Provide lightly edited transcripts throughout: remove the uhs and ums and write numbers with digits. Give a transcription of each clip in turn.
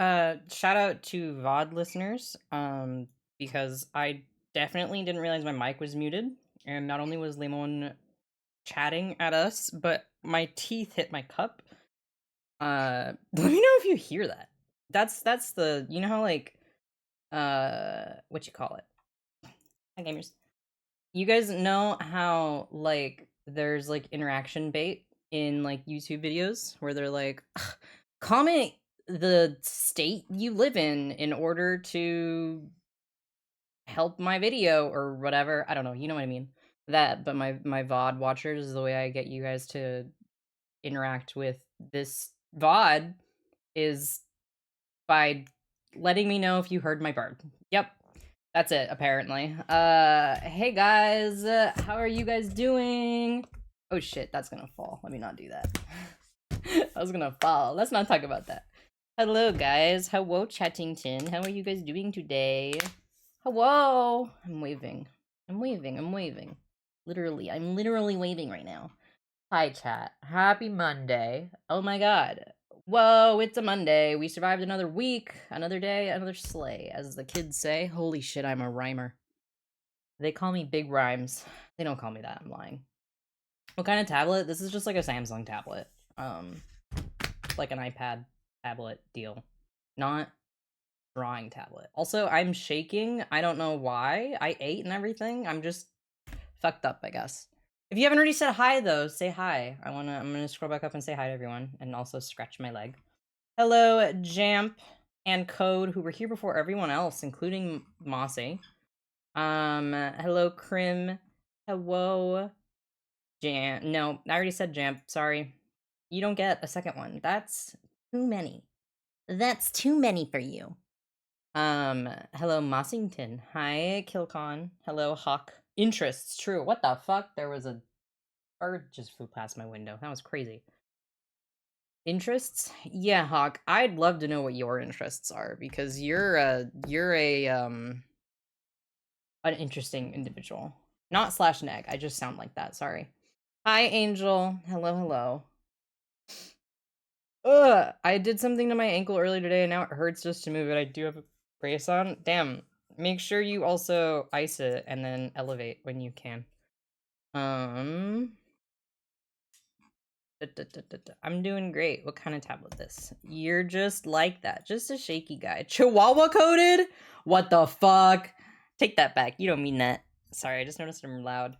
Shout out to VOD listeners, because I definitely didn't realize my mic was muted, and not only was Lemon chatting at us, but my teeth hit my cup. Let me know if you hear that. That's the, you know how, like, what you call it? Hi, gamers. You guys know how, like, there's, like, interaction bait in, like, YouTube videos where they're like, comment the state you live in order to help my video or whatever. I don't know, you know what I mean. That, but my VOD watchers is the way I get you guys to interact with this VOD is by letting me know if you heard my bird. Yep. That's it, apparently. Hey guys, how are you guys doing? Oh shit, that's gonna fall. Let me not do that. I was gonna fall. Let's not talk about that. Hello guys, hello Chattington. How are you guys doing today? Hello! I'm waving. I'm waving. Literally, I'm literally waving right now. Hi chat. Happy Monday. Oh my god. Whoa, it's a Monday. We survived another week, another day, another sleigh, as the kids say. Holy shit, I'm a rhymer. They call me Big Rhymes. They don't call me that, I'm lying. What kind of tablet? This is just like a Samsung tablet. Like an iPad tablet deal. Not drawing tablet. Also, I'm shaking. I don't know why. I ate and everything. I'm just fucked up, I guess. If you haven't already said hi, though, say hi. I'm gonna scroll back up and say hi to everyone, and also scratch my leg. Hello, Jamp and Code, who were here before everyone else, including Mossy. Hello, Crim. Hello, Jamp. No, I already said Jamp. Sorry. You don't get a second one. That's too many. That's too many for you. Hello, Mossington. Hi, Kilcon. Hello, Hawk. Interests, true. What the fuck? There was a bird just flew past my window. That was crazy. Interests? Yeah, Hawk. I'd love to know what your interests are because you're an interesting individual. Not slash neg. I just sound like that. Sorry. Hi, Angel. Hello. Ugh, I did something to my ankle earlier today and now it hurts just to move it. I do have a brace on. Damn. Make sure you also ice it and then elevate when you can. I'm doing great. What kind of tablet this? You're just like that. Just a shaky guy. Chihuahua coded? What the fuck? Take that back. You don't mean that. Sorry, I just noticed I'm loud.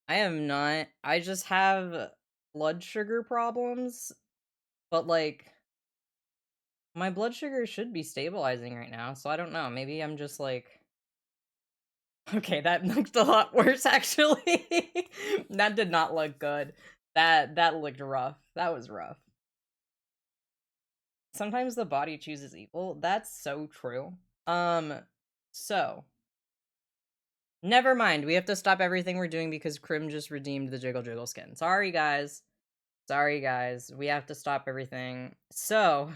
I am not. I just have blood sugar problems. But, like, my blood sugar should be stabilizing right now, so I don't know. Maybe I'm just, like... Okay, that looked a lot worse, actually. That did not look good. That looked rough. That was rough. Sometimes the body chooses evil. That's so true. So... Never mind, we have to stop everything we're doing because Crim just redeemed the Jiggle Jiggle skin. Sorry, guys. We have to stop everything. So...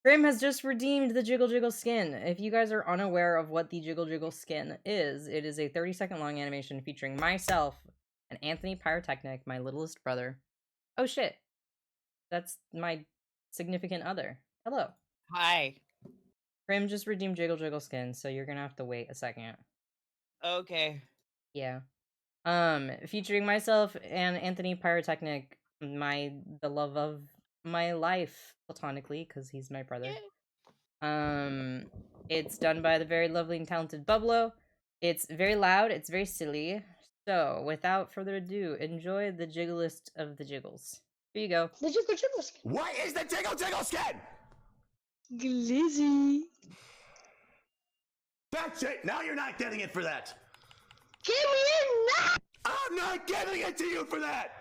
Crim has just redeemed the Jiggle Jiggle skin. If you guys are unaware of what the Jiggle Jiggle skin is, it is a 30-second long animation featuring myself and Anthony Pyrotechnic, my littlest brother. Oh shit. That's my significant other. Hello. Hi. Crim just redeemed Jiggle Jiggle skin, so you're gonna have to wait a second. Okay. Yeah. Featuring myself and Anthony Pyrotechnic, the love of my life, platonically, because he's my brother. Yeah. It's done by the very lovely and talented Bublo. It's very loud, it's very silly. So, without further ado, enjoy the jigglest of the jiggles. Here you go. The Jiggle Jiggle skin. What is the Jiggle Jiggle skin? Glizzy. That's it. Now you're not getting it for that. Give me it now! I'm not giving it to you for that.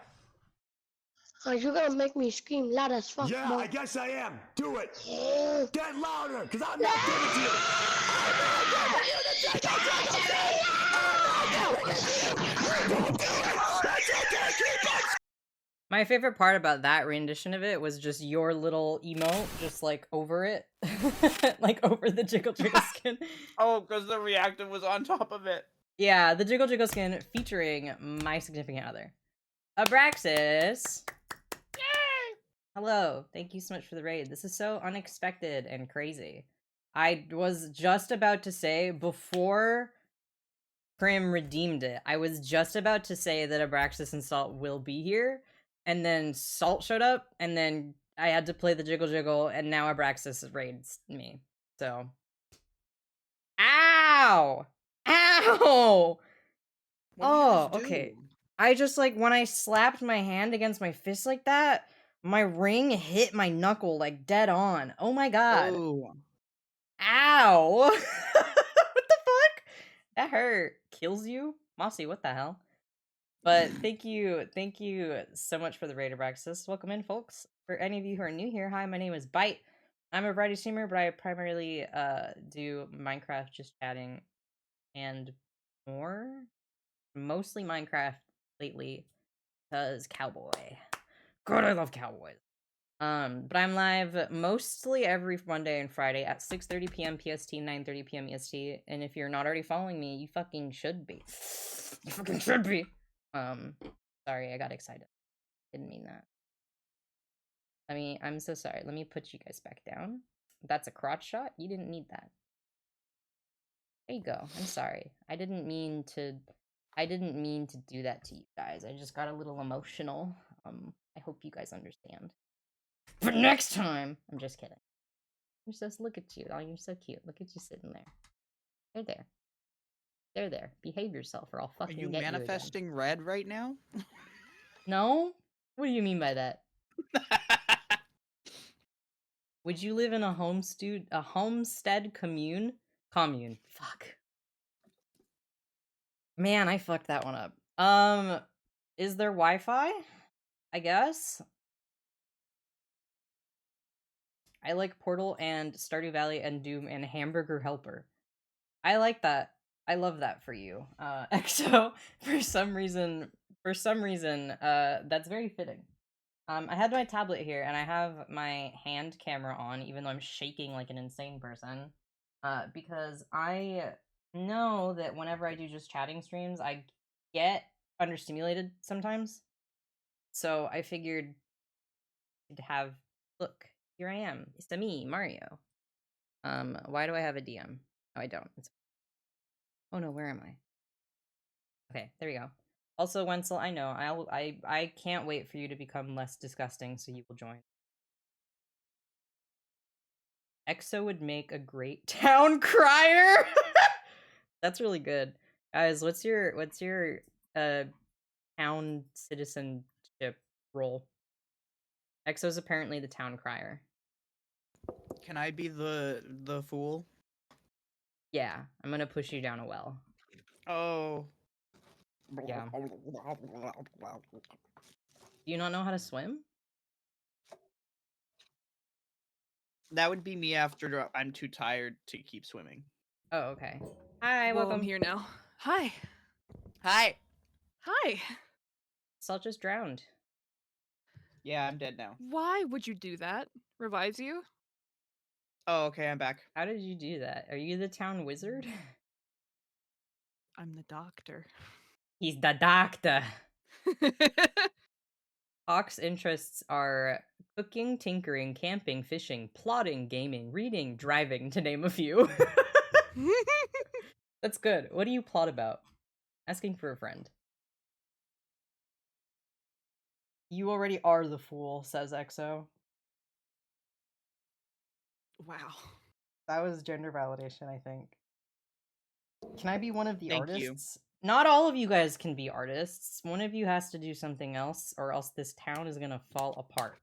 You're gonna make me scream loud as fuck. Yeah, boy. I guess I am. Do it. Yeah. Get louder, because I'm not giving it to you. I'm not giving you the Jiggle Jiggle skin. I'm not giving it to you. Don't do it. That's okay. Keep on. My favorite part about that rendition of it was just your little emote, just like over it. Like over the Jiggle Jiggle skin. Oh, because the reactive was on top of it. Yeah, the Jiggle Jiggle skin featuring my significant other. Abraxas. Yay! Hello. Thank you so much for the raid. This is so unexpected and crazy. I was just about to say, before Prim redeemed it, I was just about to say that Abraxas and Salt will be here, and then Salt showed up, and then I had to play the Jiggle Jiggle, and now Abraxas raids me. So. Ow! Ow! Oh, okay. I just, like, when I slapped my hand against my fist like that, my ring hit my knuckle, like, dead on. Oh my god. Oh. Ow! What the fuck? That hurt. Kills you? Mossy, what the hell? But thank you so much for the raid, Abraxas. Welcome in, folks. For any of you who are new here, hi, my name is Bite. I'm a variety streamer, but I primarily do Minecraft, just chatting, and more. Mostly Minecraft lately, because Cowboy. God, I love Cowboys. But I'm live mostly every Monday and Friday at 6:30 p.m. PST, 9:30 p.m. EST. And if you're not already following me, you fucking should be. You fucking should be. Sorry, I got excited. Didn't mean that. I'm so sorry. Let me put you guys back down. That's a crotch shot. You didn't need that. There you go. I'm sorry. I didn't mean to do that to you guys. I just got a little emotional. I hope you guys understand. But next time, I'm just kidding. Look at you. Oh, you're so cute. Look at you sitting there. They're there. They're there. Behave yourself, or I'll fucking get you again. Are you manifesting red right now? No? What do you mean by that? Would you live in a homestead commune? Commune. Fuck. Man, I fucked that one up. Is there Wi-Fi? I guess. I like Portal and Stardew Valley and Doom and Hamburger Helper. I like that. I love that for you. EXO, for some reason, that's very fitting. I had my tablet here, and I have my hand camera on, even though I'm shaking like an insane person. Because I know that whenever I do just chatting streams, I get understimulated sometimes. So I figured to have, look, here I am. It's me, Mario. Why do I have a DM? Oh, I don't. Oh no, where am I? Okay, there we go. Also, Wenzel, I know. I can't wait for you to become less disgusting, so you will join. EXO would make a great town crier. That's really good. Guys, what's your town citizenship role? EXO's apparently the town crier. Can I be the fool? Yeah, I'm gonna push you down a well. Oh. Yeah. Do you not know how to swim? That would be me after I'm too tired to keep swimming. Oh, okay. Hi, Well, welcome. I'm here now. Hi. Hi. Hi. Salt just drowned. Yeah, I'm dead now. Why would you do that? Revives you? Oh, okay, I'm back. How did you do that? Are you the town wizard? I'm the doctor. He's the doctor. Hawk's interests are cooking, tinkering, camping, fishing, plotting, gaming, reading, driving, to name a few. That's good. What do you plot about? Asking for a friend. You already are the fool, says EXO. Wow. That was gender validation, I think. Can I be one of the Thank you. artists? Not all of you guys can be artists. One of you has to do something else, or else this town is gonna fall apart.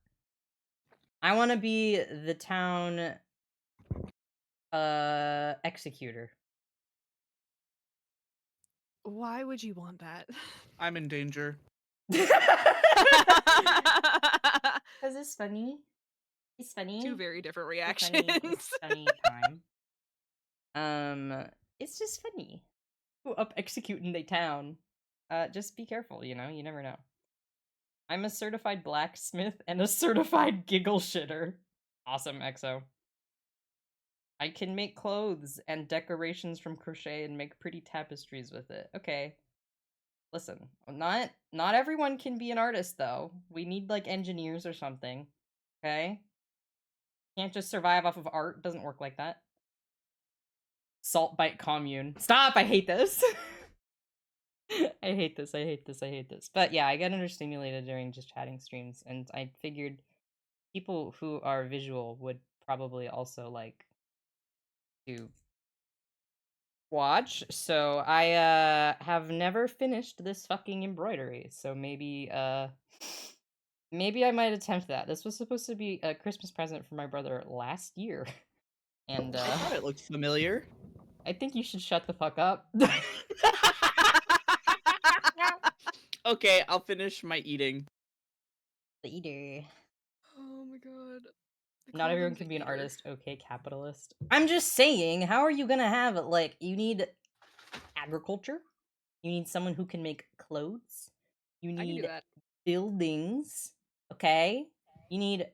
I want to be the town executor. Why would you want that? I'm in danger. Because it's funny. It's funny. Two very different It's reactions. It's funny time. It's just funny. Go up executing the town. Just be careful, you know? You never know. I'm a certified blacksmith and a certified giggle shitter. Awesome, EXO. I can make clothes and decorations from crochet and make pretty tapestries with it. Okay. Listen, not everyone can be an artist, though. We need, like, engineers or something. Okay? Can't just survive off of art. Doesn't work like that. Salt bite commune. Stop! I hate this. I hate this. I hate this. I hate this. But yeah, I get understimulated during just chatting streams, and I figured people who are visual would probably also like to watch. So I have never finished this fucking embroidery. So maybe maybe I might attempt that. This was supposed to be a Christmas present for my brother last year. And I thought it looked familiar. I think you should shut the fuck up. Okay, I'll finish my eating. The eater. Oh my god. They Not call everyone him can the be an eater. artist. Okay, capitalist. I'm just saying, how are you gonna have it? Like, you need agriculture. You need someone who can make clothes. You I can do need that. buildings. Okay? You need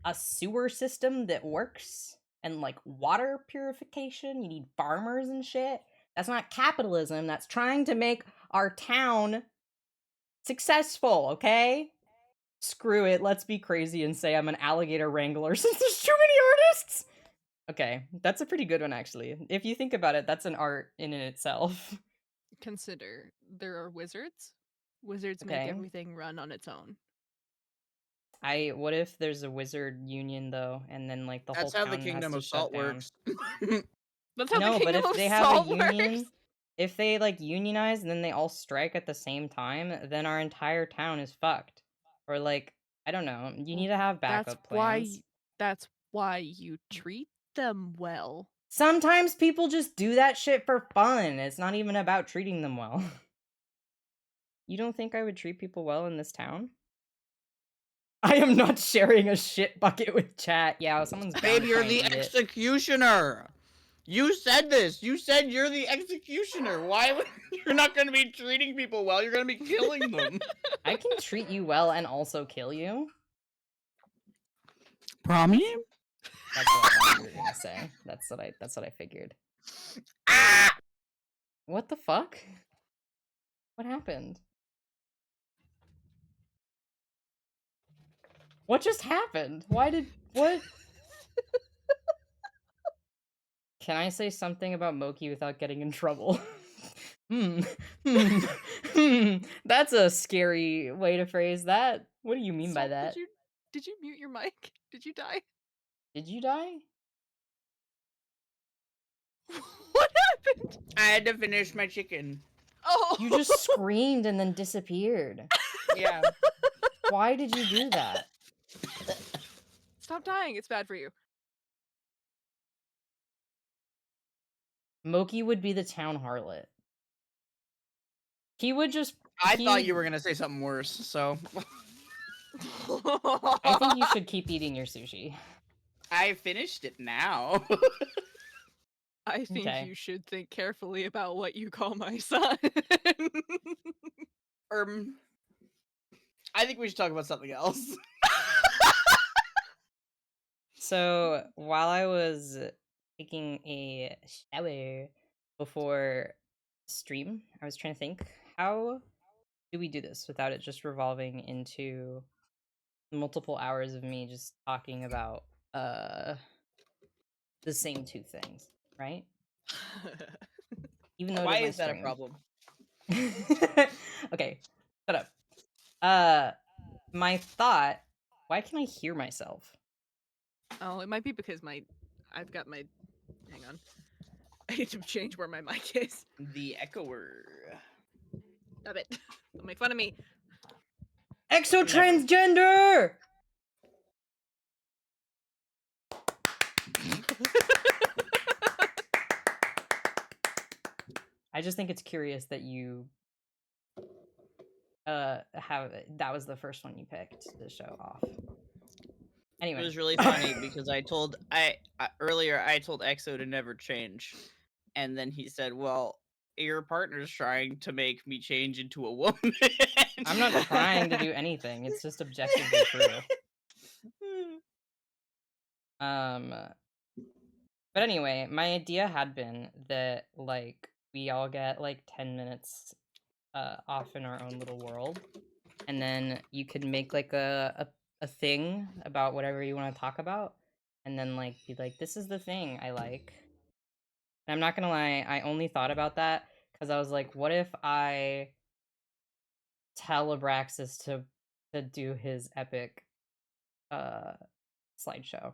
a sewer system that works and like water purification. You need farmers and shit. That's not capitalism. That's trying to make our town successful, okay? Screw it. Let's be crazy and say I'm an alligator wrangler since there's too many artists. Okay, that's a pretty good one actually. If you think about it, that's an art in and itself. Consider there are wizards. Wizards Okay. make everything run on its own. What if there's a wizard union though, and then like the That's whole how the town has Kingdom to of shut Salt down? works. That's how No, the but Kingdom if of they have Salt a union, works. if they like unionize and then they all strike at the same time, then our entire town is fucked. Or like, I don't know. You need to have backup plans. That's why you treat them well. Sometimes people just do that shit for fun. It's not even about treating them well. You don't think I would treat people well in this town? I am not sharing a shit bucket with chat. Yeah, someone's bound Babe, to you're try and the eat it. executioner. You said this. You said you're the executioner. Why would you're not going to be treating people well? You're going to be killing them. I can treat you well and also kill you. Promise? That's what I thought you were gonna say. That's what I figured. Ah! What the fuck? What happened? What just happened? What? Can I say something about Moki without getting in trouble? That's a scary way to phrase that. What do you mean by Salt, that? Did you mute your mic? Did you die? Did you die? What happened? I had to finish my chicken. Oh, You just screamed and then disappeared. Yeah. Why did you do that? Stop dying. It's bad for you. Moki would be the town harlot. He would just. I he thought would- you were going to say something worse, so. I think you should keep eating your sushi. I finished it now. I think Okay. you should think carefully about what you call my son. I think we should talk about something else. So while I was taking a shower before stream, I was trying to think, how do we do this without it just revolving into multiple hours of me just talking about the same two things, right? Even though Why it is is my that a stream. problem? Okay, shut up. My thought, why can I hear myself? Oh, it might be because I've got my. Hang on. I need to change where my mic is. The echoer. Stop it. Don't make fun of me. Exotransgender! I just think it's curious that you have that was the first one you picked to show off. Anyway. It was really funny because earlier I told EXO to never change, and then he said, "Well, your partner's trying to make me change into a woman." I'm not trying to do anything. It's just objectively true. But anyway, my idea had been that like we all get like 10 minutes off in our own little world, and then you could make like a a thing about whatever you want to talk about, and then like be like, "This is the thing I like." And I'm not gonna lie, I only thought about that because I was like, "What if I tell Abraxas to do his epic slideshow?"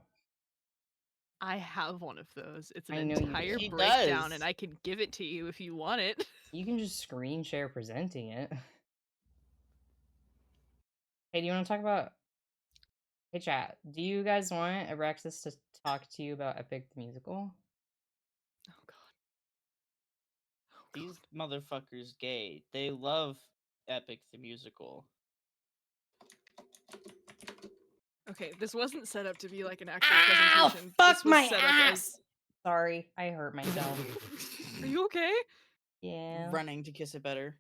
I have one of those. It's an I know you entire do. He breakdown, does. and I can give it to you if you want it. You can just screen share presenting it. Hey, do you want to talk about? Hey, chat. Do you guys want Abraxas to talk to you about Epic the Musical? Oh god. Oh These god. motherfuckers gay. They love Epic the Musical. Okay, this wasn't set up to be like an actual Ow! presentation. Fuck This was my set ass! Sorry, I hurt myself. Are you okay? Yeah. Running to kiss it better.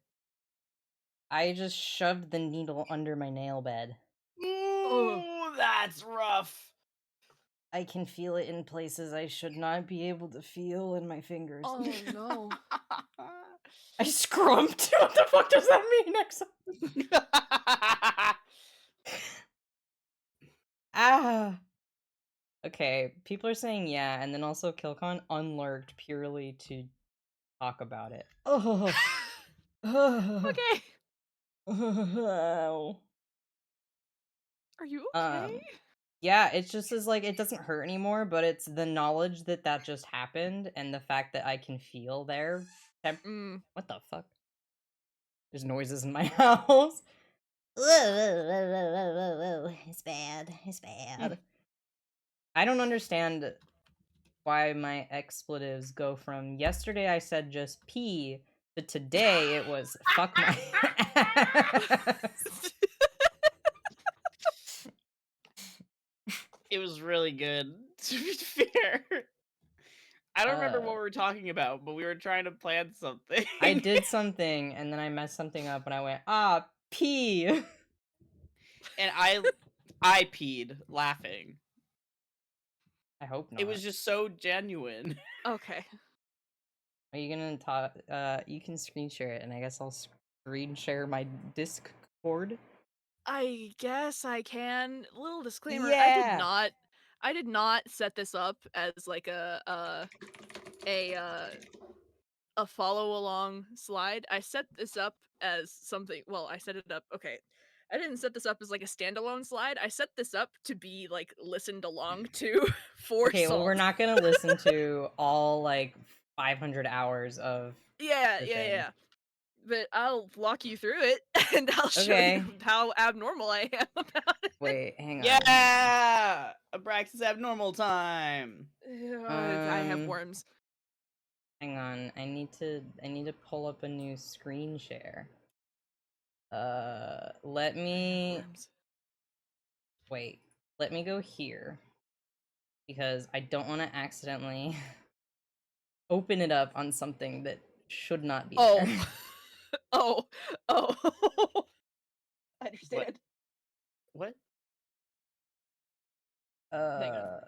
I just shoved the needle under my nail bed. Ooh, that's rough. I can feel it in places I should not be able to feel in my fingers. Oh no. I scrumped. What the fuck does that mean? Ah. Okay, people are saying yeah, and then also Kilcon unlurked purely to talk about it. Oh. Okay. Oh. Are you okay? Yeah, it's just as like it doesn't hurt anymore, but it's the knowledge that that just happened and the fact that I can feel there. What the fuck? There's noises in my house. It's bad. It's bad. I don't understand why my expletives go from yesterday I said just pee to today it was fuck my ass. It was really good, to be fair. I don't remember what we were talking about, but we were trying to plan something. I did something and then I messed something up and I went, pee. And I peed laughing. I hope not. It was just so genuine. Okay. Are you gonna talk? You can screen share it, and I guess I'll screen share my Discord. I guess I can. Little disclaimer, Yeah. I did not set this up as like a follow along slide. I set this up as something, well, I set it up, okay. I didn't set this up as like a standalone slide. I set this up to be like listened along to for Okay, well, we're Salt. not gonna listen to all like 500 hours of Yeah, the yeah, thing. yeah. But I'll walk you through it and I'll show Okay. you how abnormal I am about it. Wait, hang on. Yeah! Abraxas Abnormal time! I have worms. Hang on, I need to pull up a new screen share. Let me Worms. wait. Let me go here because I don't want to accidentally open it up on something that should not be there. Oh. I understand. What? Hang on.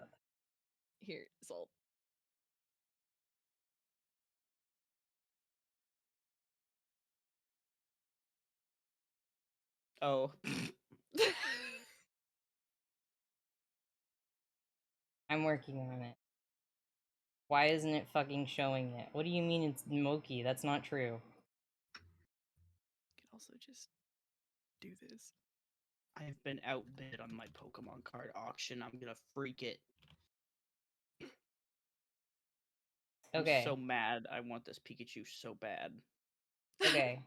Here, Salt. Oh. I'm working on it. Why isn't it fucking showing it? What do you mean it's Moki? That's not true. I can also just do this. I've been outbid on my Pokemon card auction. I'm gonna freak it. Okay. I'm so mad. I want this Pikachu so bad. Okay.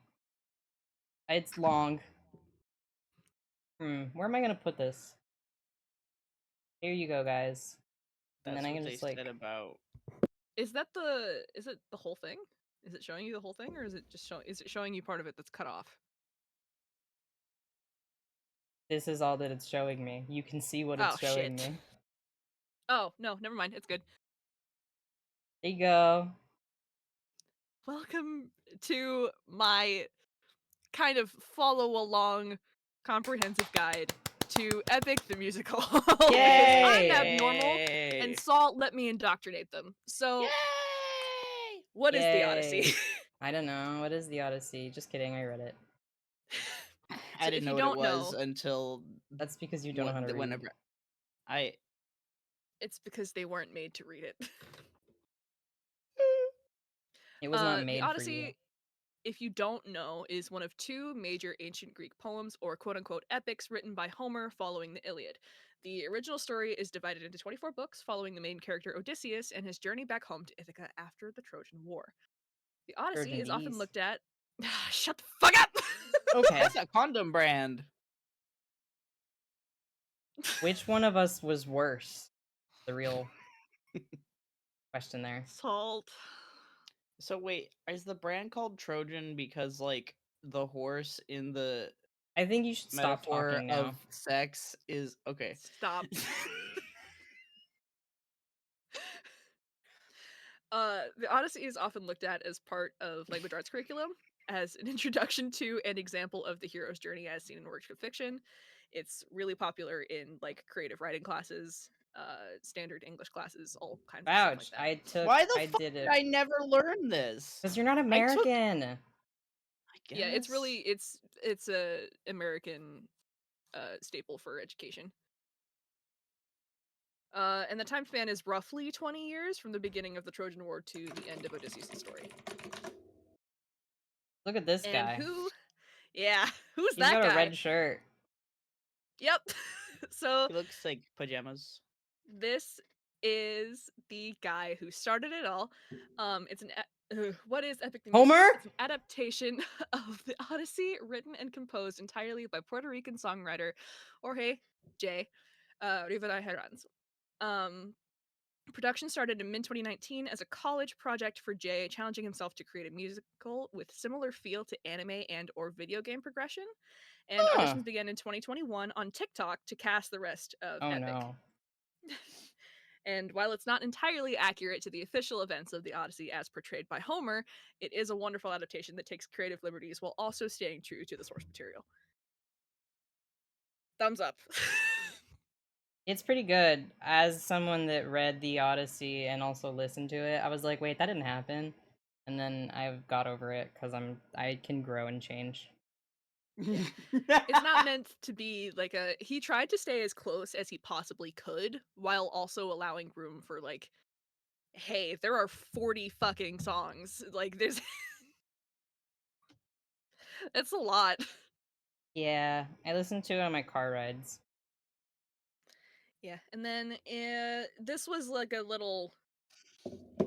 It's long. Where am I gonna put this? Here you go, guys. And That's then I what can they just like said about. Is it the whole thing? Is it showing you the whole thing, or is it just showing you part of it that's cut off? this is all that it's showing me. You can see what it's showing Shit. me. Oh, no, never mind. It's good. There you go. Welcome to my kind of follow along comprehensive guide to Epic the Musical. Because I'm Yay! abnormal and Salt let me indoctrinate them. So, Yay! what is the Odyssey? I don't know. What is the Odyssey? Just kidding, I read it. I didn't if know you what it don't was know, until That's because you don't know how to read. whenever I it's because they weren't made to read it. It was not The made for you. Odyssey, if you don't know, is one of two major ancient Greek poems, or quote-unquote epics, written by Homer following the Iliad. The original story is divided into 24 books, following the main character Odysseus and his journey back home to Ithaca after the Trojan War. The Odyssey is often Trojanese. looked at... Shut the fuck up! Okay. that's a condom brand. Which one of us was worse? The real question there. Salt. So wait, is the brand called Trojan because like the horse in the I think you should stop metaphor talking now. of sex is okay? Stop. The Odyssey is often looked at as part of language arts curriculum, as an introduction to and example of the hero's journey as seen in works of fiction. It's really popular in like creative writing classes, standard English classes, all kinds of stuff like Ouch! that. Why the I fuck did did it I never learn this? because you're not I took. American. I Yeah, it's guess. really it's a American staple for education. And the time span is roughly 20 years from the beginning of the Trojan War to the end of Odysseus' story. Look at this And guy. yeah, who's He's that got guy? a red shirt. Yep. So He looks like pajamas. this is the guy who started it all. It's what is Epic the Musical? Homer? It's an adaptation of the Odyssey, written and composed entirely by Puerto Rican songwriter Jorge J. Rivera Herranz. Production started in mid 2019 as a college project for Jay, challenging himself to create a musical with similar feel to anime and or video game progression. And Huh. auditions began in 2021 on TikTok to cast the rest of Oh Epic. no. And while it's not entirely accurate to the official events of the Odyssey as portrayed by Homer, it is a wonderful adaptation that takes creative liberties while also staying true to the source material. Thumbs up. It's pretty good. As someone that read the Odyssey and also listened to it, I was like, wait, that didn't happen. And then I got over it because I can grow and change. It's not meant to be like a... He tried to stay as close as he possibly could while also allowing room for like, hey, there are 40 fucking songs. Like there's that's a lot. Yeah, I listened to it on my car rides. Yeah, and then this was like a little...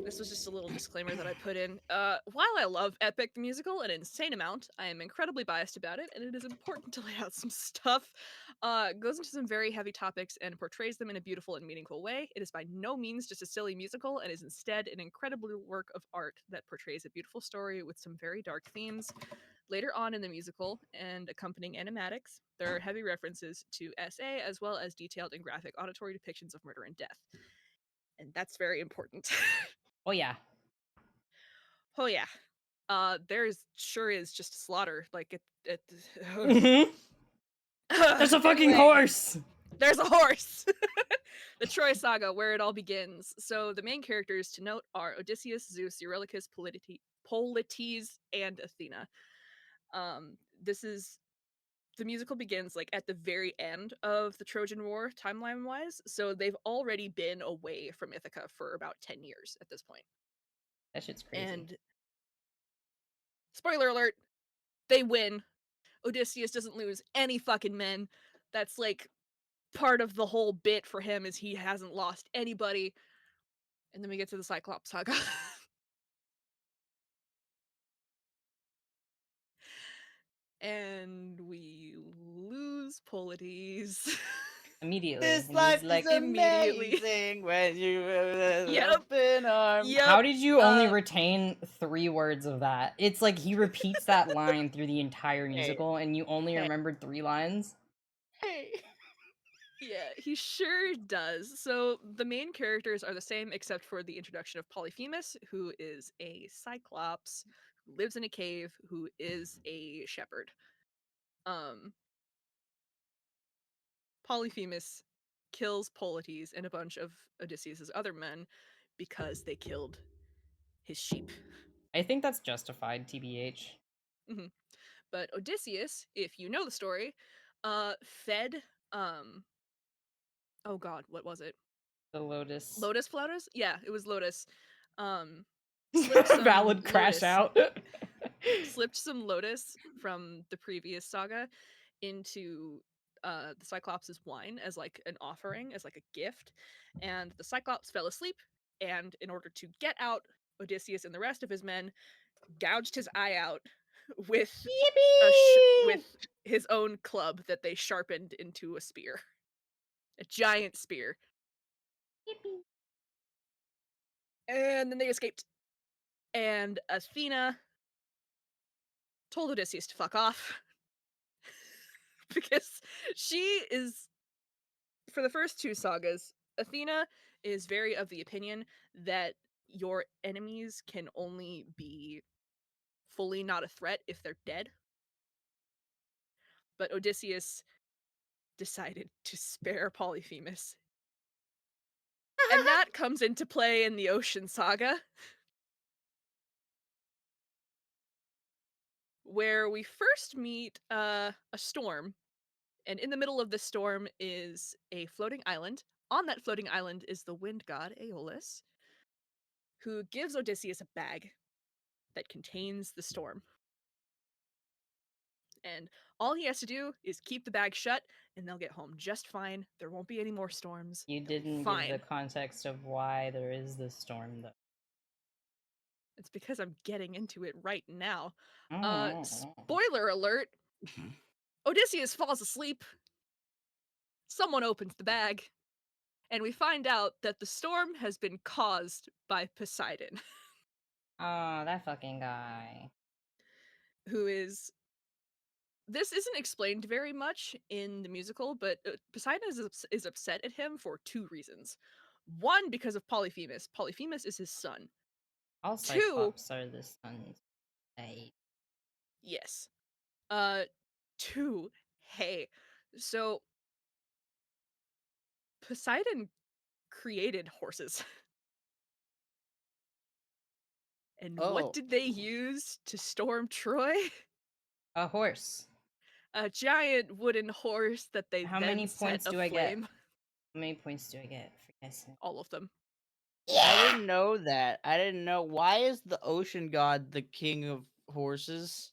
This was just a little disclaimer that I put in. While I love Epic the Musical an insane amount, I am incredibly biased about it, and it is important to lay out some stuff. Goes into some very heavy topics and portrays them in a beautiful and meaningful way. It is by no means just a silly musical, and is instead an incredible work of art that portrays a beautiful story with some very dark themes. Later on in the musical and accompanying animatics, there are heavy references to SA, as well as detailed and graphic auditory depictions of murder and death. And that's very important. Oh yeah. Oh yeah. There's sure is just slaughter. Like it Mhm. There's a fucking Anyway, horse. There's a horse. The Troy Saga, where it all begins. So the main characters to note are Odysseus, Zeus, Eurylochus, Polites, and Athena. This is... the musical begins like at the very end of the Trojan War timeline wise. So they've already been away from Ithaca for about 10 years at this point. That shit's crazy. And spoiler alert, they win. Odysseus doesn't lose any fucking men. That's like part of the whole bit for him, is he hasn't lost anybody. And then we get to the Cyclops saga. And we lose Polites. Immediately. This And life he's like, is immediately. amazing when you Yep. open arms. Yep. how did you only retain 3 words of that? It's like he repeats that line through the entire musical, and you only Hey. remembered 3 lines? Hey. Yeah, he sure does. So the main characters are the same except for the introduction of Polyphemus, who is a cyclops who lives in a cave, who is a shepherd. Polyphemus kills Polites and a bunch of Odysseus's other men because they killed his sheep. I think that's justified, TBH. But Odysseus, if you know the story, fed oh god, what was it? The Lotus. Lotus floaters? Yeah, it was Lotus. Slipped some Valid crash Lotus. out. Slipped some Lotus from the previous saga into the Cyclops' wine as like an offering, as like a gift. And the Cyclops fell asleep, and in order to get out, Odysseus and the rest of his men gouged his eye out with Yippee! with his own club that they sharpened into a spear. A giant spear. Yippee. And then they escaped. And Athena told Odysseus to fuck off. Because she is, for the first two sagas, Athena is very of the opinion that your enemies can only be fully not a threat if they're dead. But Odysseus decided to spare Polyphemus. And that comes into play in the Ocean Saga, where we first meet a storm, and in the middle of the storm is a floating island. On that floating island is the wind god Aeolus, who gives Odysseus a bag that contains the storm. And all he has to do is keep the bag shut, and they'll get home just fine. There won't be any more storms. You They'll be didn't give fine. the context of why there is this storm, though. It's because I'm getting into it right now. Oh. Spoiler alert. Odysseus falls asleep. Someone opens the bag, and we find out that the storm has been caused by Poseidon, Oh, that fucking guy. who is. This isn't explained very much in the musical, but Poseidon is upset at him for two reasons. One, because of Polyphemus. Polyphemus is his son. All Two, Cyclops are the sons. Hey. yes. Two, hey. So Poseidon created horses. And Oh. what did they use to storm Troy? A horse. A giant wooden horse that they How then many set points do I get? aflame. How many points do I get for guessing? All of them. I didn't know that. I didn't know. Why is the ocean god the king of horses?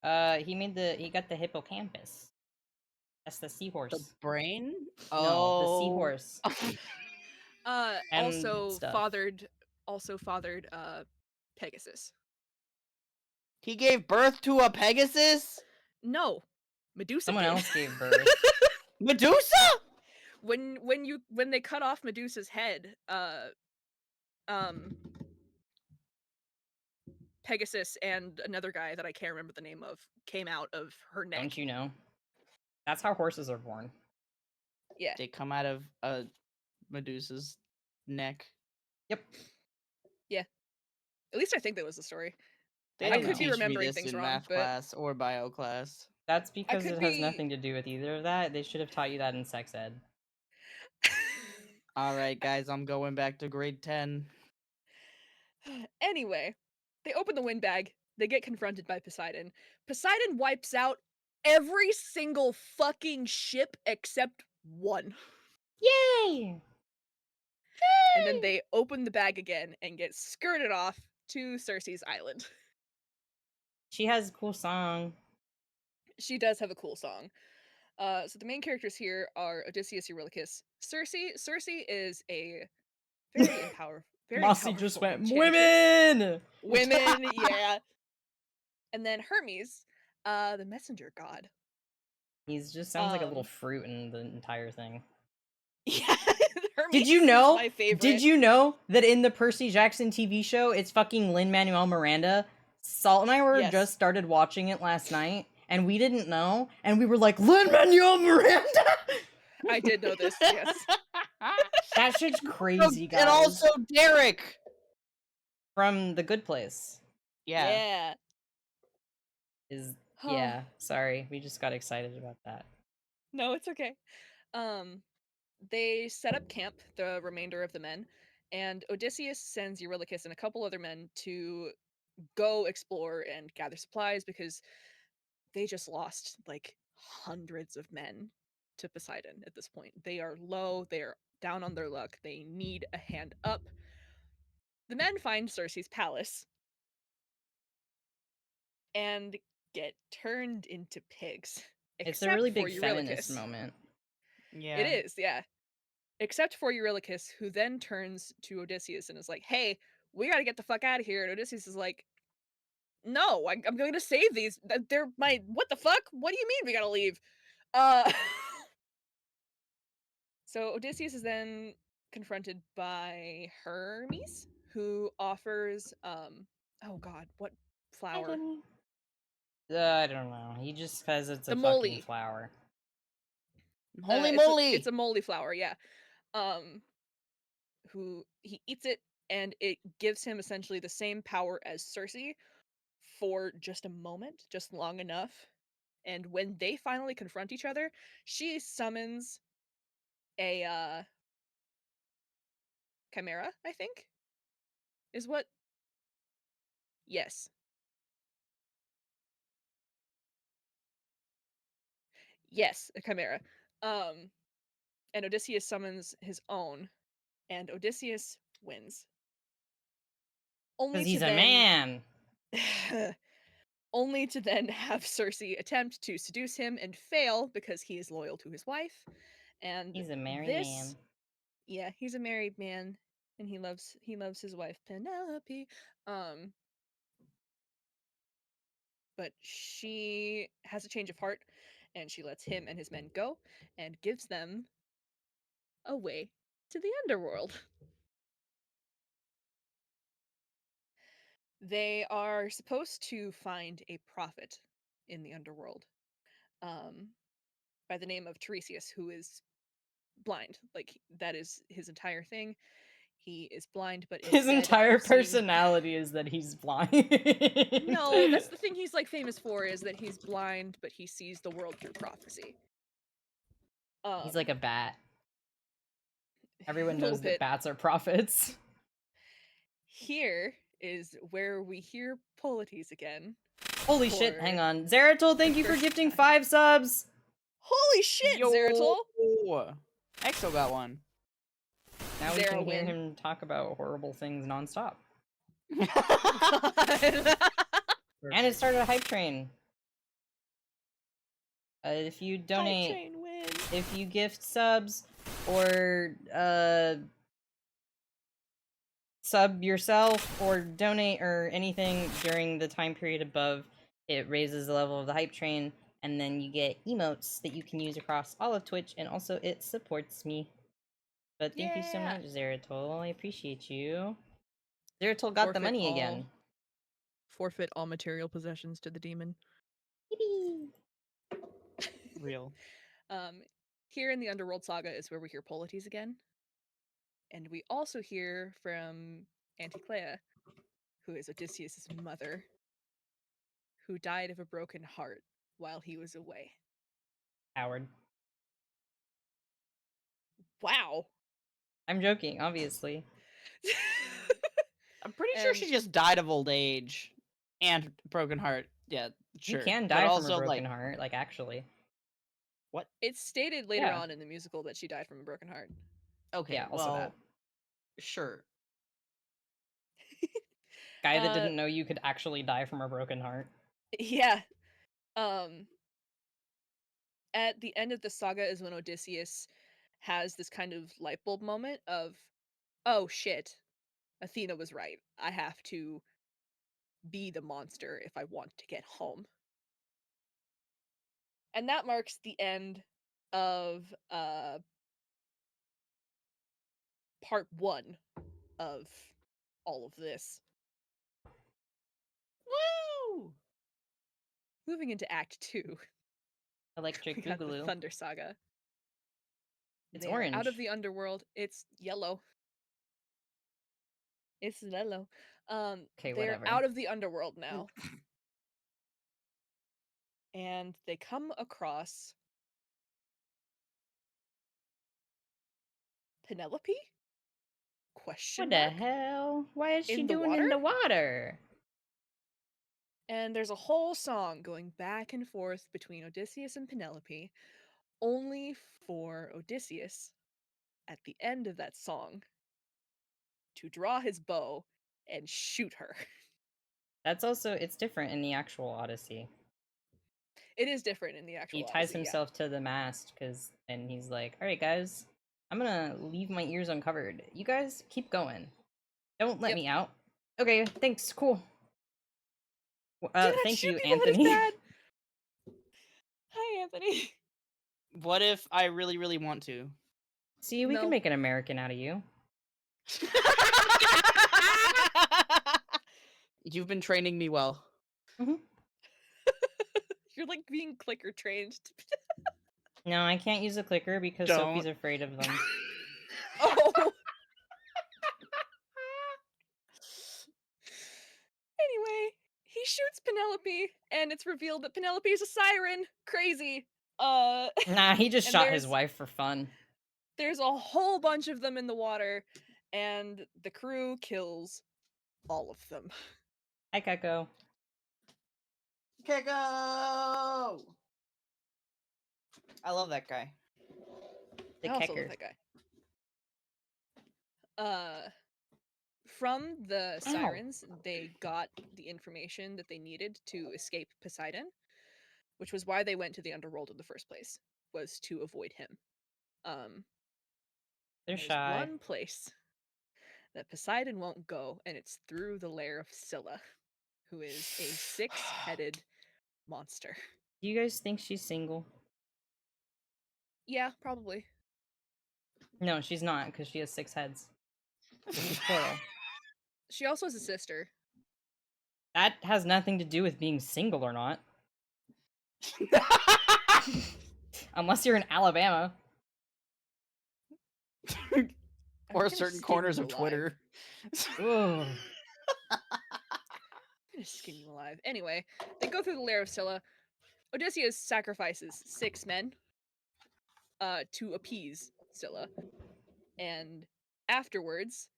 He got the hippocampus. That's the seahorse. The brain? No, the Oh. seahorse. And Also stuff. fathered Pegasus. He gave birth to a Pegasus? No. Medusa Someone did. else gave birth. Medusa? when they cut off Medusa's head, Pegasus and another guy that I can't remember the name of came out of her neck. Don't you know? That's how horses are born. Yeah. They come out of Medusa's neck. Yep. Yeah. At least I think that was the story. They I didn't could be teach me remembering this things in wrong, math but- class or bio class. That's because could it has be- nothing to do with either of that. They should have taught you that in sex ed. Alright, guys, I'm going back to grade 10. Anyway, they open the windbag. They get confronted by Poseidon. Poseidon wipes out every single fucking ship except one. Yay! And then they open the bag again and get skirted off to Circe's island. She has a cool song. She does have a cool song. So the main characters here are Odysseus, Eurylochus, Circe. Circe is a very Mossy just powerful went, enchantress. women! Women, yeah. And then Hermes, the messenger god. He just sounds like a little Um, fruit in the entire thing. Yeah. Hermes Did you is know? my favorite. Did you know that in the Percy Jackson TV show, it's fucking Lin-Manuel Miranda? Salt and I were Yes. just started watching it last night, and we didn't know, and we were like, Lin-Manuel Miranda! I did know this, yes. That shit's crazy, guys. And also Derek! From The Good Place. Yeah. Is Oh. yeah, sorry. We just got excited about that. No, it's okay. They set up camp, the remainder of the men, and Odysseus sends Eurylochus and a couple other men to go explore and gather supplies because they just lost like hundreds of men to Poseidon at this point. They are low, they are down on their luck, they need a hand up. The men find Circe's palace and get turned into pigs. It's a Except really for big feminist Eurylochus. moment. Yeah. It is, yeah. Except for Eurylochus, who then turns to Odysseus and is like, hey, we gotta get the fuck out of here. And Odysseus is like, no, I'm going to save these. They're my, what the fuck? What do you mean we gotta leave? Uh, so Odysseus is then confronted by Hermes, who offers, oh god, what flower? I don't know. He just says it's a The fucking moly. flower. Holy It's moly! a moly flower, yeah. Who he eats it, and it gives him essentially the same power as Circe for just a moment, just long enough. And when they finally confront each other, she summons a chimera, I think. Is what? Yes. Yes, a chimera. And Odysseus summons his own, and Odysseus wins. Only Because to he's a then man. only to then have Circe attempt to seduce him and fail because he is loyal to his wife. And He's a married this, man. yeah, he's a married man, and he loves his wife Penelope. But she has a change of heart, and she lets him and his men go, and gives them a way to the underworld. They are supposed to find a prophet in the underworld, um, by the name of Tiresias, who is blind. Like, that is his entire thing. He is blind, but His instead entire of seeing... personality is that he's blind. No, that's the thing he's like famous for, is that he's blind, but he sees the world through prophecy. He's like a bat. Everyone a little knows that bit. bats are prophets. Here is where we hear Polites again. Holy shit, hang on. Zeratul, thank you for first gifting time. 5 subs! Holy shit, Zeratul! Exo got one. Now we can hear win. him talk about horrible things nonstop. And it started a hype train. If you donate, Hype train win. if you gift subs, or sub yourself, or donate, or anything during the time period above, it raises the level of the hype train, and then you get emotes that you can use across all of Twitch, and also it supports me. But thank you so Yeah. much, Zeratul. I appreciate you. Zeratul got the money again. Forfeit all material possessions to the demon. Real. Here in the Underworld Saga is where we hear Polites again. And we also hear from Anticlea, who is Odysseus' mother, who died of a broken heart while he was away. Howard. Wow. I'm joking, obviously. I'm pretty sure she just died of old age and broken heart. Yeah, sure. You can But die also, from a broken like, heart, like, actually. what? It's stated later Yeah. on in the musical that she died from a broken heart. Okay, Yeah, also well, that. sure. Guy that didn't know you could actually die from a broken heart. Yeah. At the end of the saga is when Odysseus has this kind of light bulb moment of, oh shit, Athena was right. I have to be the monster if I want to get home. And that marks the end of part 1 of all of this. Woo! Moving into Act 2. Electric We got the Boogaloo. Thunder Saga. It's They are out of orange. the underworld. It's yellow. It's yellow. Okay, they're whatever. out of the underworld now. And they come across Penelope? Question What the mark? hell? Why is she In the doing water? in the water? And there's a whole song going back and forth between Odysseus and Penelope, only for Odysseus, at the end of that song, to draw his bow and shoot her. That's also, it's different in the actual Odyssey. It is different in the actual He ties Odyssey, himself to the mast and he's like, "All right, guys, I'm gonna leave my ears uncovered. You guys keep going. Don't let Yep. me out." Okay, thanks. Cool. Dude, Thank shoot you, people that is Anthony. bad. Hi, Anthony. What if I really, really want to? See, we can No. make an American out of you. You've been training me well. You're like being clicker trained. No, I can't use a clicker because Sophie's Don't. afraid of them. Oh. Anyway, he shoots Penelope, and it's revealed that Penelope is a siren. Crazy. Nah, he just And shot his wife for fun. There's a whole bunch of them in the water, and the crew kills all of them. Hi, Keko. Keko! I love that guy. The I also love Kecker. that guy. From the sirens, they got the information that they needed to escape Poseidon, which was why they went to the underworld in the first place, was to avoid him. They're There's shy. one place that Poseidon won't go, and it's through the lair of Scylla, who is a six-headed monster. Do you guys think she's single? Yeah, probably. No, she's not, because she has 6 heads. She's plural. She also has a sister. That has nothing to do with being single or not. Unless you're in Alabama. Or certain corners of Twitter. Ugh. I'm gonna skin you alive. Anyway, they go through the lair of Scylla. Odysseus sacrifices 6 men to appease Scylla. And afterwards,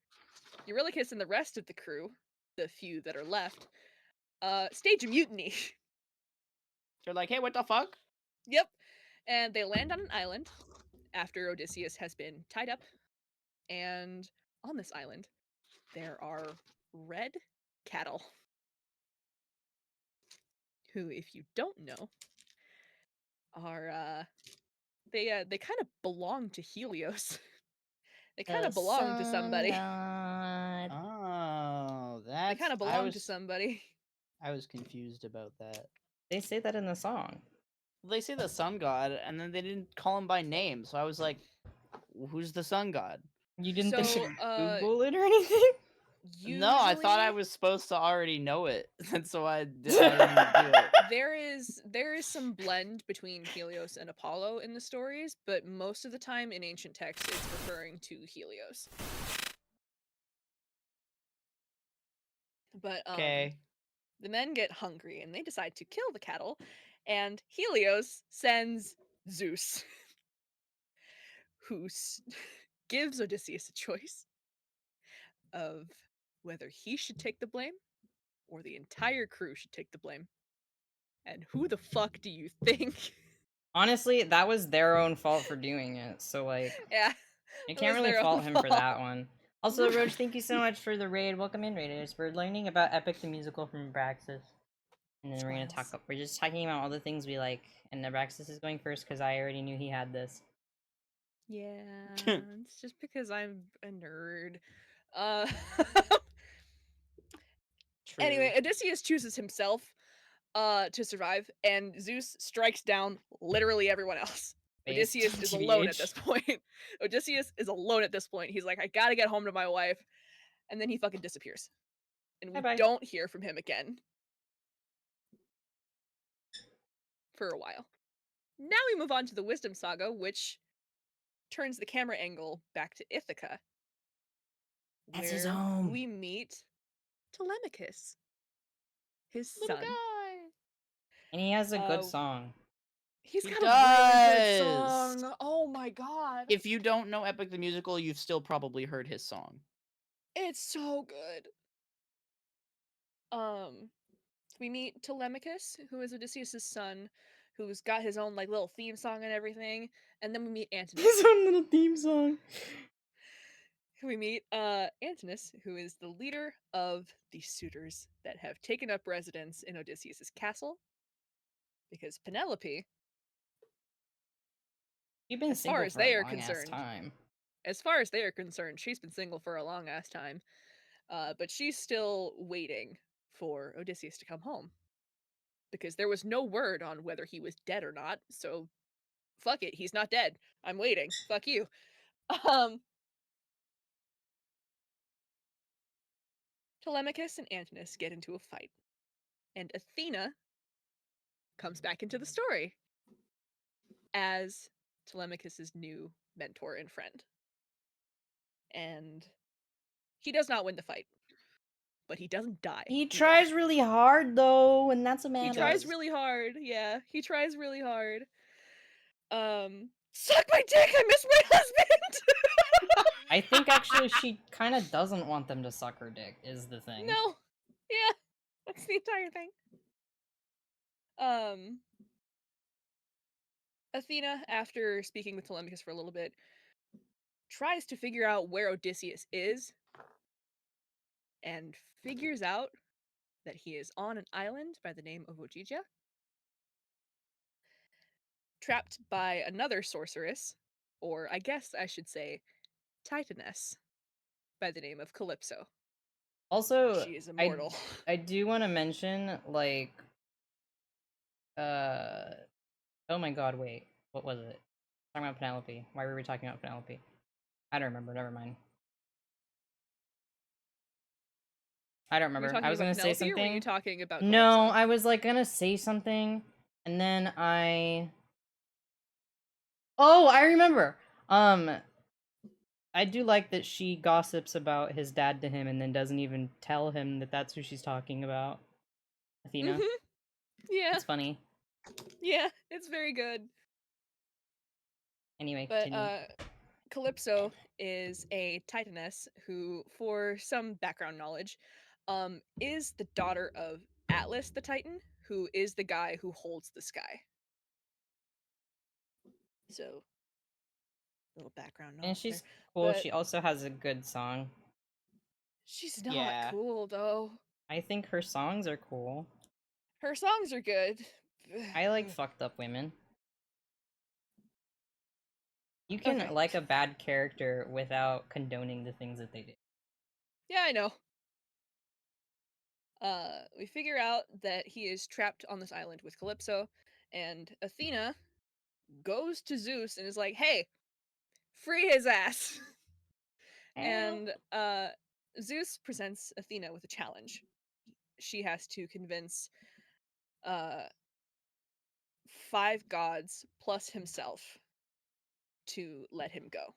Eurylochus and the rest of the crew, the few that are left, stage a mutiny. They're like, hey, what the fuck? Yep. And they land on an island after Odysseus has been tied up. And on this island, there are red cattle. Who, if you don't know, are they kind of belong to Helios. They kind of belong to somebody. God. Oh, They that's... kind of belong to somebody. I was confused about that. They say that in the song. They say the sun god, and then they didn't call him by name, so I was like, who's the sun god? You didn't So, think to Google it or anything? No, I thought I was supposed to already know it, and so I didn't do it. There is some blend between Helios and Apollo in the stories, but most of the time in ancient texts it's referring to Helios. But Okay. the men get hungry and they decide to kill the cattle, and Helios sends Zeus, who gives Odysseus a choice of whether he should take the blame or the entire crew should take the blame. And who the fuck do you think? Honestly, that was their own fault for doing it, so like... Yeah. You It can't was really their fault own him for that fault. one. Also, Roach, thank you so much for the raid. Welcome in, Raiders. We're learning about Epic the Musical from Abraxas. And then we're gonna Smiles. talk. We're just talking about all the things we like. And Abraxas is going first because I already knew he had this. Yeah, it's just because I'm a nerd. Uh, Anyway, Odysseus chooses himself to survive, and Zeus strikes down literally everyone else. Based, Odysseus is alone at this point. Odysseus is alone at this point. He's like, I gotta get home to my wife. And then he fucking disappears. And we Bye-bye. don't hear from him again. For a while. Now we move on to the Wisdom Saga, which turns the camera angle back to Ithaca. That's his where home. we meet Telemachus, his Little son. guy. And he has a good song. He's He got a really good does. song. Oh my god. If you don't know Epic the Musical, you've still probably heard his song. It's so good. we meet Telemachus, who is Odysseus' son, who's got his own like little theme song and everything. And then we meet Antinous. His own little theme song. We meet Antinous, who is the leader of the suitors that have taken up residence in Odysseus' castle. Because Penelope, You've been as far single as for they a are long ass concerned, time. she's been single for a long ass time. But she's still waiting for Odysseus to come home. Because there was no word on whether he was dead or not, so fuck it, he's not dead. I'm waiting. Fuck you. Telemachus and Antinous get into a fight. And Athena comes back into the story as Telemachus' new mentor and friend. And he does not win the fight, but he doesn't die. He either. tries really hard though, and that's a man. He tries really hard. Yeah, he tries really hard. Suck my dick! I miss my husband! I think actually she kind of doesn't want them to suck her dick, is the thing. No. Yeah, that's the entire thing. Athena, after speaking with Telemachus for a little bit, tries to figure out where Odysseus is, and figures out that he is on an island by the name of Ogygia, trapped by another sorceress, or I guess I should say Titaness, by the name of Calypso. Also, She is immortal. I do want to mention, like, oh my god, wait, what was it? Talking about Penelope. Why were we talking about Penelope? I don't remember. Never mind. I don't Were you remember. talking I was about gonna say Penelope, or were you something. talking about No, Calypso? I was like gonna say something, and then Oh, I remember. I do like that she gossips about his dad to him, and then doesn't even tell him that that's who she's talking about. Athena. Yeah. It's funny. Yeah, it's very good. Anyway, But continue. Calypso is a Titaness who, for some background knowledge, is the daughter of Atlas the Titan, who is the guy who holds the sky. So, little background knowledge And she's there. cool. But She also has a good song. she's not Yeah. cool, though. I think her songs are cool. Her songs are good. I like fucked up women. You can Okay. like a bad character without condoning the things that they do. Yeah, I know. We figure out that he is trapped on this island with Calypso, and Athena goes to Zeus and is like, "Hey, free his ass." And Zeus presents Athena with a challenge. She has to convince 5 gods plus himself to let him go.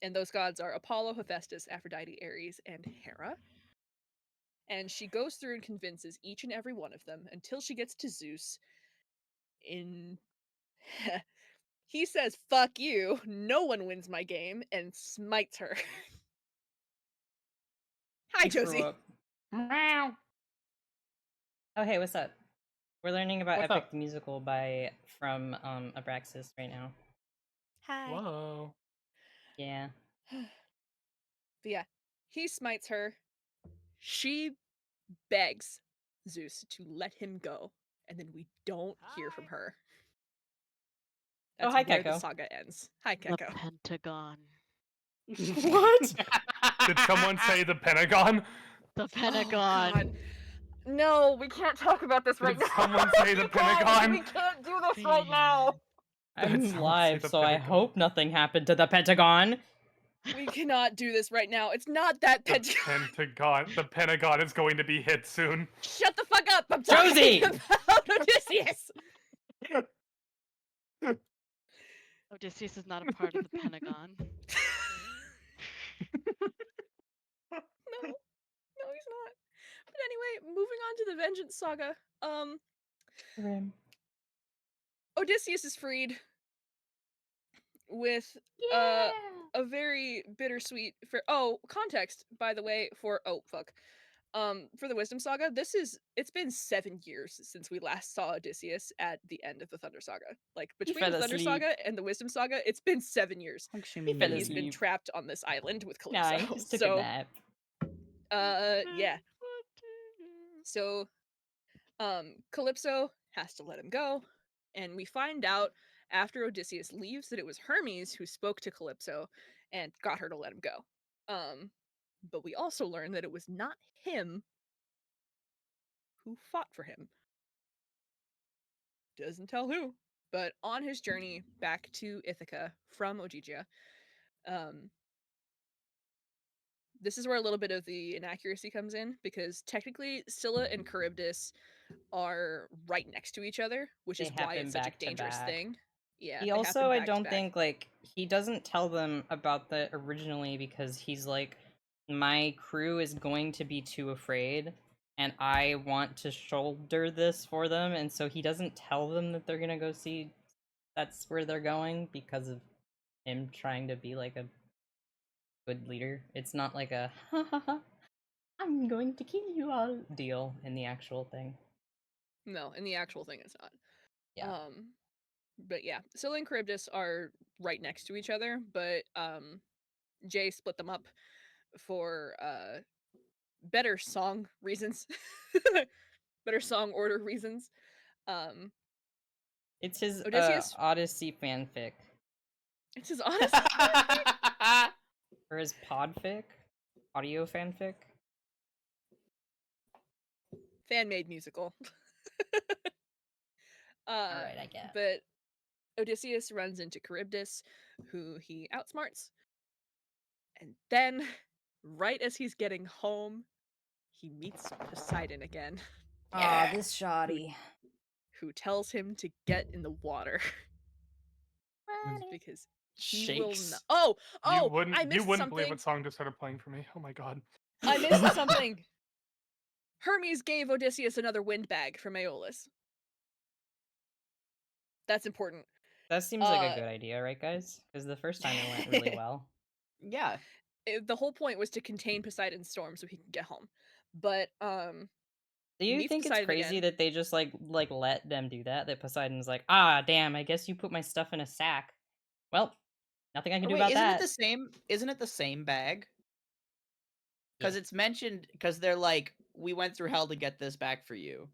And those gods are Apollo, Hephaestus, Aphrodite, Ares, and Hera. And she goes through and convinces each and every one of them until she gets to Zeus. He says, "Fuck you, no one wins my game," and smites her. Hi, He Josie. grew up. Meow. Oh hey, what's up? We're learning about What's Epic up? the Musical from Abraxas right now. Hi. Whoa. Yeah. But yeah, he smites her. She begs Zeus to let him go, and then we don't hear from her. That's hi, where the Keko. saga ends. Hi, The Keko. Pentagon. What? Did someone say the Pentagon? The Oh, Pentagon. God. No, we can't talk about this right Did now. someone say the You guys, Pentagon? we can't do this right now. I'm someone say live, the so I Pentagon? hope nothing happened to the Pentagon. We cannot do this right now. It's not that The Pentagon. Pentagon. The Pentagon is going to be hit soon. Shut the fuck up! I'm Josie! talking about Odysseus. Odysseus is not a part of the Pentagon. No, he's not. But anyway, moving on to the Vengeance Saga. Grim. Odysseus is freed with a very bittersweet context, by the way, for For the Wisdom Saga, it's been 7 years since we last saw Odysseus at the end of the Thunder Saga. Like He between fell the Thunder asleep. Saga and the Wisdom Saga, it's been 7 years. He fell And he's been asleep. trapped on this island with Nah, Calypso. he just took a So nap. yeah. So Calypso has to let him go, and we find out after Odysseus leaves that it was Hermes who spoke to Calypso and got her to let him go. But we also learn that it was not him who fought for him. Doesn't tell who. But on his journey back to Ithaca from Ogygia, this is where a little bit of the inaccuracy comes in, because technically Scylla and Charybdis are right next to each other, which They is why happen it's such a back to dangerous back. thing. Yeah, He they also, happen I back to don't back. think, like, he doesn't tell them about that originally because he's like, my crew is going to be too afraid, and I want to shoulder this for them, and so he doesn't tell them that they're gonna go see that's where they're going because of him trying to be like a good leader. It's not like a ha ha ha, I'm going to kill you all deal in the actual thing. No, in the actual thing it's not. Yeah. But yeah, Scylla and Charybdis are right next to each other, but Jay split them up for better song reasons. Better song order reasons. It's his Odysseus, Odyssey fanfic. it's his Odyssey fanfic? Or his podfic? Audio fanfic? Fan-made musical. Alright, I guess. But Odysseus runs into Charybdis, who he outsmarts. And then, right as he's getting home, he meets Poseidon again. Aw, this shoddy. Who tells him to get in the water. Because he will not. Oh! You I wouldn't missed believe something. what song just started playing for me. Oh my god. I missed something. Hermes gave Odysseus another wind bag from Aeolus. That's important. That seems like a good idea, right, guys? Because the first time it went really well. Yeah. The whole point was to contain Poseidon's storm so he can get home. But Do you meets think it's Poseidon crazy again. that they just like let them do that? That Poseidon's like, ah, damn, I guess you put my stuff in a sack. Well, nothing I can do Wait, about isn't that. it the same? Isn't it the same bag? Because Yeah. it's mentioned. Because they're like, we went through hell to get this back for you.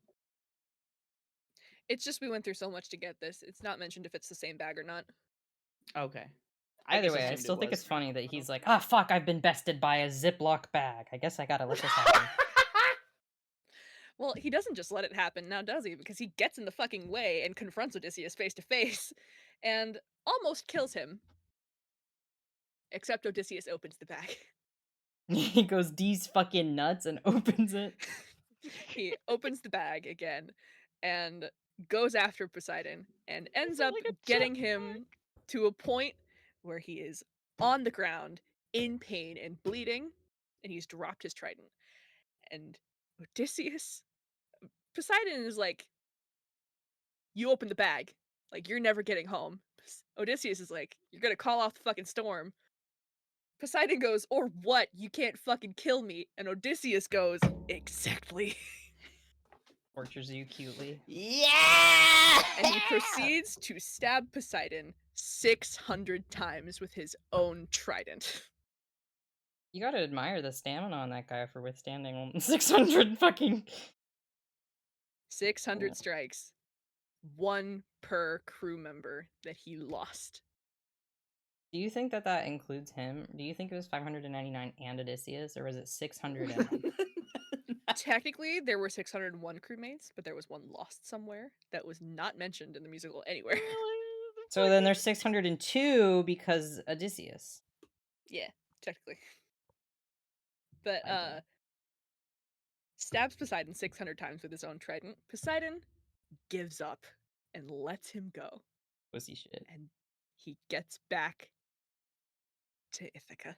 It's just we went through so much to get this. It's not mentioned if it's the same bag or not. Okay. Either way, I still think it's funny that he's like, ah, fuck, I've been bested by a Ziploc bag. I guess I gotta let this happen. Well, he doesn't just let it happen now, does he? Because he gets in the fucking way and confronts Odysseus face to face and almost kills him. Except Odysseus opens the bag. He goes, these fucking nuts, and opens it. He opens the bag again and goes after Poseidon and ends up like a getting him to a point where he is on the ground in pain and bleeding, and he's dropped his trident. And Poseidon is like, you open the bag. Like, you're never getting home. Odysseus is like, you're gonna call off the fucking storm. Poseidon goes, or what? You can't fucking kill me. And Odysseus goes, exactly. Tortures you cutely. Yeah! And he proceeds to stab Poseidon 600 times with his own trident. You gotta admire the stamina on that guy for withstanding 600 fucking... 600 Cool. strikes. One per crew member that he lost. Do you think that includes him? Do you think it was 599 and Odysseus, or was it 600 and... Technically, there were 601 crewmates, but there was one lost somewhere that was not mentioned in the musical anywhere. So then there's 602 because Odysseus. Yeah, technically. But Okay. stabs Poseidon 600 times with his own trident. Poseidon gives up and lets him go. Pussy shit. And he gets back to Ithaca.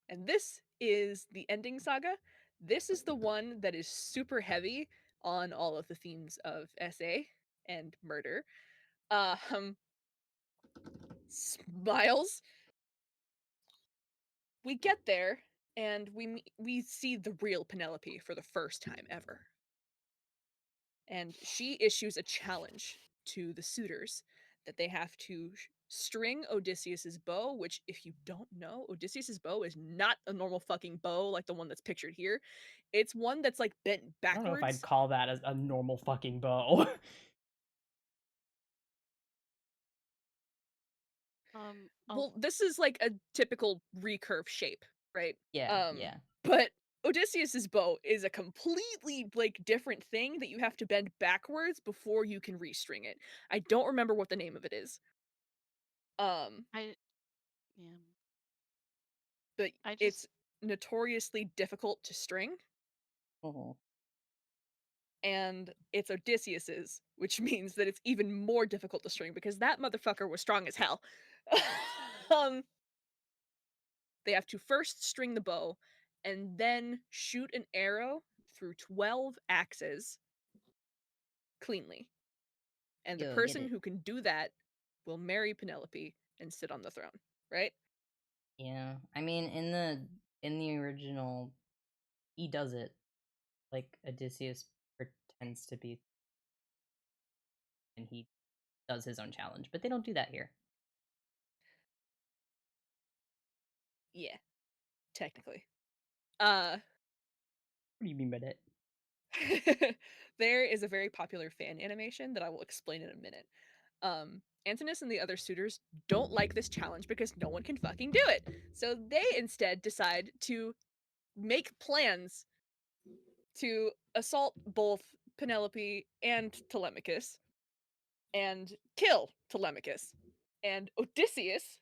And this is the ending saga. This is the one that is super heavy on all of the themes of SA and murder. Smiles. We get there, and we see the real Penelope for the first time ever. And she issues a challenge to the suitors that they have to string Odysseus's bow, which, if you don't know, Odysseus's bow is not a normal fucking bow like the one that's pictured here. It's one that's like bent I don't know if I'd backwards. call that a normal fucking bow. Well, this is like a typical recurve shape, right? Yeah, yeah. But Odysseus's bow is a completely like different thing that you have to bend backwards before you can restring it. I don't remember what the name of it is. Yeah. But I just it's notoriously difficult to string, Oh. and it's Odysseus's, which means that it's even more difficult to string because that motherfucker was strong as hell. um, they have to first string the bow and then shoot an arrow through 12 axes cleanly. And the Yo, get person it. who can do that will marry Penelope and sit on the throne, right? Yeah. I mean, in the original, he does it. Like Odysseus pretends to be, and he does his own challenge, but they don't do that here. Yeah, technically. What do you mean by that? There is a very popular fan animation that I will explain in a minute. Antinous and the other suitors don't like this challenge because no one can fucking do it. So they instead decide to make plans to assault both Penelope and Telemachus and kill Telemachus. And Odysseus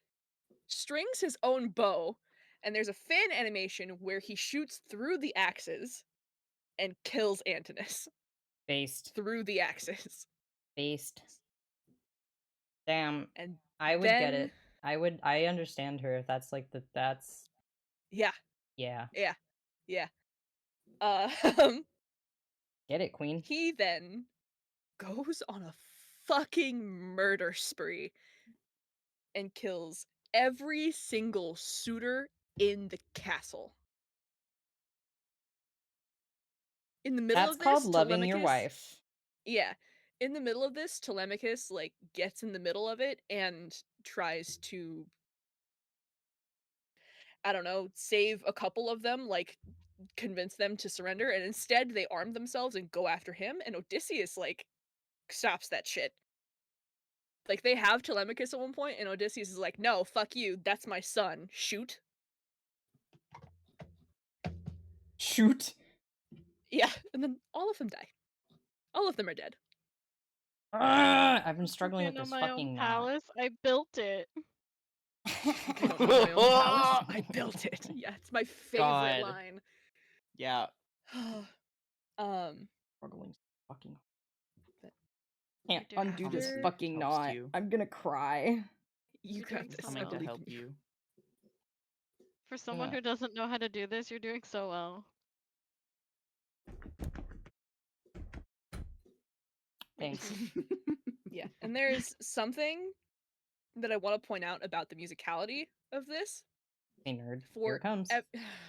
strings his own bow, and there's a fan animation where he shoots through the axes and kills Antinous Based. through the axes. Based. Damn. And I would get then it. I understand her if that's like that's yeah, yeah. yeah. Um Get it, Queen. he then goes on a fucking murder spree and kills every single suitor in the castle. In the middle That's of called this, loving your Telemachus, wife. yeah, in the middle of this, Telemachus like gets in the middle of it and tries to, I don't know, save a couple of them, like convince them to surrender, and instead they arm themselves and go after him, and Odysseus like stops that shit. Like they have Telemachus at one point, and Odysseus is like, "No, fuck you. That's my son. Shoot." Shoot. Yeah, and then all of them die. All of them are dead. I've been struggling I with know this my own fucking knot. palace. I built it. I don't know my own palace. I built it. Yeah, it's my favorite God. line. Yeah. Struggling fucking. But Can't You're doing undo this after- fucking Helps knot. you. I'm gonna cry. you You're got doing this. so I Coming to believe help in you. you. For someone Yeah. who doesn't know how to do this, you're doing so well. Thanks. Yeah, and there's something that I want to point out about the musicality of this. Hey nerd. Here For it comes.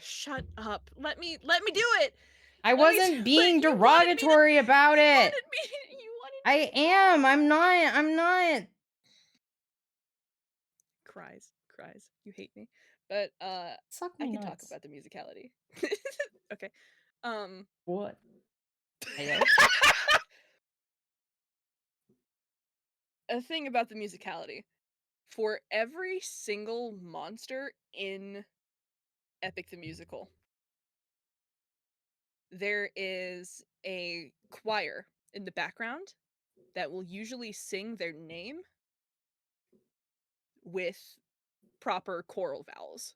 shut up. Let me do it. I Let me wasn't do being it. You wanted me to- derogatory about you it. wanted me- you wanted me I to am. cry. I'm not. Cries. You hate me. But Suck I me can talk nuts. about the musicality. Okay. What? Hey, A thing about the musicality. For every single monster in Epic the Musical, there is a choir in the background that will usually sing their name with proper choral vowels.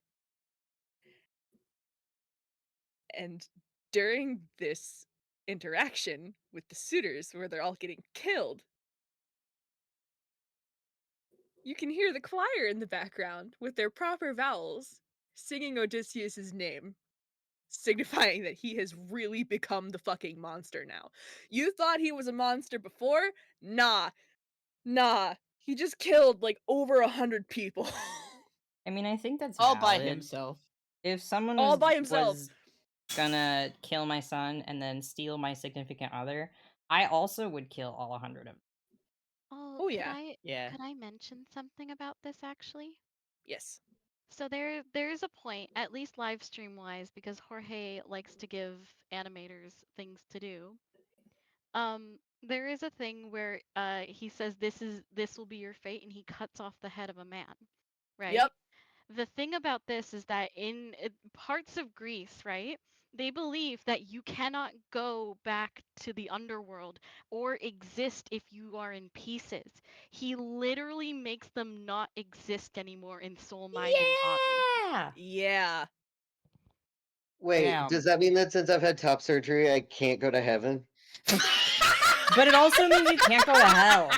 And during this interaction with the suitors, where they're all getting killed, you can hear the choir in the background with their proper vowels singing Odysseus's name, signifying that he has really become the fucking monster now. You thought he was a monster before? Nah. He just killed like over 100 people. I mean, I think that's All by valid. himself. If someone All by himself. was gonna kill my son and then steal my significant other, I also would kill all 100 of them. Oh, Oh, yeah. Yeah. could I mention something about this actually? Yes. So there's a point, at least live stream wise, because Jorge likes to give animators things to do. There is a thing where he says this will be your fate, and he cuts off the head of a man, right? Yep. The thing about this is that in parts of Greece, right, they believe that you cannot go back to the underworld or exist if you are in pieces. He literally makes them not exist anymore in soul, mind, and body. Yeah. Yeah. Wait, Damn. does that mean that since I've had top surgery, I can't go to heaven? But it also means you can't go to hell.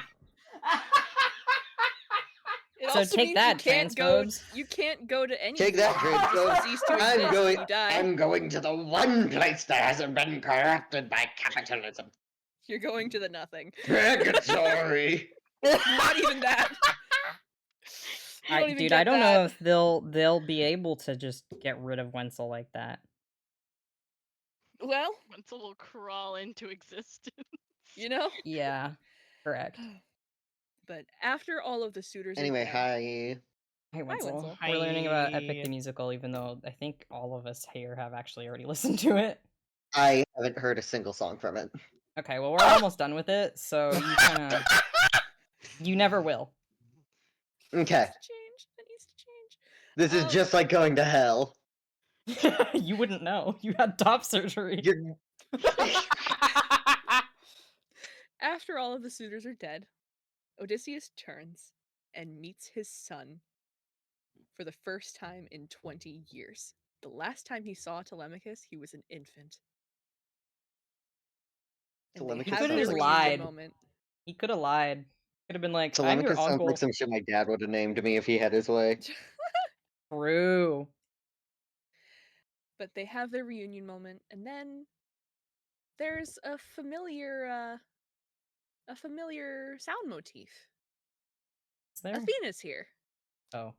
It So also take means that, transphobes. you can't go to any Take that, transphobe. Cease to exist when you die. I'm going to the one place that hasn't been corrupted by capitalism. You're going to the nothing. Purgatory. Not even that. You don't even Dude, get I don't that. know if they'll be able to just get rid of Wenzel like that. Well, Wenzel will crawl into existence. you know. Yeah, correct. But after all of the suitors Anyway, are dead, hi. Hey, Wenzel. Wenzel. We're learning about Epic Hi. the Musical, even though I think all of us here have actually already listened to it. I haven't heard a single song from it. Okay, well, we're almost done with it, so you kind of... You never will. Okay. That needs to change. This is just like going to hell. You wouldn't know. You had top surgery. You're... After all of the suitors are dead, Odysseus turns and meets his son for the first time in 20 years. The last time he saw Telemachus, he was an infant. And they Telemachus have could've their just reunion lied. moment. He could have lied. Could have been like, I'm Telemachus your sounds uncle. like some shit my dad would have named me if he had his way. True. But they have their reunion moment, and then there's a familiar sound motif. Is there? Athena's here, Oh.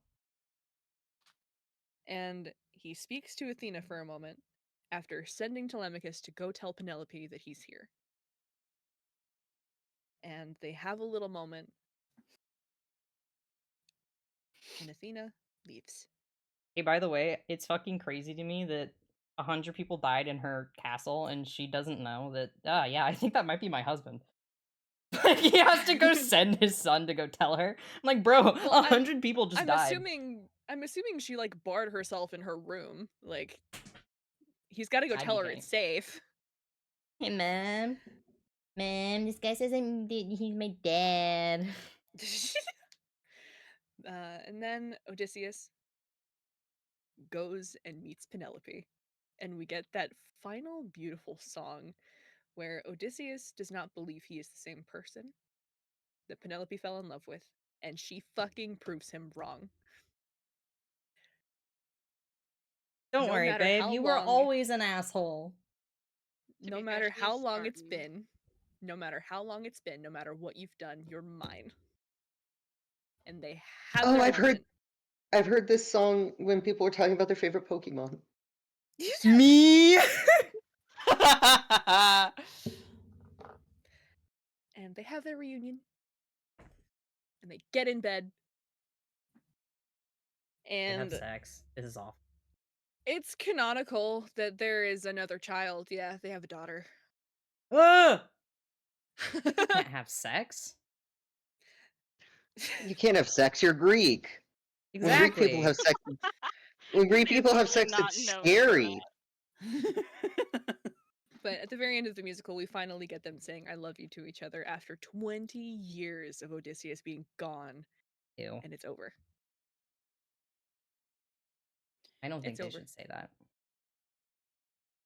and he speaks to Athena for a moment after sending Telemachus to go tell Penelope that he's here. And they have a little moment, and Athena leaves. Hey, by the way, it's fucking crazy to me that 100 people died in her castle and she doesn't know that, yeah, I think that might be my husband. Like, he has to go send his son to go tell her. I'm like, bro, 100 people just died. I'm assuming she like barred herself in her room. Like, he's got to go I'd tell be her getting- it's safe. Hey, Mom. Mom, this guy says he's my dad. And then Odysseus goes and meets Penelope, and we get that final beautiful song where Odysseus does not believe he is the same person that Penelope fell in love with, and she fucking proves him wrong. Don't No worry, matter babe. how You were long- always an asshole. To No be fair, matter she how is long it's Spartan. been, no matter what you've done, you're mine. And they have Oh, their I've moment. heard this song when people were talking about their favorite Pokemon. Me? And they have their reunion. And they get in bed. They have And sex. This is awful. it's canonical that there is another child. Yeah, they have a daughter. Ugh! Can't have sex? You can't have sex, you're Greek. When Greek Exactly. people have sex, when Greek people have sex, not it's known for scary. But at the very end of the musical, we finally get them saying "I love you" to each other after 20 years of Odysseus being gone, Ew. and it's over. I don't think It's they over. should say that.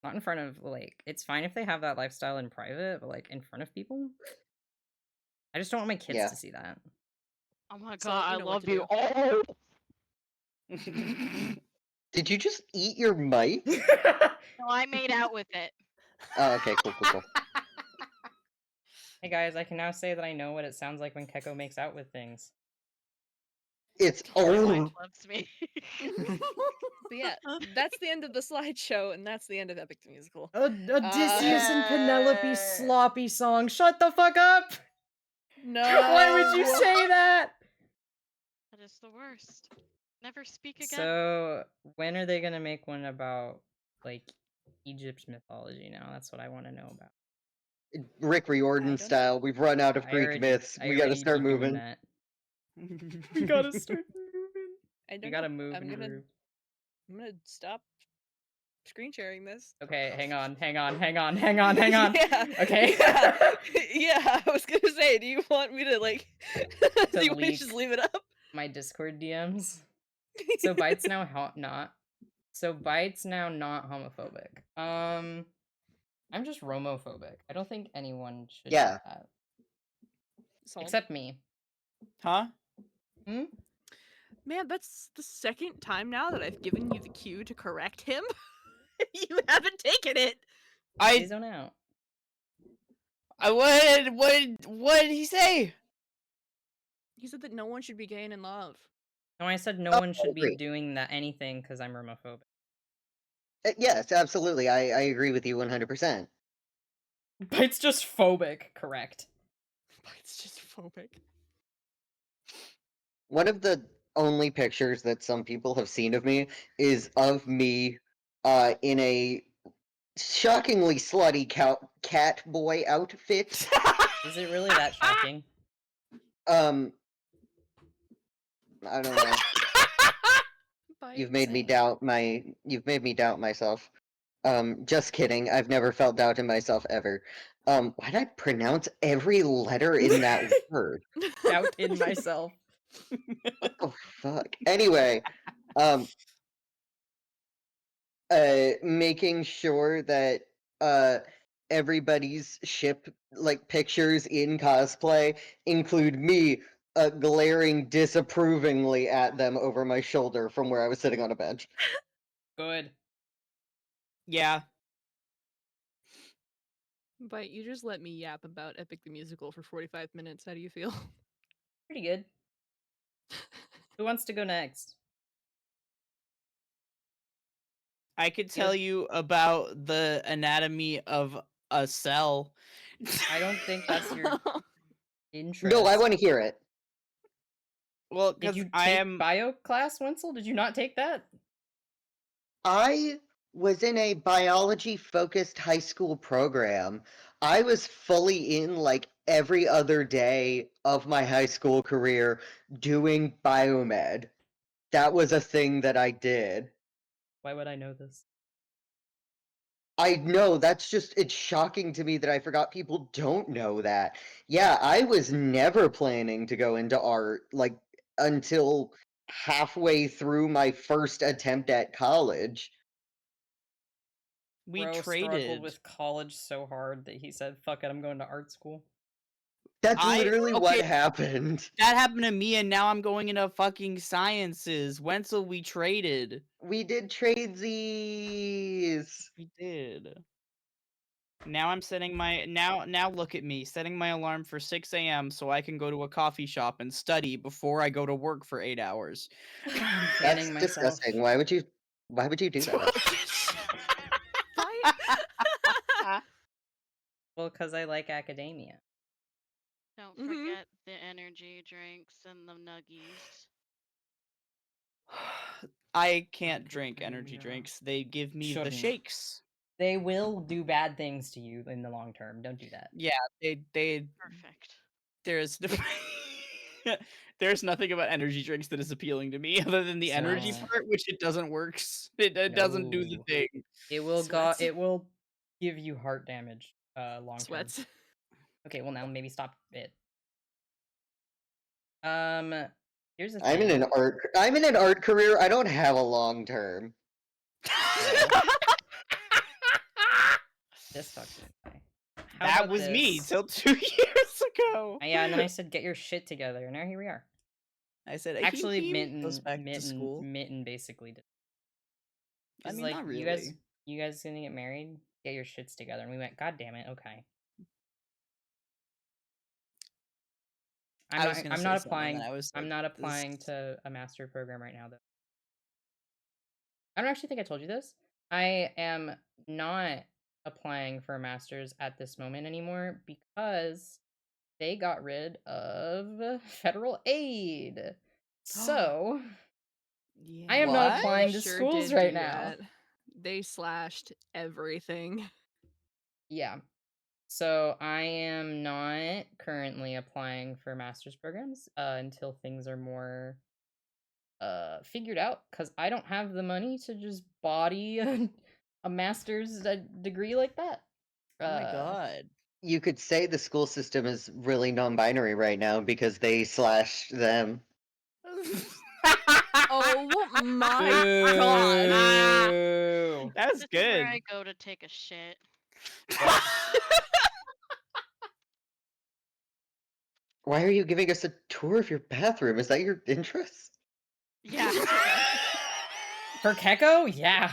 Not in front of, like, it's fine if they have that lifestyle in private, but, like, in front of people? I just don't want my kids Yeah. to see that. Oh my So, god, you I know what love to you. do. Oh, Did you just eat your mic? no, I made out with it. Oh, okay, cool. Hey guys, I can now say that I know what it sounds like when Keko makes out with things. It's My wife old. loves me. But yeah, that's the end of the slideshow, and that's the end of Epic the Musical. Odysseus and Penelope Yay. sloppy song. Shut the fuck up! No. Why would you say that? That is the worst. Never speak again. So when are they gonna make one about like Egypt mythology now? That's what I want to know about. Rick I Riordan don't know. style. We've run out of I Greek already, myths. I We gotta already start be doing moving. that. We gotta start moving. I don't We gotta know. move I'm and gonna groove. stop screen sharing this. Okay, hang on. Yeah. Okay. Yeah. Yeah. I was gonna say, do you want me to like? To do you want me to leak just leave it up? my Discord DMs. So Byte's now not. So Byte's now not homophobic. I'm just romophobic. I don't think anyone should Yeah. do that. Solid. Except me. Huh? Hmm? Man, that's the second time now that I've given you the cue to correct him. You haven't taken it. Please I don't out. what did he say? He said that no one should be gay and in love. No, I said no Oh, one I should be agree. doing that anything because I'm romophobic. Yes, absolutely. I agree with you 100%. Byte's just phobic, correct. It's just phobic. One of the only pictures that some people have seen of me is of me in a shockingly slutty cat boy outfit. Is it really that shocking? I don't know. You've made me doubt myself. Just kidding. I've never felt doubt in myself ever. Why'd I pronounce every letter in that word? Doubt in myself. What the fuck? Anyway, making sure that everybody's ship like pictures in cosplay include me glaring disapprovingly at them over my shoulder from where I was sitting on a bench. Good. Yeah. But you just let me yap about Epic the Musical for 45 minutes. How do you feel? Pretty good. Who wants to go next? I could tell you about the anatomy of a cell. I don't think that's your interest. No, I want to hear it. Well, Did because you I take am. bio class, Wenzel? Did you not take that? I was in a biology focused high school program. I was fully in like every other day of my high school career doing biomed. That was a thing that I did. Why would I know this? I know, that's just, it's shocking to me that I forgot people don't know that. Yeah, I was never planning to go into art, like, until halfway through my first attempt at college. We Bro struggled traded. with college so hard that he said, fuck it, I'm going to art school. That's literally what okay, happened. that happened to me, and now I'm going into fucking sciences. Wenzel, we traded. We did tradesies. We did. Now I'm setting my now look at me setting my alarm for 6 a.m. so I can go to a coffee shop and study before I go to work for 8 hours. I'm That's fanning myself. disgusting. Why would you do that? Well, because I like academia. Don't Mhm. forget the energy drinks and the nuggies. I can't drink energy Academia. drinks. They give me the Shouldn't. shakes. They will do bad things to you in the long term. Don't do that. Yeah, they Perfect. there's there's nothing about energy drinks that is appealing to me other than the energy So- part, which it doesn't work. It doesn't do the No. thing. It will Sweats. it will give you heart damage long term. Sweats. Okay, well now maybe stop it. Here's the thing. I'm in an art career. I don't have a long term. This fucking guy. How That about was me this? till 2 years ago. Yeah, and then I said get your shit together, and now here we are. I said Actually, he goes back to school. Mitten basically did. I 'Cause, mean, like, not really. you guys gonna get married? Get your shits together, and we went, God damn it, okay. I was gonna I'm say not something, and applying. then I was I'm like, not this- applying to a master program right now, though. I don't actually think I told you this. I am not applying for a master's at this moment anymore because they got rid of federal aid. So I am not What? applying to Sure schools did right do now. that. They slashed everything. Yeah. So I am not currently applying for master's programs until things are more figured out, because I don't have the money to just body a master's degree like that. Oh my god. You could say the school system is really non-binary right now because they slashed them. Oh my god. Boo. That's This is where good. I go to take a shit. Why are you giving us a tour of your bathroom? Is that your interest? Yeah. For Keko? Yeah.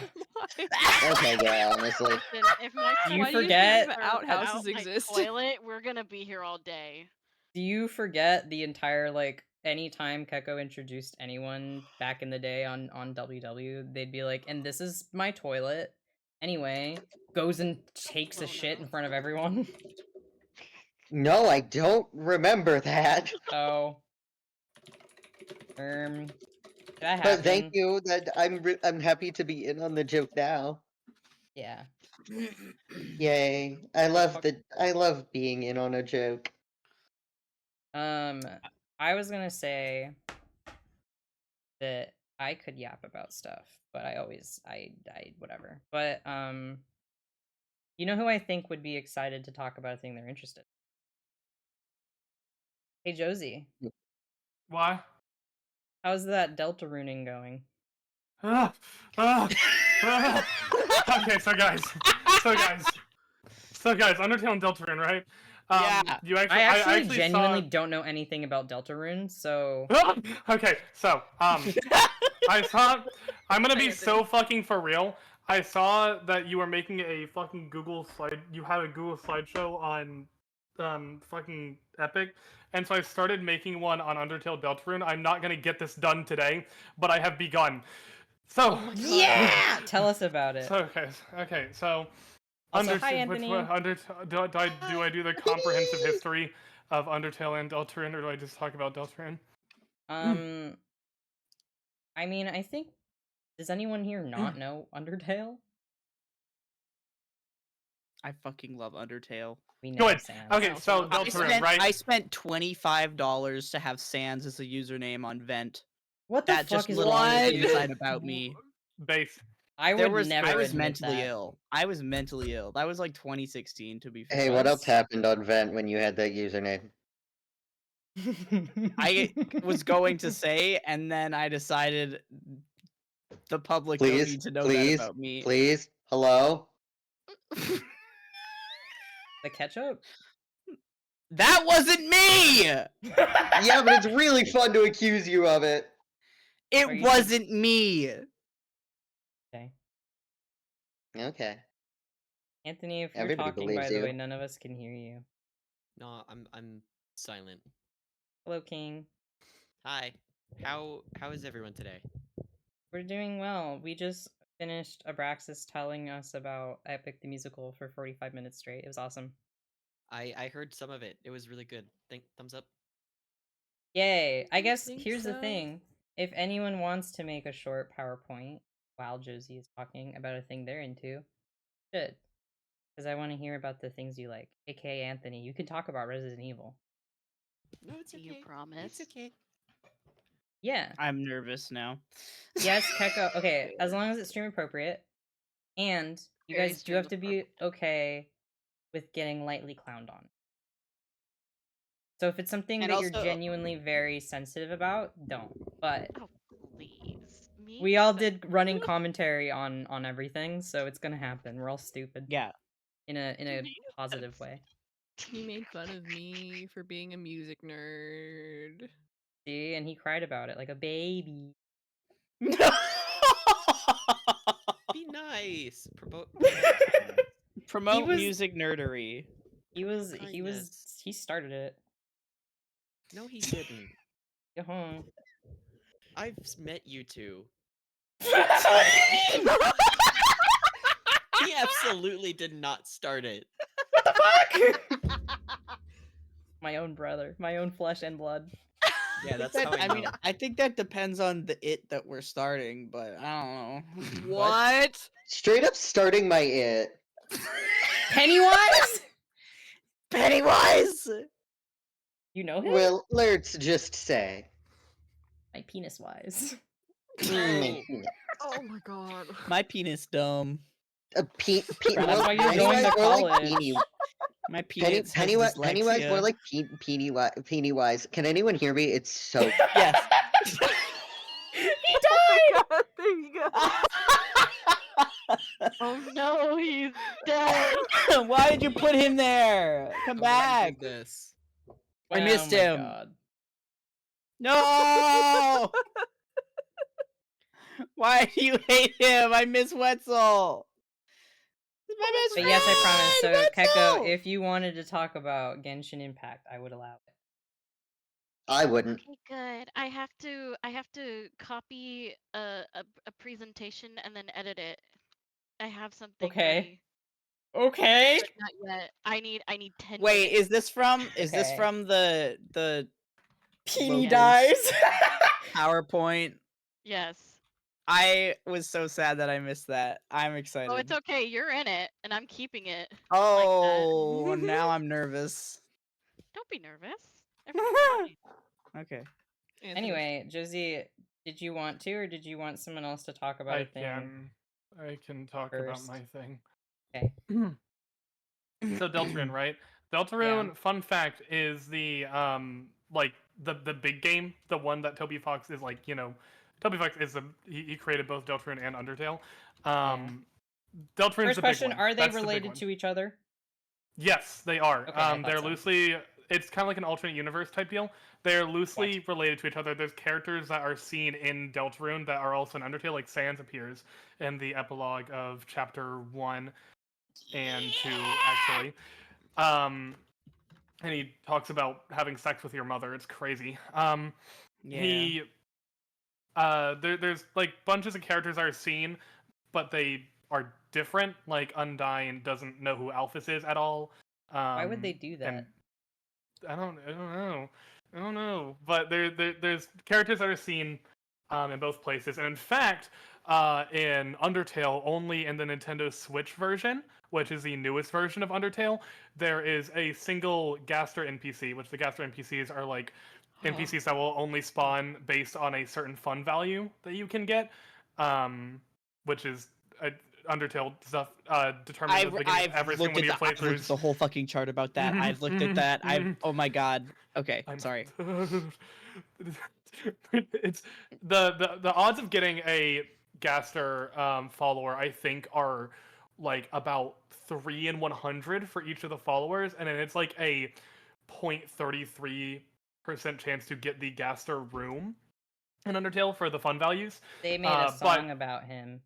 Okay, yeah, honestly. Listen, if my Do you Why do you forget- think or outhouses out my exist? toilet, we're gonna be here all day. Do you forget the entire, like, anytime Keko introduced anyone back in the day on WW, they'd be like, and this is my toilet. Anyway, goes and takes a Oh, shit no. in front of everyone. No, I don't remember that. Oh. Did that happen? But thank you. That I'm happy to be in on the joke now. Yeah. Yay! I love being in on a joke. I was gonna say that I could yap about stuff, but I whatever. But you know who I think would be excited to talk about a thing they're interested in? Hey Josie, Why? how's that Delta runing going? Ah, ah, ah. Okay, so guys, Undertale and Deltarune, right? Yeah. You actually, I actually genuinely saw... don't know anything about Deltarune, so Okay, so I'm gonna be so fucking for real. I saw that you were making a fucking Google slide. You had a Google slideshow on fucking Epic, and so I started making one on Undertale Deltarune. I'm not gonna get this done today, but I have begun. So Oh my god. yeah, tell us about it. so so Also, hi Anthony. do I do the comprehensive history of Undertale and Deltarune, or do I just talk about Deltarune? I mean, I think, does anyone here not know Undertale? I fucking love Undertale. We know Good. Sans. Okay, so I Deltarune, right? I spent $25 to have Sans as a username on Vent. What the That fuck just is little wrong with insight you? about me. Base. I There would was never I was admit mentally that. ill. I was mentally ill. That was like 2016 to be fair. Hey, what else happened on Vent when you had that username? I was going to say, and then I decided the public don't Please, need to know please, that about me. please. Hello. The ketchup? That wasn't me! Yeah, but it's really fun to accuse you of it. Are It you wasn't me! Okay. Okay. Anthony, if you're Everybody talking, by believes the you. way, none of us can hear you. No, I'm silent. Hello, King. Hi. How is everyone today? We're doing well. We just finished Abraxas telling us about Epic the Musical for 45 minutes straight. It was awesome. I heard some of it. It was really good. Thumbs up. Yay! I guess think here's the so? thing. If anyone wants to make a short PowerPoint while Josie is talking about a thing they're into, should. Because I want to hear about the things you like. AKA Anthony, you can talk about Resident Evil. No, it's Do okay. you promise? It's okay. Yeah. I'm nervous now. Yes, Keko. Okay, as long as it's stream appropriate. And you Very guys do have to stream be okay with getting lightly clowned on. So if it's something And that you're also- genuinely very sensitive about, don't. But Oh, please. Me? we all did running commentary on everything, so it's gonna happen. We're all stupid. Yeah. In a positive way. He made fun of me for being a music nerd. See, and he cried about it like a baby. Be nice. Promote was- music nerdery. He started it. No, he didn't. Uh-huh. I've met you two. What do you mean? He absolutely did not start it. What the fuck? My own brother, my own flesh and blood. Yeah, that's how I know. I think that depends on the it that we're starting, but I don't know. What? Straight up starting my it. Pennywise? Pennywise! You know him? Well, let's just say. My penis wise. Mm, Oh my god. My penis dumb. That's why you're going to Pennywise more like college. My penis Pennywise more dyslexia. like Pennywise. Can anyone hear me? It's so Yes. He died! God, there you go. Oh no, he's dead. Why did you put him there? Come Oh, I back. did this. I missed Oh my him. God. No! Why do you hate him? I miss Wetzel. He's my best But friend. yes, I promise. So, Keko, Wetzel! if you wanted to talk about Genshin Impact, I would allow it. I wouldn't. Okay, good. I have to copy a presentation and then edit it. I have something Okay. ready, Okay. but not yet. I need 10 Wait, minutes. is this from Okay. the Peony Locals. dies. PowerPoint? Yes. I was so sad that I missed that. I'm excited. Oh, it's okay. You're in it, and I'm keeping it. Oh, now I'm nervous. Don't be nervous. Everything's fine. Okay. Anyway, Josie, did you want to, or did you want someone else to talk about I a thing? can talk about first. my thing. Okay. So Deltarune, right? Deltarune, fun fact, is the like the big game, the one that Toby Fox is like, Toby Fox is he created both Deltarune and Undertale. Deltarune's First the question: big one. Are they That's the big related one. to each other? Yes, they are. Okay, I thought They're so. loosely. It's kind of like an alternate universe type deal. They're loosely related to each other. There's characters that are seen in Deltarune that are also in Undertale, like Sans appears in the epilogue of Chapter 1 and 2, actually. And he talks about having sex with your mother. It's crazy. He there's like bunches of characters that are seen, but they are different. Like Undyne doesn't know who Alphys is at all. Why would they do that? And I don't know. But there's characters that are seen in both places, and in fact, in Undertale, only in the Nintendo Switch version, which is the newest version of Undertale, there is a single Gaster NPC, which the Gaster NPCs are like NPCs that will only spawn based on a certain fun value that you can get, which is Undertale stuff determined at the beginning of every single one of your I've looked at playthroughs. the whole fucking chart about that. I've looked at that. Oh my god. Okay, sorry. It's the odds of getting a Gaster follower, I think, are like about 3 in 100 for each of the followers, and then it's like a 0.33% chance to get the Gaster room in Undertale for the fun values. They made a song about him.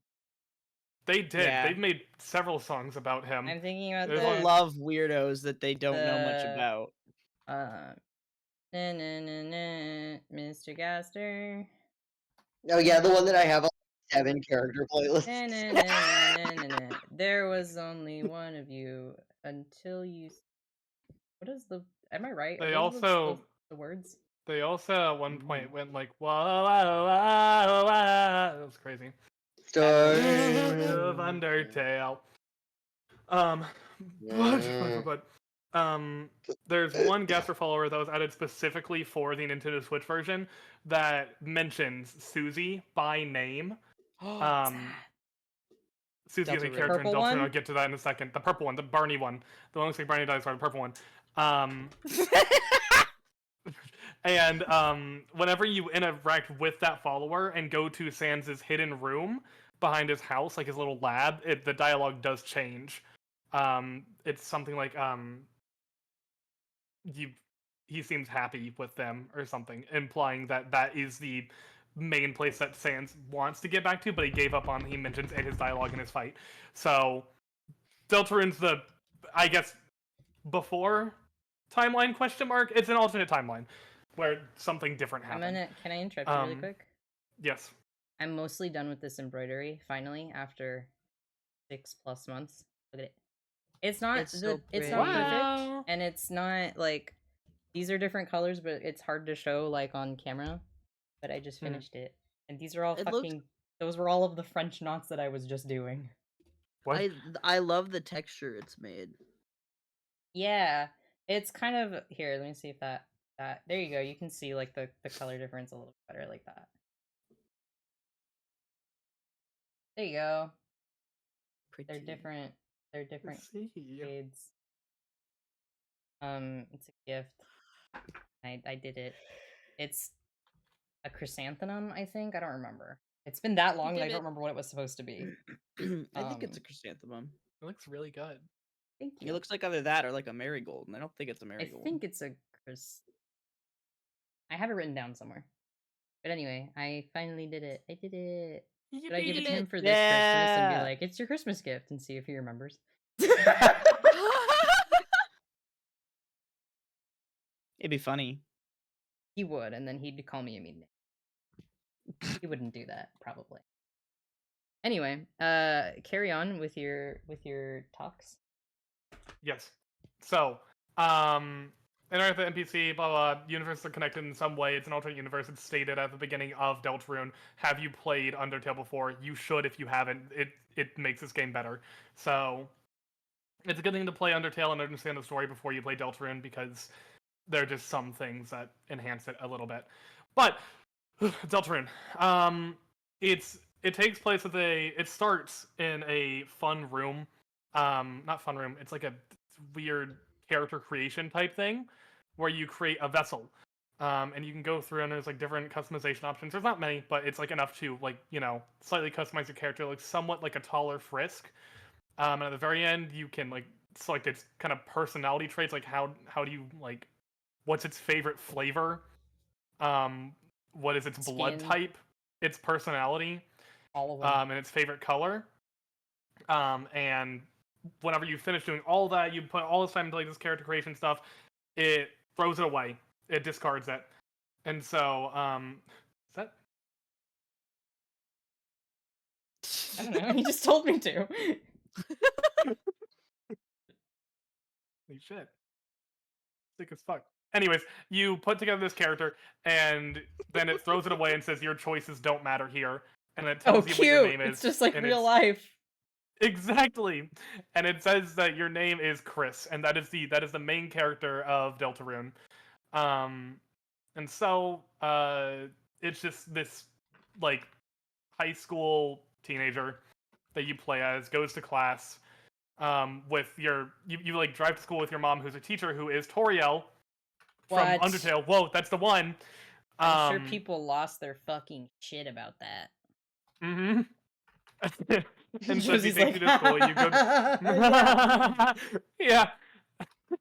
They did. Yeah. They've made several songs about him. I'm thinking about People love weirdos that they don't know much about. Mr. Gaster. Oh yeah, the one that I have on 7 character playlist. There was only one of you until you. What is the? Am I right? They Are those also the words. They also at one point went like whoa, whoa, whoa, whoa. That was crazy. Story of Undertale. But there's one Gaster follower that was added specifically for the Nintendo Switch version that mentions Susie by name. Susie is a character in Deltarune. I'll get to that in a second. The purple one, the Barney one. The one looks like Barney Dinosaur, the purple one. And whenever you interact with that follower and go to Sans' hidden room behind his house, like his little lab, the dialogue does change. It's something like he seems happy with them or something, implying that that is the main place that Sans wants to get back to, but he gave up on. He mentions in his dialogue in his fight. So Deltarune's the, I guess, before timeline question mark. It's an alternate timeline. where something different happened. Can I interrupt you really quick? Yes. I'm mostly done with this embroidery, finally, after 6+ months. Look at it. It's not It's so it's not pretty. perfect, Wow. and it's not like these are different colors, but it's hard to show like on camera. But I just finished it, and these are all It looks- fucking. Those were all of the French knots that I was just doing. What? I love the texture it's made. Yeah, it's kind of here. Let me see if that there you go. You can see like the color difference a little better like that. There you go. Pretty. They're different. They're different Let's see. shades. It's a gift. I did it. It's a chrysanthemum, I think. I don't remember. It's been that long that I did don't it. remember what it was supposed to be. I think it's a chrysanthemum. It looks really good. Thank you. It looks like either that or like a marigold, and I don't think it's a I marigold. think it's a I have it written down somewhere. But anyway, I finally did it. I did it. Should I give it to him for this Christmas and be Yeah. like, "It's your Christmas gift," and see if he remembers? It'd be funny. He would, and then he'd call me a mean name. He wouldn't do that, probably. Anyway, carry on with your talks. Yes. So, interact with the NPC, blah blah. Universes are connected in some way. It's an alternate universe. It's stated at the beginning of Deltarune. Have you played Undertale before? You should if you haven't. It makes this game better. So, it's a good thing to play Undertale and understand the story before you play Deltarune because there are just some things that enhance it a little bit. But Deltarune, it takes place with it starts in a fun room. Not fun room. It's like a weird character creation type thing where you create a vessel. And you can go through and there's like different customization options. There's not many, but it's like enough to like, slightly customize your character, like somewhat like a taller Frisk. And at the very end you can like select its kind of personality traits, like how do you like what's its favorite flavor? What is its blood Skin. type? Its personality. All of them. And its favorite color. And whenever you finish doing all that, you put all this time into like this character creation stuff, it throws it away. It discards it. And so, is that? I don't know. He just told me to. Holy shit. Sick as fuck. Anyways, you put together this character, and then it throws it away and says your choices don't matter here. And it tells you what your name is. It's just like and real life. Exactly. And it says that your name is Chris, and that is the main character of Deltarune. And so it's just this like high school teenager that you play as, goes to class with you like drive to school with your mom, who's a teacher, who is Toriel from What? Undertale. Whoa, that's the one. I'm sure people lost their fucking shit about that. Mm-hmm. And so you Josie's take like, you to school, you go yeah.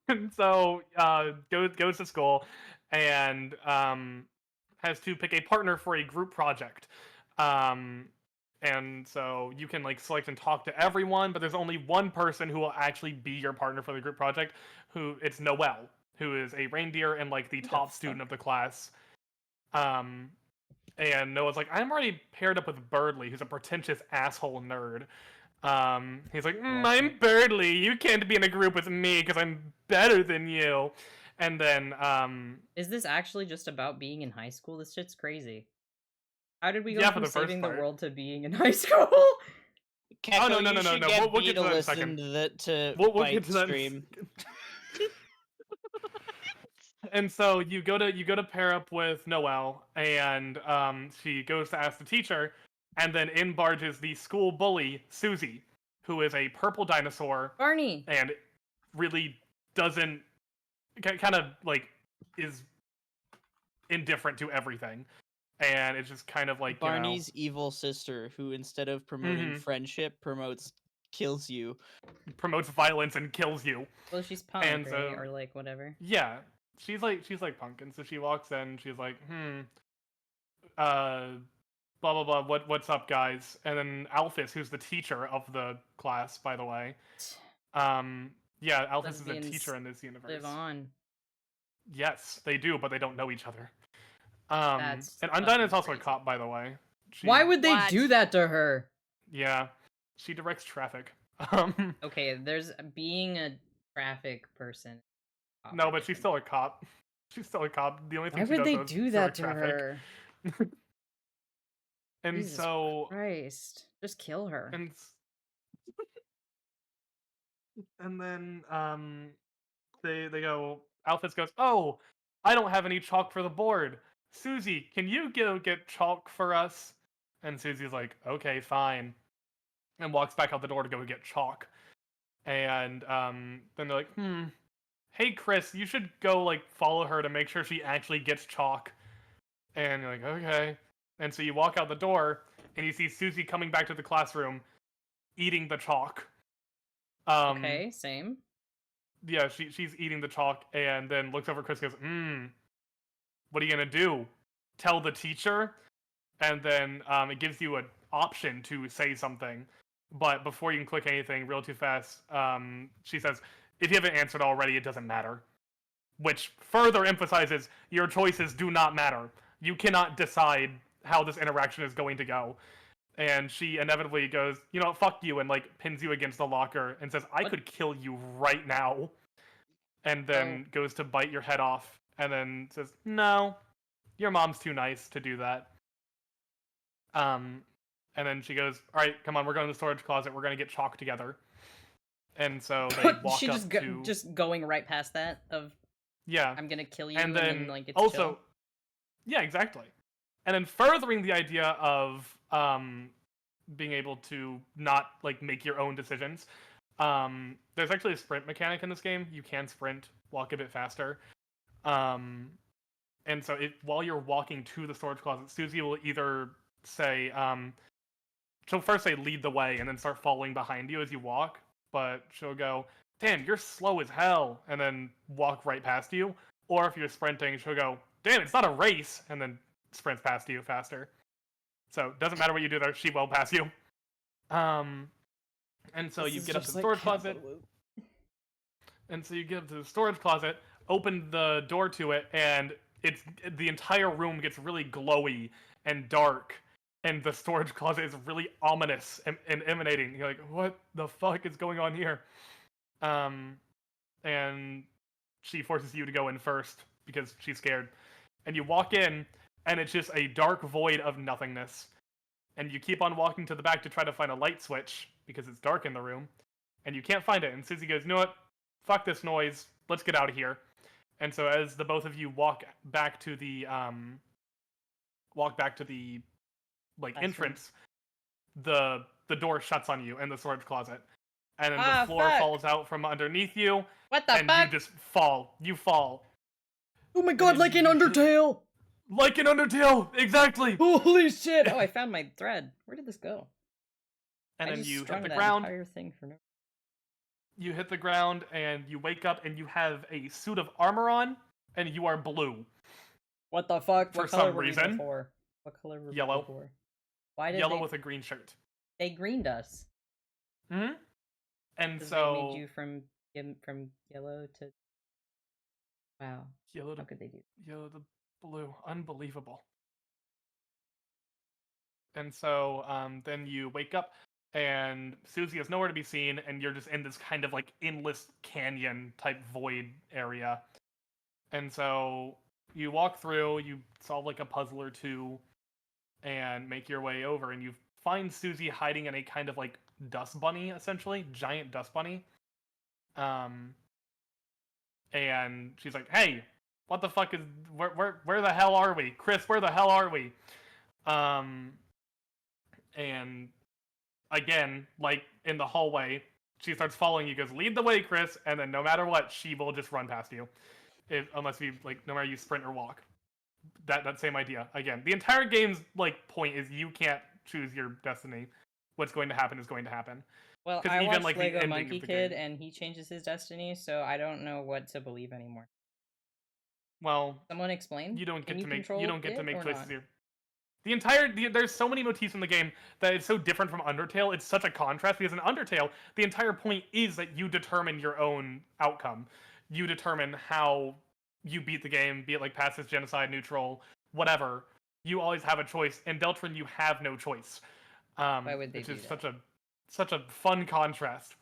And so goes to school and has to pick a partner for a group project. And so you can like select and talk to everyone, but there's only one person who will actually be your partner for the group project. It's Noelle, who is a reindeer and like the top student of the class. And Noah's like, I'm already paired up with Birdley, who's a pretentious asshole nerd. He's like, I'm Birdley. You can't be in a group with me because I'm better than you. And then, is this actually just about being in high school? This shit's crazy. How did we go Yeah, for from the first saving the part. world to being in high school? Keko, no, you should get we'll me get to to that in a listen second. to We'll Fight get to that in a stream. And so you go to pair up with Noelle, and she goes to ask the teacher, and then in barges the school bully, Susie, who is a purple dinosaur. Barney! And really doesn't, kind of like, is indifferent to everything. And it's just kind of like, Barney's evil sister, who instead of promoting friendship, kills you. Promotes violence and kills you. Well, she's punk, And so, right? Or like whatever. Yeah. She's like punk, and so she walks in, she's like, blah blah blah, what's up guys? And then Alphys, who's the teacher of the class, by the way. Yeah, Alphys is a teacher in this universe. Live on. Yes, they do, but they don't know each other. That's And Undone fucking is also crazy. a cop, by the way. Why would they What? do that to her? Yeah, she directs traffic. Okay, there's being a traffic person. Oh, No, I but get she's it. still a cop. She's still a cop. The only Why thing she would does they though is do that direct to traffic. her? And Jesus so Christ, just kill her. And then they go. Alphys goes, "Oh, I don't have any chalk for the board. Susie, can you go get chalk for us?" And Susie's like, "Okay, fine," and walks back out the door to go get chalk. And then they're like, "Hey, Chris, you should go like follow her to make sure she actually gets chalk." And you're like, "Okay." And so you walk out the door, and you see Susie coming back to the classroom, eating the chalk. Okay, same. Yeah, she's eating the chalk, and then looks over at Chris and goes, what are you gonna do? Tell the teacher?" And then it gives you an option to say something. But before you can click anything real too fast, she says, "If you haven't answered already, it doesn't matter." Which further emphasizes your choices do not matter. You cannot decide how this interaction is going to go. And she inevitably goes, "You know what, fuck you," and like pins you against the locker and says, "I could kill you right now." And then goes to bite your head off, and then says, "No, your mom's too nice to do that." And then she goes, "All right, come on, we're going to the storage closet. We're going to get chalk together." And so they walk she up just to just going right past that of yeah, I'm gonna kill you, and then like it's also chill. yeah, exactly. And then furthering the idea of being able to not like make your own decisions. There's actually a sprint mechanic in this game. You can sprint, walk a bit faster. And so while you're walking to the storage closet, Susie will either say, she'll first say lead the way and then start following behind you as you walk, but she'll go, "Damn, you're slow as hell," and then walk right past you. Or if you're sprinting, she'll go, "Damn, it's not a race," and then sprints past you faster. So it doesn't matter what you do there, she will pass you. And so you get up to the storage closet. And so you get up to the storage closet, open the door to it, and the entire room gets really glowy and dark, and the storage closet is really ominous and emanating. You're like, "What the fuck is going on here?" And she forces you to go in first because she's scared. And you walk in, and it's just a dark void of nothingness. And you keep on walking to the back to try to find a light switch because it's dark in the room, and you can't find it. And Susie goes, "You know what? Fuck this noise. Let's get out of here." And so as the both of you walk back to the like entrance, the door shuts on you in the storage closet, and then the floor falls out from underneath you. What the and fuck? you just fall. You fall. Oh my god, like in Undertale! Like in Undertale, exactly. Holy shit! Oh, I found my thread. Where did this go? And I then just you hit strung the that ground. entire thing for no. You hit the ground, and you wake up, and you have a suit of armor on, and you are blue. What the fuck? For What color some were we reason. before? What color were we Yellow. before? Why did Yellow they... with a green shirt. They greened us. Hmm. And Because so they made you from yellow to... Wow. yellow How to could they do yellow to blue, unbelievable. And so then you wake up, and Susie is nowhere to be seen, and you're just in this kind of like endless canyon type void area. And so you walk through, you solve like a puzzle or two, and make your way over, and you find Susie hiding in a kind of like dust bunny, essentially, giant dust bunny. And she's like, "Hey, what the fuck is where the hell are we? Chris, where the hell are we?" And again, like in the hallway, she starts following you, goes, "Lead the way, Chris," and then no matter what, she will just run past you. Unless you like no matter you sprint or walk. That same idea. Again, the entire game's like point is you can't choose your destiny. What's going to happen is going to happen. Well, 'Cause I even, watched like, the Lego ending Monkey of the Kid, game- and he changes his destiny, so I don't know what to believe anymore. Well, Someone explain? you don't Can get to make control it or choices not? here. There's so many motifs in the game that it's so different from Undertale. It's such a contrast because in Undertale, the entire point is that you determine your own outcome. You determine how you beat the game, be it like pacifist, genocide, neutral, whatever. You always have a choice. In Deltarune, you have no choice. Why would they which do is that? such a fun contrast.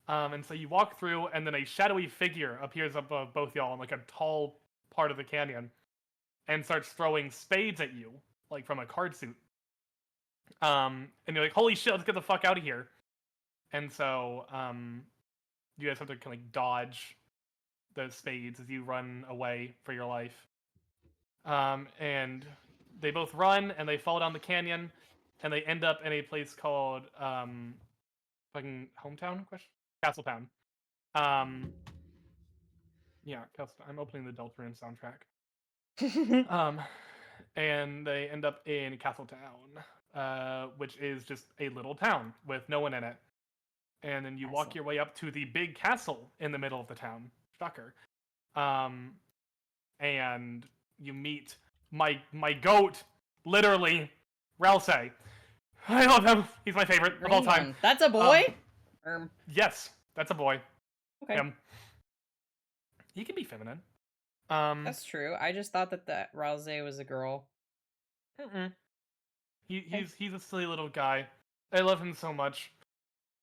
And so you walk through, and then a shadowy figure appears above both y'all in like a tall part of the canyon, and starts throwing spades at you, like from a card suit. And you're like, "Holy shit! Let's get the fuck out of here!" And so you guys have to kind of like dodge those spades as you run away for your life. And they both run, and they fall down the canyon, and they end up in a place called fucking hometown question Castletown. Yeah, Castletown. I'm opening the Deltarune soundtrack. And they end up in Castletown, which is just a little town with no one in it. And then you walk Castle. your way up to the big castle in the middle of the town. Shocker. And you meet my goat, literally, Ralsei. I love him. He's my favorite of all Green time. one. That's a boy? Yes, that's a boy. Okay. Him. He can be feminine. That's true. I just thought that Ralsei was a girl. He's a silly little guy. I love him so much.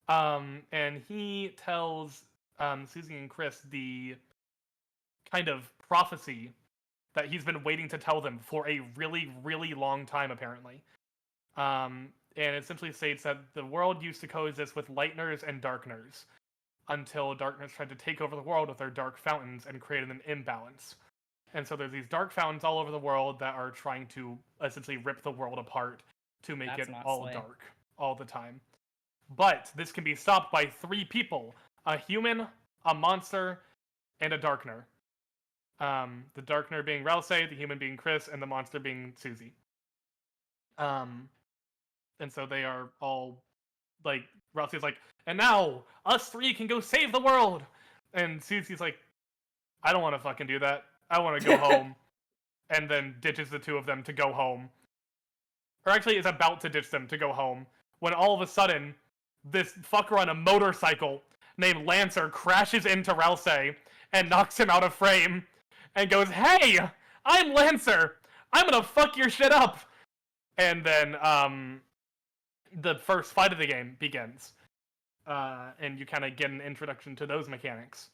And he tells Susie and Chris the kind of prophecy that he's been waiting to tell them for a really, really long time, apparently. And it essentially states that the world used to coexist with lightners and darkners until darkners tried to take over the world with their dark fountains and created an imbalance. And so there's these dark fountains all over the world that are trying to essentially rip the world apart to make That's it not all slay. dark all the time. But this can be stopped by 3 people: a human, a monster, and a darkner. The darkner being Ralsei, the human being Chris, and the monster being Susie. And so they are all like, Ralsei's like, and now us 3 can go save the world. And Susie's like, I don't want to fucking do that. I want to go home. And then ditches the 2 of them to go home. Or actually is about to ditch them to go home, when all of a sudden, this fucker on a motorcycle named Lancer crashes into Ralsei and knocks him out of frame and goes, "Hey, I'm Lancer. I'm gonna fuck your shit up." And then the first fight of the game begins. And you kind of get an introduction to those mechanics.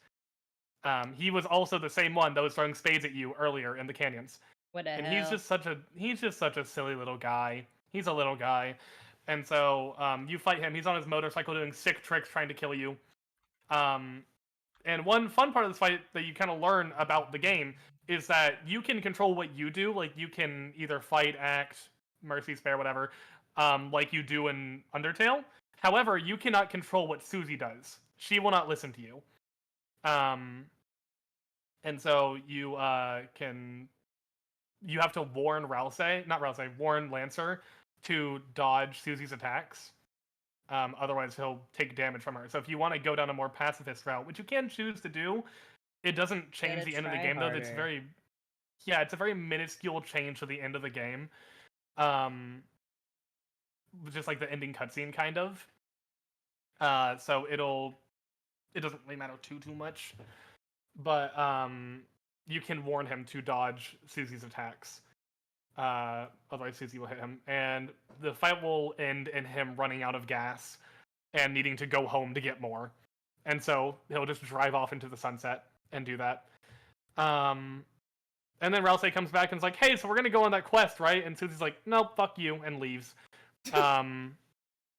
He was also the same one that was throwing spades at you earlier in the canyons. What the And hell? he's just such a silly little guy. He's a little guy. And so you fight him. He's on his motorcycle doing sick tricks trying to kill you. And one fun part of this fight that you kind of learn about the game is that you can control what you do. Like, you can either fight, act, mercy, spare, whatever, like you do in Undertale. However, you cannot control what Susie does. She will not listen to you. And so you you have to warn warn Lancer to dodge Susie's attacks. Otherwise, he'll take damage from her. So if you want to go down a more pacifist route, which you can choose to do, it doesn't change Gotta the end of the try game, though. It's harder. it's a very minuscule change to the end of the game. Just like the ending cutscene, kind of. So it doesn't really matter too much. But you can warn him to dodge Susie's attacks. Otherwise, Susie will hit him. And the fight will end in him running out of gas and needing to go home to get more. And so he'll just drive off into the sunset and do that. And then Ralsei comes back and is like, "Hey, so we're going to go on that quest, right?" And Susie's like, "Nope, fuck you," and leaves. And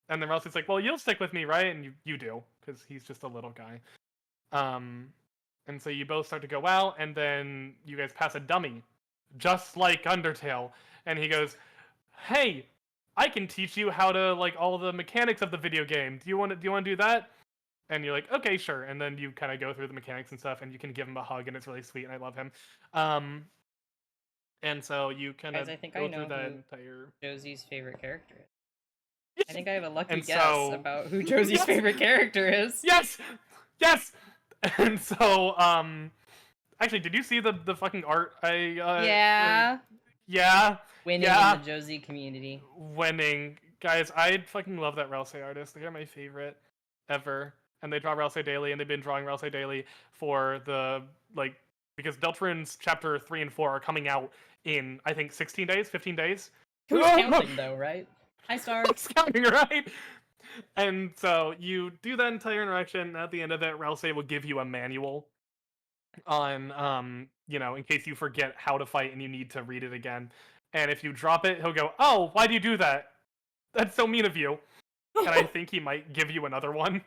then Ralsei's like, "Well, you'll stick with me, right?" And you do, because he's just a little guy. And so you both start to go out, and then you guys pass a dummy, just like Undertale. And he goes, "Hey, I can teach you how to, like, all the mechanics of the video game. Do you want to do that?" And you're like, "Okay, sure." And then you kind of go through the mechanics and stuff, and you can give him a hug, and it's really sweet, and I love him. And so you kind of Guys, I think go I know through the who entire. Josie's favorite character is. I think I have a lucky And guess so- about who Josie's Yes! favorite character is. Yes. And so, actually, did you see the fucking art? Yeah. Yeah. Winning Yeah. in the Josie community. Winning, guys. I fucking love that Ralsei artist. They are my favorite ever, and they draw Ralsei daily, and they've been drawing Ralsei daily for the because Deltarune's chapter 3 and 4 are coming out in, I think, 16 days, 15 days. Who's counting though, right? Hi, Star. Who's counting, right? And so you do that entire interaction, and at the end of it, Ralsei will give you a manual on, in case you forget how to fight and you need to read it again. And if you drop it, he'll go, "Oh, why do you do that? That's so mean of you." And I think he might give you another one,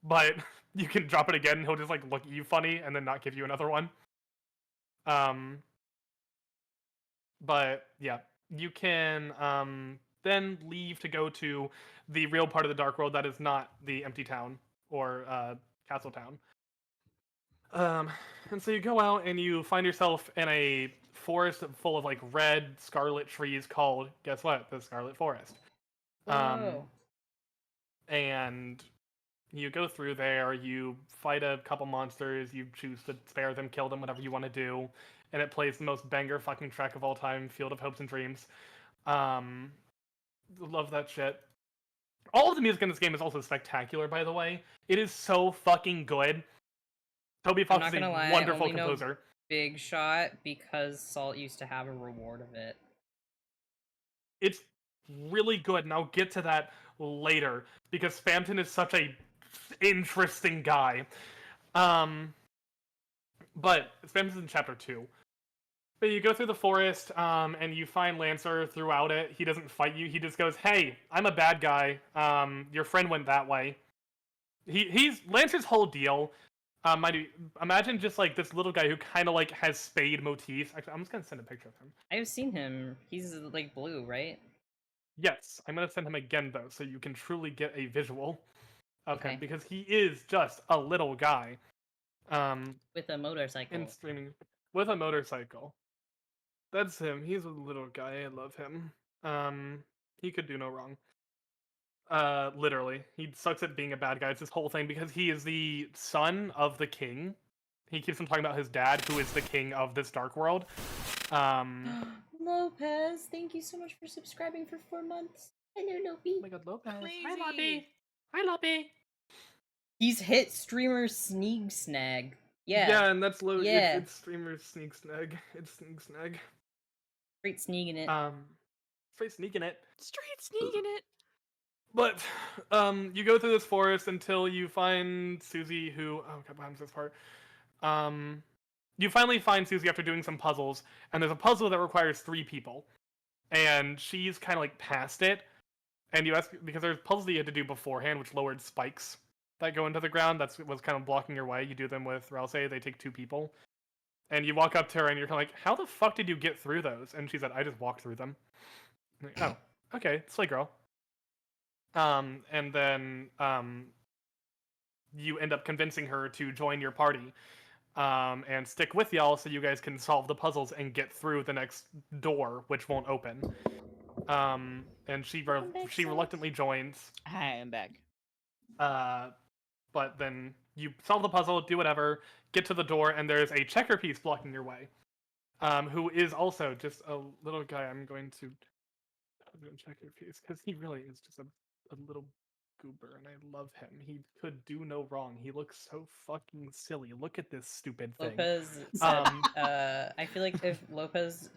but you can drop it again, and he'll just like look at you funny and then not give you another one. But yeah, you can then leave to go to the real part of the Dark World that is not the empty town or castle town. And so you go out and you find yourself in a forest full of like red scarlet trees called, guess what? The Scarlet Forest. Whoa. And you go through there, you fight a couple monsters, you choose to spare them, kill them, whatever you want to do, and it plays the most banger fucking track of all time, Field of Hopes and Dreams. Love that shit. All of the music in this game is also spectacular, by the way. It is so fucking good. Toby Fox is a wonderful composer. Big Shot because Salt used to have a reward of it. It's really good, and I'll get to that later because Spamton is such a interesting guy. But Spamton's in chapter 2. But you go through the forest, and you find Lancer throughout it. He doesn't fight you. He just goes, "Hey, I'm a bad guy. Your friend went that way." He's Lancer's whole deal. Imagine just like this little guy who kind of like has spade motifs. Actually, I'm just gonna send a picture of him. I've seen him. He's like blue, right? Yes, I'm gonna send him again though, so you can truly get a visual of him because he is just a little guy. With a motorcycle. In streaming with a motorcycle. That's him. He's a little guy. I love him. He could do no wrong. Literally. He sucks at being a bad guy. It's this whole thing because he is the son of the king. He keeps on talking about his dad, who is the king of this dark world. Lopez, thank you so much for subscribing for 4 months. Hello, Lopi. Oh my god, Lopez. Crazy. Hi, Lopi. Hi, Lopi. He's hit streamer Sneak Snag. Yeah. Yeah, and that's low. Yeah. It's streamer Sneak Snag. It's Sneak Snag. Straight sneaking it. Straight sneaking it. Straight sneaking it. But you go through this forest until you find Susie, who God, behind this part. You finally find Susie after doing some puzzles, and there's a puzzle that requires 3 people, and she's kind of like past it. And you ask because there's puzzles that you had to do beforehand, which lowered spikes that go into the ground. That's was kind of blocking your way. You do them with Ralsei. They take 2 people. And you walk up to her and you're kind of like, "How the fuck did you get through those?" And she said, "I just walked through them." I'm like, "Oh, okay, slay girl." And then you end up convincing her to join your party and stick with y'all so you guys can solve the puzzles and get through the next door, which won't open. And she reluctantly joins. Hi, I'm back. But then you solve the puzzle, do whatever, get to the door, and there's a checker piece blocking your way. Who is also just a little guy. I'm going to check your piece because he really is just a little goober, and I love him. He could do no wrong. He looks so fucking silly. Look at this stupid thing. Lopez said, I feel like if Lopez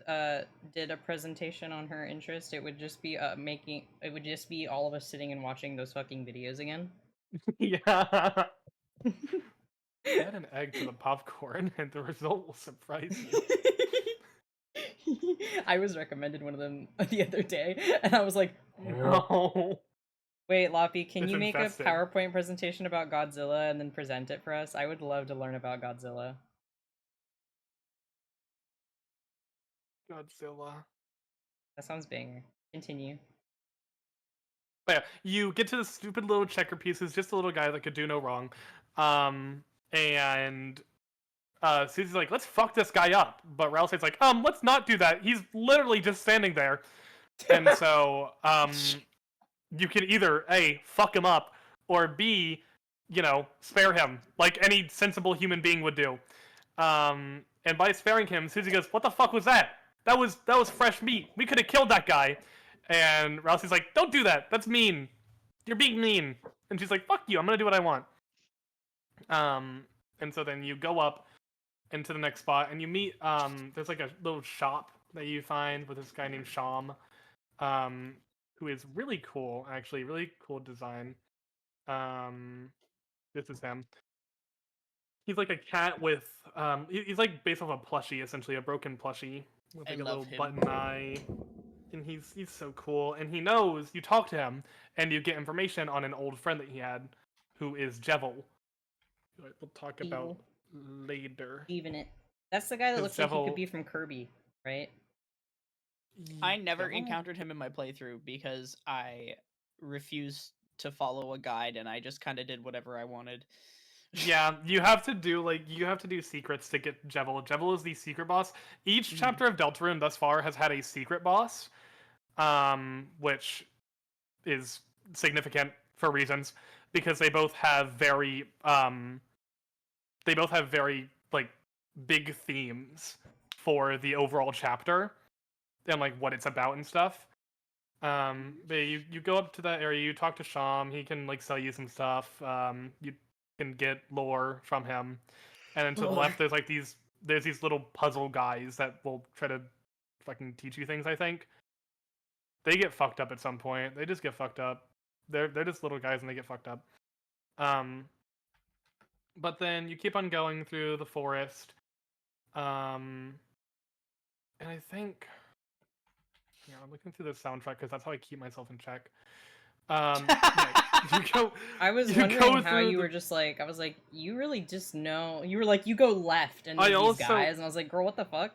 did a presentation on her interest, it would just be it would just be all of us sitting and watching those fucking videos again. Yeah. Add an egg to the popcorn, and the result will surprise you. I was recommended one of them the other day, and I was like, no. Wait, Loppy, can It's you make infested. a PowerPoint presentation about Godzilla and then present it for us? I would love to learn about Godzilla. Godzilla. That sounds banger. Continue. But yeah, you get to this stupid little checker piece who's just a little guy that could do no wrong. And Susie's like, "Let's fuck this guy up." But Ralsei's like, let's not do that. He's literally just standing there. And so, you can either A, fuck him up, or B, spare him, like any sensible human being would do. And by sparing him, Susie goes, "What the fuck was that? That was fresh meat. We could have killed that guy." And Ralsei's like, "Don't do that. That's mean. You're being mean." And she's like, "Fuck you. I'm gonna do what I want." And so then you go up into the next spot, and you meet there's like a little shop that you find with this guy named Sham, who is really cool, actually, really cool design. This is him. He's like a cat with he's like based off a plushie, essentially a broken plushie with I like a love little him. button eye. And he's so cool, and he knows you talk to him, and you get information on an old friend that he had, who is Jevil. Who we'll talk about later. Even it. That's the guy that 'Cause looks like he Jevil- could be from Kirby, right? I never Jevil? encountered him in my playthrough because I refused to follow a guide and I just kind of did whatever I wanted. Yeah, you have to do secrets to get Jevil. Jevil is the secret boss. Each chapter of Deltarune thus far has had a secret boss, which is significant for reasons because they both have very like big themes for the overall chapter and like what it's about and stuff. But you go up to that area, you talk to Sham, he can like sell you some stuff. You can get lore from him, and then to the left there's these little puzzle guys that will try to fucking teach you things. I think they get fucked up at some point. They just get fucked up. They're just little guys and they get fucked up. But then you keep on going through the forest, and I think. Yeah, I'm looking through the soundtrack because that's how I keep myself in check. You go. I was you wondering go how through you the- were just like, I was like, you really just know. You were like, you go left and I there's also- these guys, and I was like, girl, what the fuck?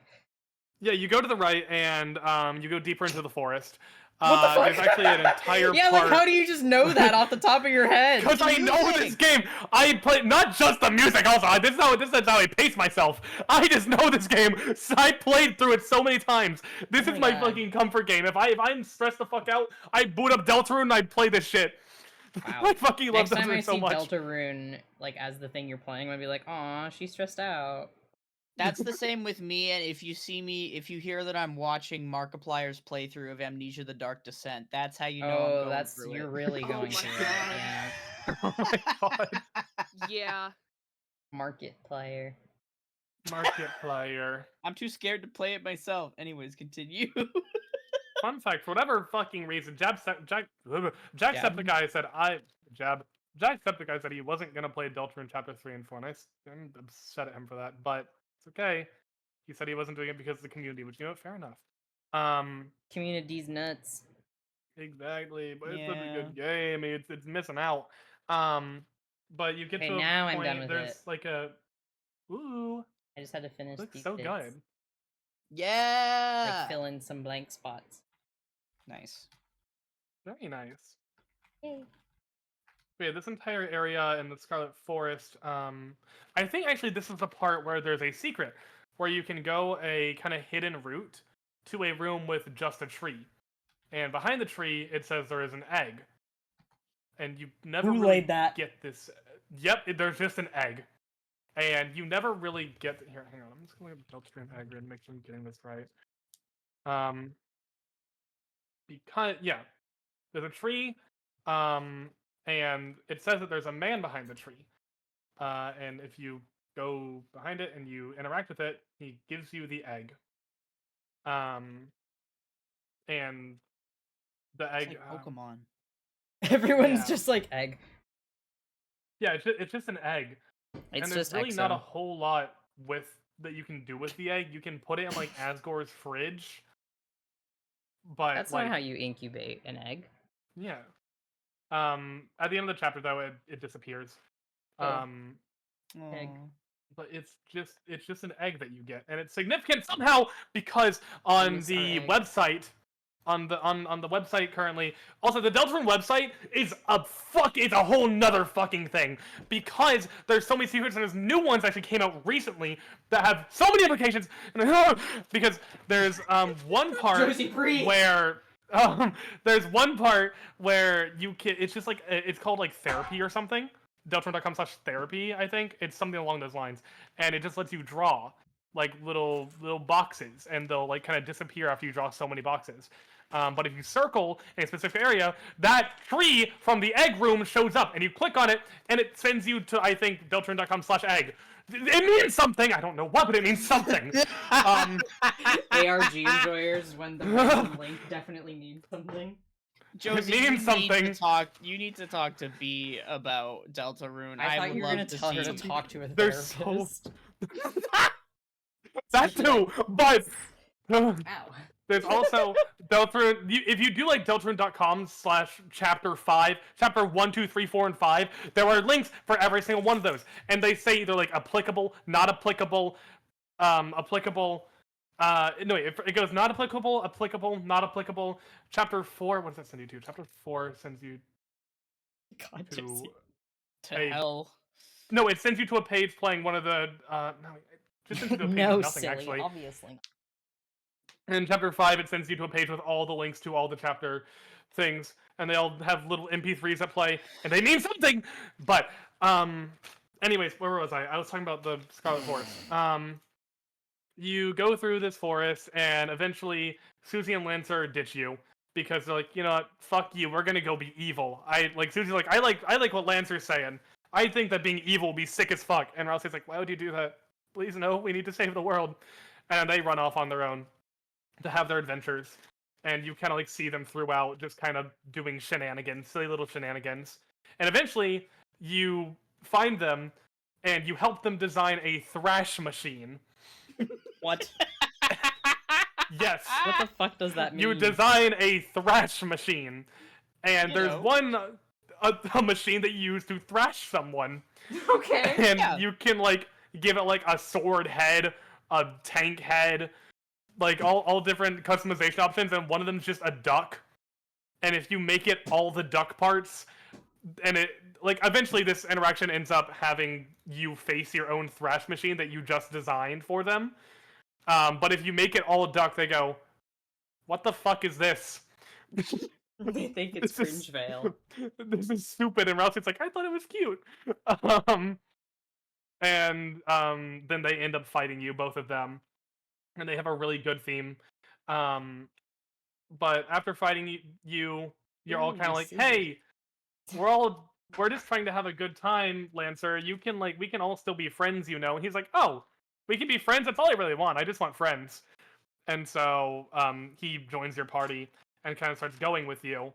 Yeah, you go to the right and you go deeper into the forest. What the fuck? There's actually an entire Yeah, part. like how do you just know that off the top of your head? Because I know this game. I play not just the music. Also, this is how I pace myself. I just know this game. So I played through it so many times. This Oh is my my God. fucking comfort game. If I'm stressed the fuck out, I boot up Deltarune and I play this shit. Wow. I fucking love Next time I Deltarune so see much. Deltarune like as the thing you're playing, I'm gonna be like, aw, she's stressed out. That's the same with me, and if you hear that I'm watching Markiplier's playthrough of Amnesia: The Dark Descent, that's how you know I'm Oh, going that's through you're it. really Oh going my through it. God. Yeah. Oh my god. Yeah. Markiplier. Markiplier. I'm too scared to play it myself. Anyways, continue. Fun fact, for whatever fucking reason, Jacksepticeye said Jacksepticeye said he wasn't gonna play Deltarune Chapter 3 and 4, and I'm upset at him for that, but it's okay. He said he wasn't doing it because of the community, which, you know, fair enough. Community's nuts. Exactly, but it's such a Yeah. good game. It's missing out. But you get Okay, to a now I'm point, done with there's it. like a ooh, I just had to finish looks these so bits. good. Yeah. Like fill in some blank spots. Nice. Very nice. Yay. But yeah, this entire area in the Scarlet Forest, I think actually this is the part where there's a secret, where you can go a kind of hidden route to a room with just a tree. And behind the tree, it says there is an egg. And you never Who really laid that? get this. Yep, there's just an egg. And you never really get... Here, hang on, I'm just going to Deltarune egg and make sure I'm getting this right. Because, yeah, there's a tree, and it says that there's a man behind the tree. And if you go behind it and you interact with it, he gives you the egg. And the It's egg... like Pokemon. Everyone's Yeah. just like egg. yeah, it's just an egg. It's and there's just really not a Exo. whole lot that you can do with the egg. You can put it in like Asgore's fridge. But That's like not how you incubate an egg. yeah. At the end of the chapter though it disappears. Oh. Egg. Aw. But it's just an egg that you get, and it's significant somehow because on miss our the egg. website, on the website currently, also the Deltarune website is it's a whole nother fucking thing because there's so many secrets and there's new ones actually came out recently that have so many implications. Because there's one part Josie Pre! where there's one part where you can it's just like it's called like therapy or something. Deltarune.com/therapy, I think. It's something along those lines. And it just lets you draw. like little boxes, and they'll like kind of disappear after you draw so many boxes. But if you circle in a specific area, that tree from the egg room shows up, and you click on it, and it sends you to, I think, deltarune.com/egg. It means something. I don't know what, but it means something. ARG enjoyers, when the random link definitely means something. Josie, means something. You need to talk to B about Deltarune. I thought would you were love gonna to tell her see. to talk to a They're so- therapist. That too, but Ow. there's also Deltarune. If you do like deltarune.com/chapter 5, chapter 1, 2, 3, 4, and 5, there are links for every single one of those, and they say either like applicable, not applicable, applicable. No, it goes not applicable, applicable, not applicable. Chapter 4, what does that send you to? Chapter 4 sends you God, to Josie. To a- hell. No, it sends you to a page playing one of the no, it just sends you to a page No, with nothing silly, actually. obviously. And in chapter 5, it sends you to a page with all the links to all the chapter things, and they all have little MP3s that play, and they mean something. But anyways, where was I? I was talking about the Scarlet Forest. You go through this forest, and eventually Susie and Lancer ditch you because they're like, you know what, fuck you, we're gonna go be evil. Susie's like, I like what Lancer's saying. I think that being evil will be sick as fuck. And Ralphie's like, why would you do that? Please no, we need to save the world. And they run off on their own to have their adventures. And you kind of like see them throughout, just kind of doing shenanigans, silly little shenanigans. And eventually, you find them, and you help them design a thrash machine. What? Yes. What the fuck does that mean? You design a thrash machine, and You there's know. one a machine that you use to thrash someone, Okay. and Yeah. you can like give it like a sword head, a tank head, like all different customization options, and one of them is just a duck. And if you make it all the duck parts, and it like eventually this interaction ends up having you face your own thrash machine that you just designed for them. But if you make it all duck, they go, "What the fuck is this?" They think it's This is- Fringe Veil. This is stupid, and Ralphie's like, I thought it was cute. Then they end up fighting you, both of them, and they have a really good theme. But after fighting you, you're all Ooh, kind of like, scissors. hey, we're just trying to have a good time, Lancer. We can all still be friends, you know. And he's like, oh, we can be friends. That's all I really want. I just want friends. And so he joins your party and kind of starts going with you.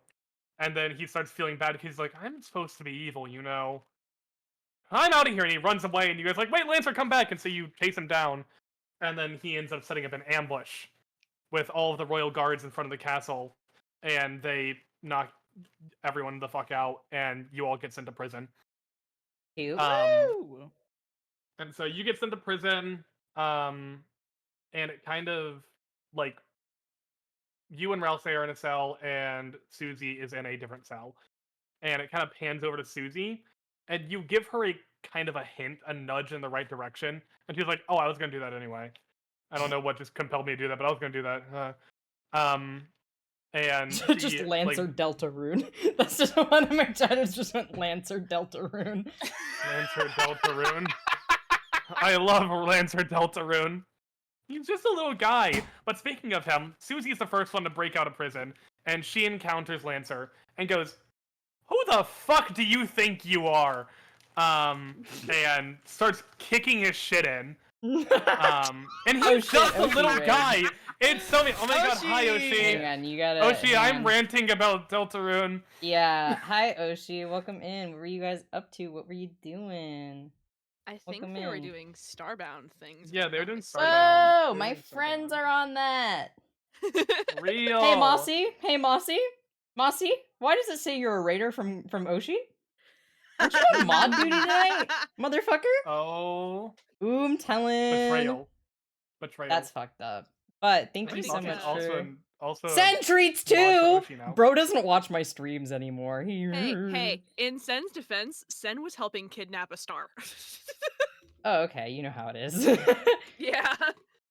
And then he starts feeling bad because he's like, I'm supposed to be evil, you know. I'm out of here, and he runs away. And you guys are like, wait, Lancer, come back! And so you chase him down, and then he ends up setting up an ambush with all of the royal guards in front of the castle, and they knock everyone the fuck out, and you all get sent to prison. Cute. Woo! And so you get sent to prison, and it kind of like you and Ralph are in a cell, and Susie is in a different cell. And it kind of pans over to Susie, and you give her a kind of a hint, a nudge in the right direction, and she's like, "Oh, I was gonna do that anyway. I don't know what just compelled me to do that, but I was gonna do that." And Just she, Lancer like, Deltarune. That's just one of my titles. Just went Lancer Deltarune. Lancer Deltarune. I love Lancer Deltarune. He's just a little guy. But speaking of him, Susie's the first one to break out of prison, and she encounters Lancer and goes, "Who the fuck do you think you are?" And starts kicking his shit in. And Oh, he's shit, just a Oshi little ran. guy. It's so many. Oh my god, hi Oshi! Hang Oshi. on, you gotta. Oshi, hang I'm on. ranting about Deltarune. Yeah, hi Oshi, welcome in. What were you guys up to? What were you doing? I think Welcome they were in. doing Starbound things. if Yeah, I'm they're not doing mistaken. Starbound. Oh, They're my doing friends Starbound. are on that. Real. Hey Mossy, Mossy. Why does it say you're a raider from Oshi? Aren't you on mod duty tonight, motherfucker? Oh, Ooh, I'm telling. betrayal. That's fucked up. But thank I you think so Mossy much is for. also Send treats mod too. for Oshi now. Bro doesn't watch my streams anymore. Hey, in Sen's defense, Sen was helping kidnap a star. Oh, okay. You know how it is. Yeah.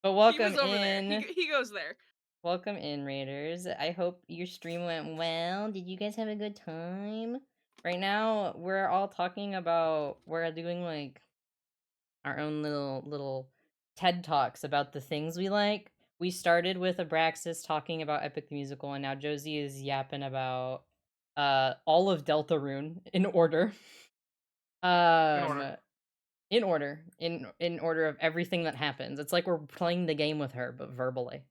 But He welcome was over in. there. He goes there. Welcome in, Raiders. I hope your stream went well. Did you guys have a good time? Right now, we're all talking about we're doing like our own little TED Talks about the things we like. We started with Abraxas talking about Epic the Musical, and now Josie is yapping about all of Deltarune in order. In order of everything that happens. It's like we're playing the game with her, but verbally.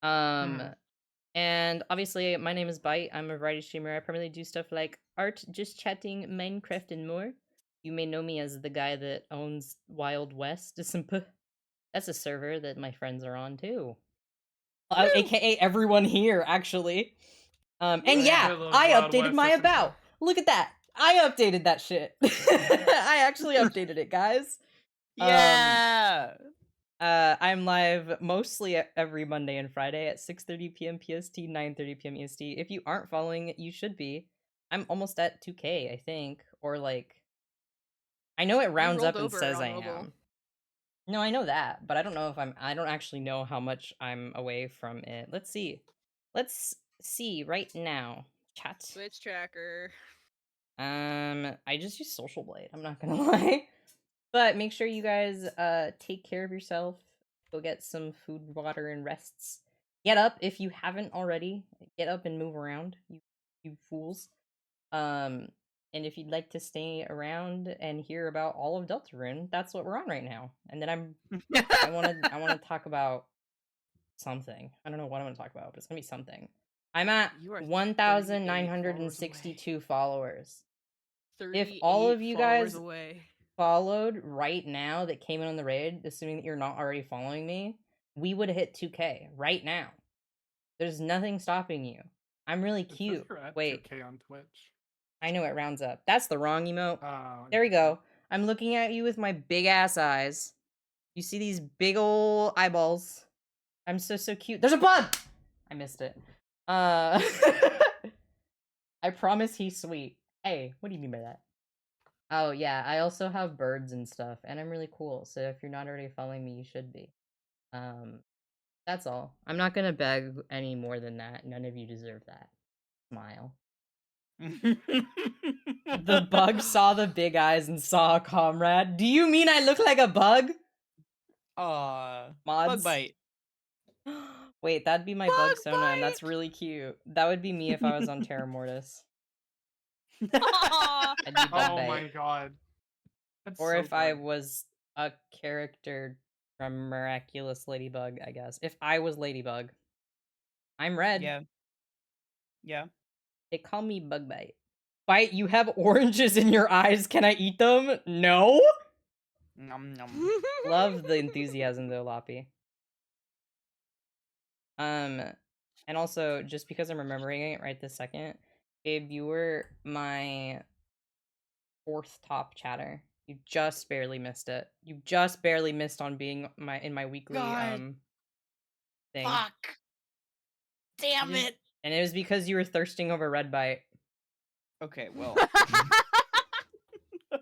And obviously, my name is Bite. I'm a variety streamer. I primarily do stuff like art, just chatting, Minecraft, and more. You may know me as the guy that owns Wild West. That's a server that my friends are on too. AKA everyone here, actually. And yeah, I updated my about. Look at that. I updated that shit. I actually updated it, guys. Yeah. I'm live mostly every Monday and Friday at 6:30 p.m. PST, 9:30 p.m. EST. If you aren't following, you should be. I'm almost at 2K, I think, or like I know it rounds up and says I am. No, I know that, but I don't know if I don't actually know how much I'm away from it. Let's see. Let's see right now. Chat. Switch tracker. I just use Social Blade. I'm not gonna lie. But make sure you guys take care of yourself. Go get some food, water, and rests. Get up if you haven't already. Get up and move around, you fools. And if you'd like to stay around and hear about all of Deltarune, that's what we're on right now. And then I wanna talk about something. I don't know what I want to talk about, but it's gonna be something. I'm at 1,962 followers. If all of you guys followed right now that came in on the raid, assuming that you're not already following me, we would hit 2K right now. There's nothing stopping you. I'm really cute. Wait. 2K on Twitch. I know it rounds up. That's the wrong emote. There we go. I'm looking at you with my big ass eyes. You see these big ol' eyeballs. I'm so cute. There's a bug! I missed it. I promise he's sweet. Hey, what do you mean by that? Oh yeah, I also have birds and stuff, and I'm really cool. So if you're not already following me, you should be. That's all. I'm not gonna beg any more than that. None of you deserve that. Smile. The bug saw the big eyes and saw a comrade. Do you mean I look like a bug? Aw. Mods. Bug bite. Wait, that'd be my bug Sona, and that's really cute. That would be me if I was on Terra Mortis. I'd be Bug Bite. My god. That's or so if I fun. was a character from Miraculous Ladybug, I guess. If I was Ladybug. I'm red. Yeah. Yeah. They call me Bug Bite. Bite, you have oranges in your eyes. Can I eat them? No? Nom nom. Love the enthusiasm though, Loppy. And also, just because I'm remembering it right this second, Gabe, you were my 4th top chatter. You just barely missed it. You just barely missed on being in my weekly thing. Fuck. Damn it. And it was because you were thirsting over Red Bite. Okay, well.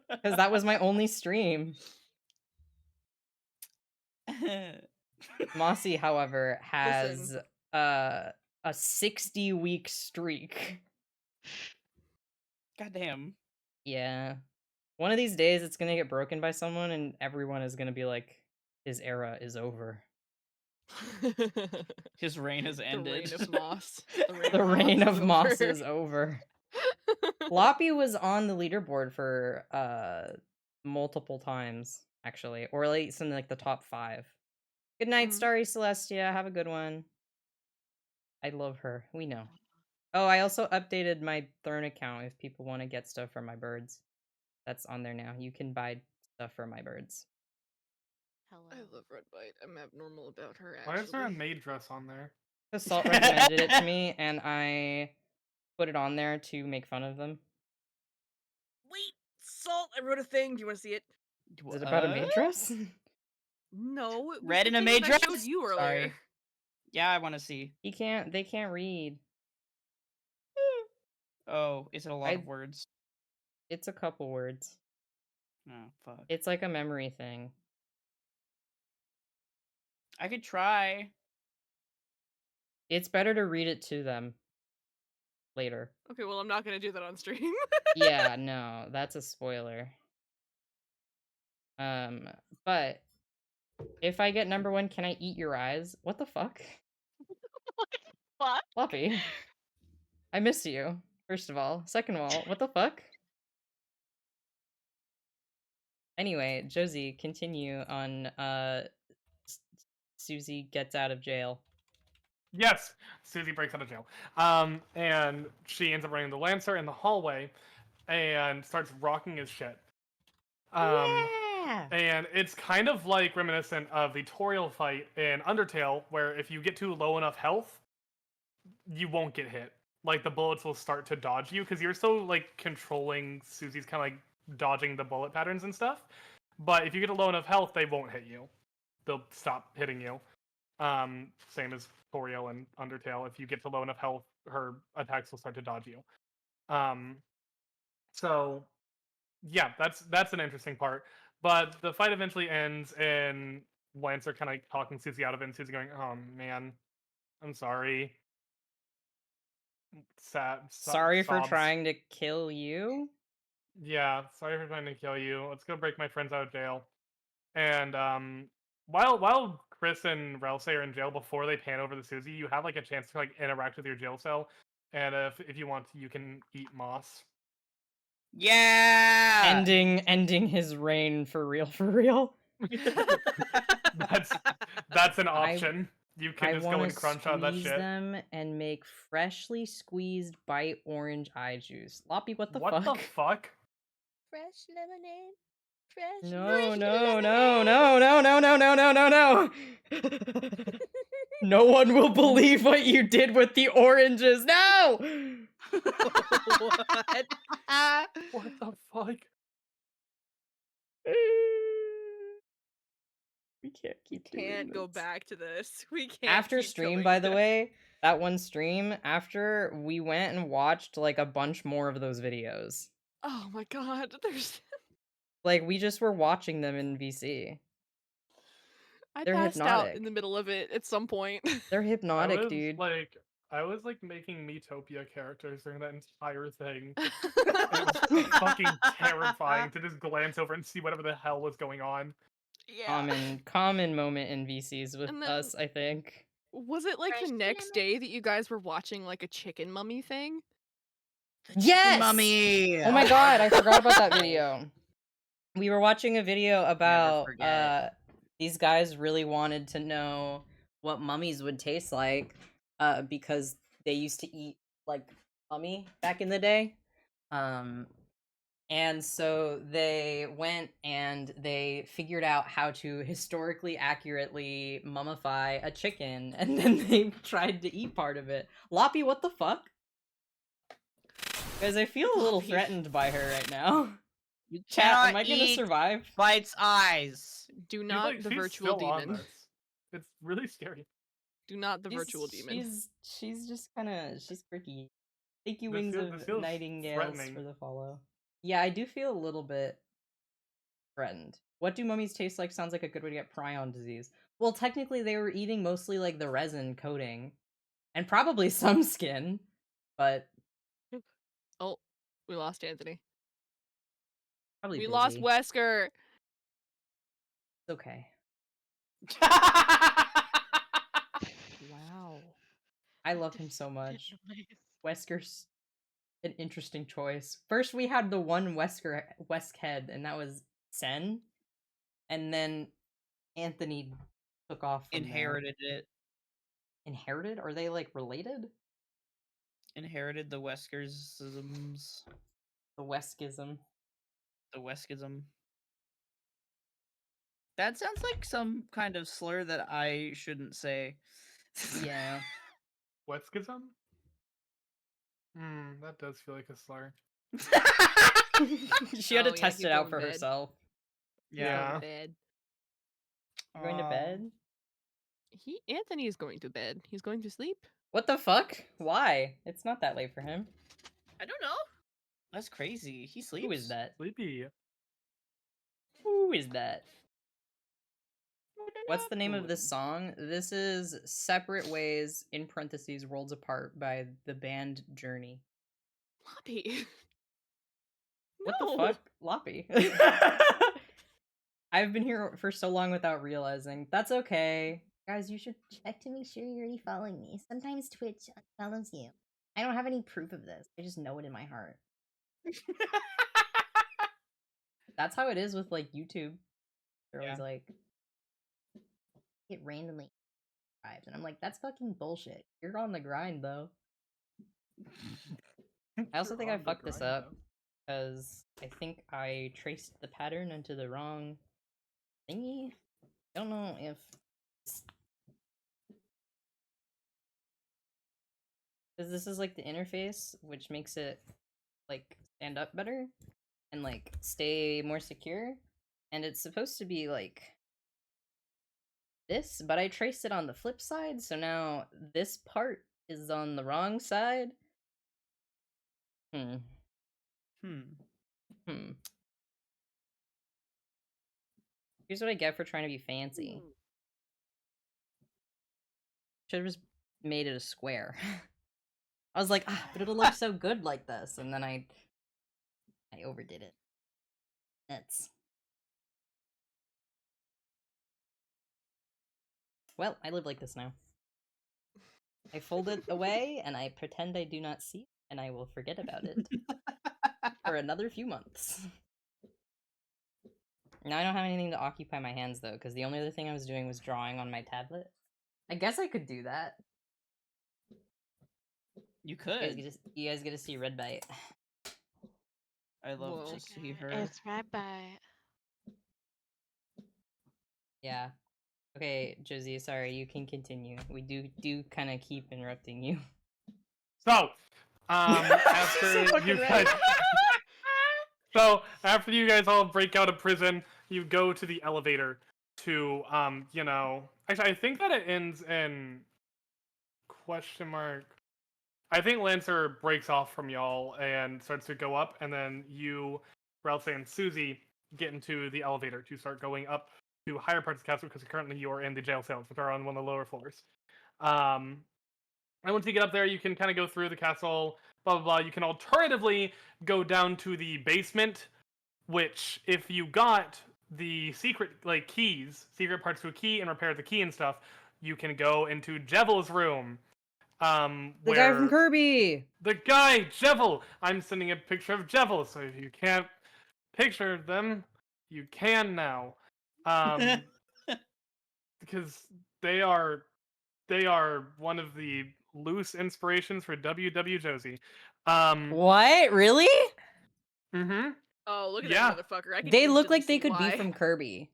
Because that was my only stream. Mossy, however, has a 60-week streak. Goddamn. Yeah. One of these days it's gonna get broken by someone and everyone is gonna be like, his era is over. His reign has ended. The reign of Moss. The reign of Moss is over. Loppy was on the leaderboard for multiple times, actually. Or like something like the top 5. Good night, Starry Celestia. Have a good one. I love her. We know. Oh, I also updated my Throne account if people want to get stuff from my birds. That's on there now. You can buy stuff for my birds. Hello. I love Red Bite. I'm abnormal about her, actually. Why is there a maid dress on there? Because Salt recommended it to me, and I put it on there to make fun of them. Wait, Salt, I wrote a thing. Do you want to see it? Is it about a maid dress? No. It was Red the in a thing maid that dress? I showed you earlier. Sorry. Yeah, I want to see. They can't read. Oh, is it a lot of words? It's a couple words. Oh, fuck. It's like a memory thing. I could try. It's better to read it to them later. Okay, well, I'm not going to do that on stream. Yeah, no, that's a spoiler. But If I get number 1, can I eat your eyes? What the fuck? What? Floppy. I miss you, first of all. Second of all, what the fuck? Anyway, Josie, continue on Susie gets out of jail. Yes, Susie breaks out of jail. And she ends up running the Lancer in the hallway and starts rocking his shit. Yeah! And it's kind of like reminiscent of the Toriel fight in Undertale, where if you get to low enough health, you won't get hit. Like the bullets will start to dodge you because you're still like controlling Susie's kind of like dodging the bullet patterns and stuff. But if you get to low enough health, they won't hit you. They'll stop hitting you. Same as Toriel and Undertale. If you get to low enough health, her attacks will start to dodge you. So yeah, that's an interesting part. But the fight eventually ends in Lancer kind of talking Susie out of it, and Susie going, "Oh man, I'm sorry." Sorry for Sobs. trying to kill you? Yeah, sorry for trying to kill you. Let's go break my friends out of jail. And while Chris and Relse are in jail, before they pan over to Susie, you have like a chance to like interact with your jail cell, and if you want, you can eat moss. Yeah. Ending his reign for real. That's an option. You can I just go want and to crunch on that squeeze shit. them and make freshly squeezed bright orange eye juice. Loppy, what the What fuck? the fuck? Fresh lemonade. Fresh. No. No one will believe what you did with the oranges. No! What? What the fuck? We can't keep doing Can't go this. back to this. We can't. After keep stream, going by the back. way, that one stream, after we went and watched like a bunch more of those videos. Oh my god, there's. Like we just were watching them in VC. I They're passed out in hypnotic. the middle of it at some point. They're hypnotic, dude. I was like making Metopia characters during that entire thing. It was fucking terrifying to just glance over and see whatever the hell was going on. Yeah. Common moment in VCs with And then- us, I think. Was it like the next day that you guys were watching like a chicken mummy thing? Yes! Mummy. Oh my god, I forgot about that video. We were watching a video about forget. these guys really wanted to know what mummies would taste like because they used to eat like mummy back in the day. And so they went and they figured out how to historically accurately mummify a chicken, and then they tried to eat part of it. Loppy, what the fuck? Guys, I feel a little Loppy. threatened by her right now. You Chat, cannot am I gonna eat survive? Bite's eyes. Do not the she's virtual still on demon. this. It's really scary. Do not the virtual demon. She's just she's freaky. Thank you, This Wings feels- this of feels Nightingales, threatening. for the follow. Yeah, I do feel a little bit threatened. What do mummies taste like? Sounds like a good way to get prion disease. Well, technically, they were eating mostly like the resin coating, and probably some skin, but Oh, we lost Anthony. probably We busy. lost Wesker. It's okay. Wow. I love him so much. Wesker's an interesting choice. First, we had the one Wesk head, and that was Sen, and then Anthony took off from there. Inherited it. Inherited? Are they like related? Inherited the Weskerisms. The Weskism. The Weskism. That sounds like some kind of slur that I shouldn't say. Yeah. Wetskism? That does feel like a slur. She had to Oh, yeah, test he's it out going for to bed. herself. Yeah. Bed. You going to bed? Anthony is going to bed. He's going to sleep. What the fuck? Why? It's not that late for him. I don't know. That's crazy. He sleeps. Who is that? Sleepy. Who is that? What's the name of this song? This is Separate Ways, in parentheses, Worlds Apart by the band Journey. Loppy. What No. the fuck? Loppy. I've been here for so long without realizing. That's okay. Guys, you should check to make sure you're already following me. Sometimes Twitch follows you. I don't have any proof of this. I just know it in my heart. That's how it is with like YouTube. They're always like it randomly subscribes, and I'm like, that's fucking bullshit. You're on the grind though. I also think I fucked this up because I think I traced the pattern into the wrong thingy. I don't know if because this is like the interface, which makes it like stand up better and like stay more secure, and it's supposed to be like this, but I traced it on the flip side, so now this part is on the wrong side. Hmm. Here's what I get for trying to be fancy. Should have just made it a square. I was like, but it'll look so good like this, and then I overdid it. Nuts. Well, I live like this now. I fold it away, and I pretend I do not see it, and I will forget about it for another few months. Now I don't have anything to occupy my hands, though, because the only other thing I was doing was drawing on my tablet. I guess I could do that. You could. You guys get to see Red Bite. I love to see her. It's Red Bite. Yeah. Okay, Josie, sorry, you can continue. We do kind of keep interrupting you. So, after you guys, after you guys all break out of prison, you go to the elevator to, you know, actually, I think that it ends in question mark. I think Lancer breaks off from y'all and starts to go up, and then you, Ralph and Susie, get into the elevator to start going up to higher parts of the castle because currently you're in the jail cells, which are on one of the lower floors. And once you get up there, you can kind of go through the castle, blah, blah, blah. You can alternatively go down to the basement, which, if you got the secret, like, keys, secret parts to a key and repair the key and stuff, you can go into Jevel's room. The guy from Kirby! The guy, Jevel! I'm sending a picture of Jevel, so if you can't picture them, you can now. Because they are one of the loose inspirations for WW Josie. What? Really? Mm-hmm. Oh, look at Yeah. that motherfucker. I can They look instantly like they see could why. be from Kirby.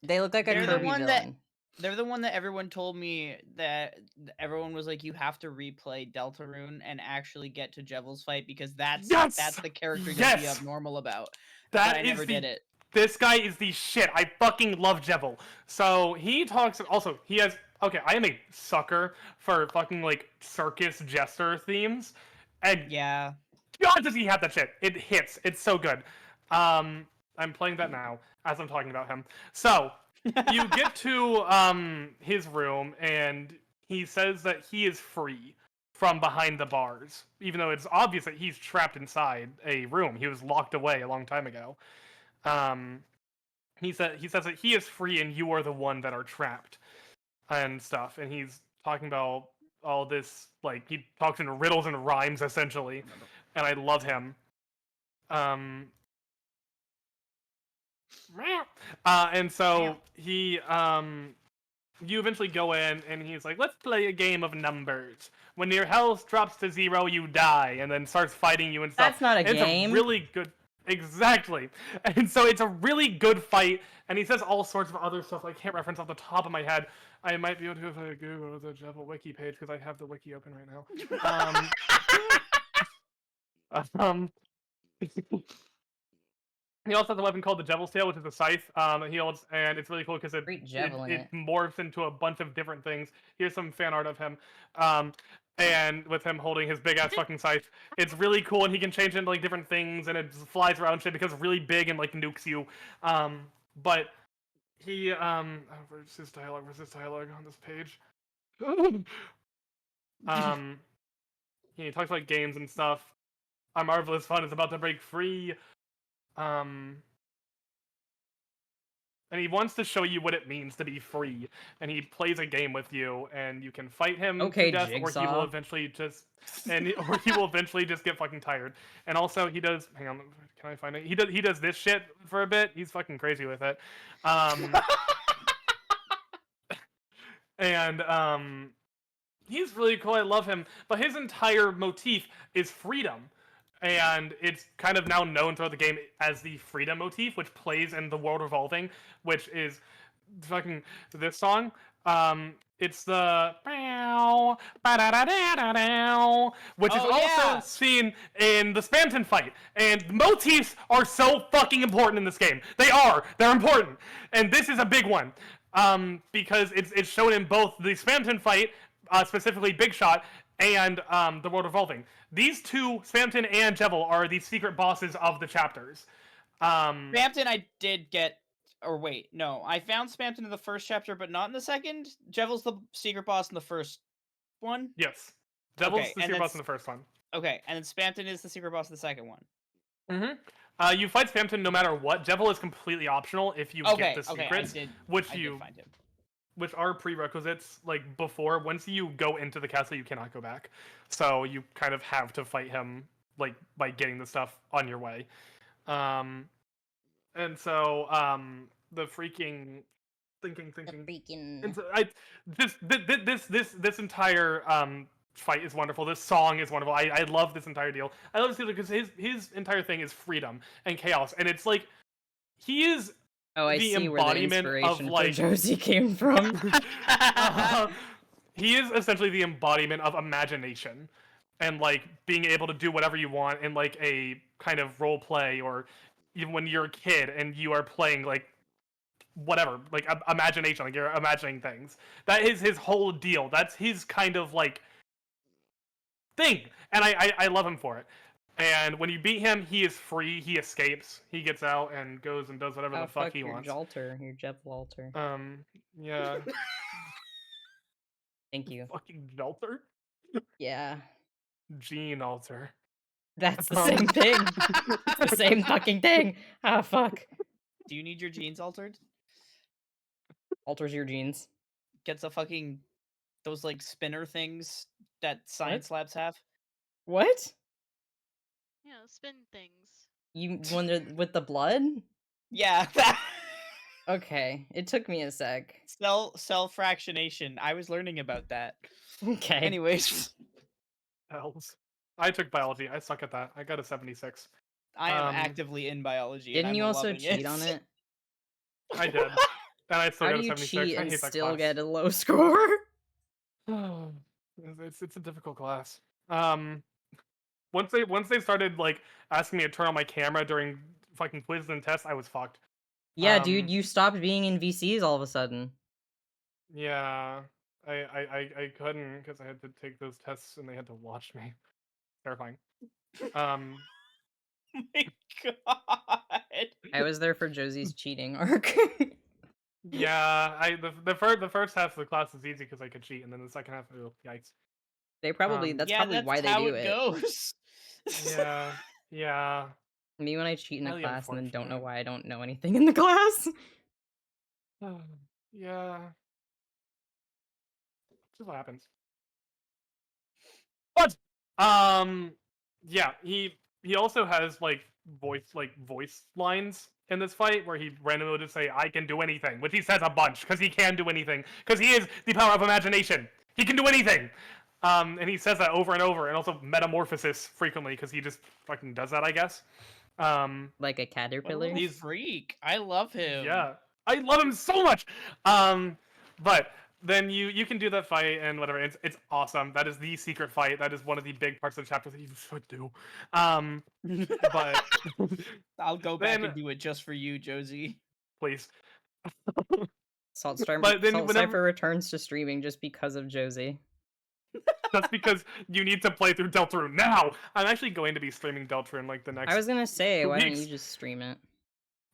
They look like a They're the Kirby one villain. They're the one that everyone told me that everyone was like, you have to replay Deltarune and actually get to Jevel's fight because that's the character you'll be abnormal about. But I never did it. This guy is the shit. I fucking love Jevel. So he talks. Also, he has. Okay, I am a sucker for fucking like circus jester themes, and yeah, God, does he have that shit? It hits. It's so good. I'm playing that now as I'm talking about him. So you get to his room, and he says that he is free from behind the bars, even though it's obvious that he's trapped inside a room. He was locked away a long time ago. He says that he is free, and you are the one that are trapped, and stuff. And he's talking about all this, like, he talks in riddles and rhymes essentially, and I love him. And so he you eventually go in, and he's like, let's play a game of numbers. When your health drops to 0, you die, and then starts fighting you and stuff. That's not a game. It's a really good... Exactly. And so it's a really good fight, and he says all sorts of other stuff I can't reference off the top of my head. I might be able to if I Google the Jevel wiki page, because I have the wiki open right now. He also has a weapon called the Jevel's Tail, which is a scythe. He holds, and it's really cool because it morphs into a bunch of different things. Here's some fan art of him, and with him holding his big ass fucking scythe. It's really cool, and he can change into like different things, and it flies around shit because it's really big and like nukes you. But he where's his dialogue? Where's his dialogue on this page? He talks about games and stuff. Our marvelous fun is about to break free. And and he wants to show you what it means to be free. And he plays a game with you, and you can fight him Okay, to death, or he will Jigsaw. eventually just or he will eventually just get fucking tired. And also, he does. Hang on, can I find it? He does this shit for a bit. He's fucking crazy with it. And he's really cool. I love him. But his entire motif is freedom. And it's kind of now known throughout the game as the freedom motif, which plays in the world revolving, which is fucking this song. It's the which is also seen in the Spamton fight. And motifs are so fucking important in this game. They're important. And this is a big one. Because it's shown in both the Spamton fight, specifically Big Shot, and the world revolving. These two, Spamton and Jevil, are the secret bosses of the chapters. Spamton I did get, or wait, no, I found Spamton in the first chapter, but not in the second. Jevil's the secret boss in the first one. Yes, Jevil's the secret boss in the first one. Okay, and then Spamton is the secret boss in the second one. Mm-hmm. You fight Spamton no matter what. Jevil is completely optional if you get the secrets, I did find him. Which are prerequisites, like before. Once you go into the castle, you cannot go back. So you kind of have to fight him, like, by getting the stuff on your way. And so, the freaking thinking. And so this entire fight is wonderful. This song is wonderful. I love this entire deal. I love this because his entire thing is freedom and chaos, and it's like he is. Oh, I the see where the embodiment inspiration of, like, for Josie came from. He is essentially the embodiment of imagination and, like, being able to do whatever you want in, like, a kind of role play, or even when you're a kid and you are playing, like, whatever, like, imagination, like, you're imagining things. That is his whole deal. That's his kind of, like, thing. And I love him for it. And when you beat him, he is free. He escapes. He gets out and goes and does whatever the fuck he wants. Your Jevwalter. Yeah. Thank you. Fucking Jelter? Yeah. Gene Alter. That's the same thing. It's the same fucking thing. Ah, fuck. Do you need your genes altered? Alters your genes. Gets a fucking those, like, spinner things that science labs have. What? Yeah, spin things. You wonder with the blood? Yeah. Okay, it took me a sec. Cell fractionation. I was learning about that. Okay. Anyways, Hells. I took biology. I suck at that. I got a 76. I am actively in biology. Didn't you also cheat on it? I did. And I still How got do a you 76. cheat I and hate that still class. get a low score? It's a difficult class. Once they started, like, asking me to turn on my camera during fucking quizzes and tests, I was fucked. Yeah, dude, you stopped being in VCs all of a sudden. Yeah, I couldn't because I had to take those tests and they had to watch me. Terrifying. Oh my god. I was there for Josie's cheating arc. Yeah, the first half of the class is easy because I could cheat, and then the second half, oh, yikes. That's probably why they do it. Goes. Yeah. Me when I cheat in a Really class and then don't know unfortunate. why I don't know anything in the class. Yeah. Just what happens. But yeah, he also has voice lines in this fight where he randomly will just say, "I can do anything," which he says a bunch because he can do anything because he is the power of imagination. He can do anything. And he says that over and over, and also metamorphosis frequently because he just fucking does that, I guess. Like a caterpillar. He's a freak. I love him. Yeah, I love him so much. But then you can do that fight and whatever. It's awesome. That is the secret fight. That is one of the big parts of the chapter that you should do. But I'll go back and do it just for you, Josie. Please. Salt whenever... Cypher returns to streaming just because of Josie. That's because you need to play through Deltarune now. I'm actually going to be streaming Deltarune like the next. I was gonna say, why don't weeks. you just stream it?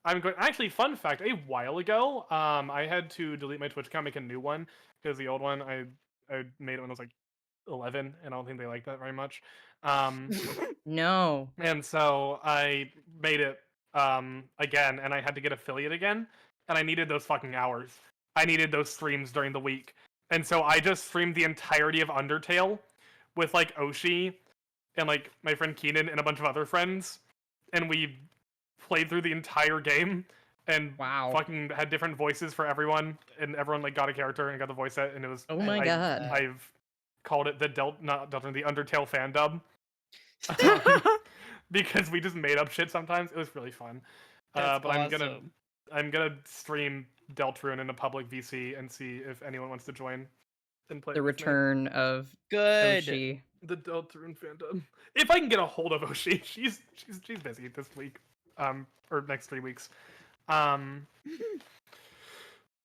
I'm going. Actually, fun fact: a while ago, I had to delete my Twitch account, make a new one because the old one I made it when I was like 11, and I don't think they like that very much. No. And so I made it again, and I had to get affiliate again. and I needed those fucking hours. I needed those streams during the week. And so I just streamed the entirety of Undertale with like Oshi and like my friend Keenan and a bunch of other friends, and we played through the entire game and Wow. fucking had different voices for everyone, and everyone like got a character and got the voice set, and it was Oh my god. I've called it the the Undertale fan dub. Because we just made up shit sometimes. It was really fun. That's But awesome. I'm gonna stream Deltarune in a public VC and see if anyone wants to join and play The with me. return of Good. Oshi. The Deltarune fandom. If I can get a hold of Oshi, she's busy this week, or next 3 weeks.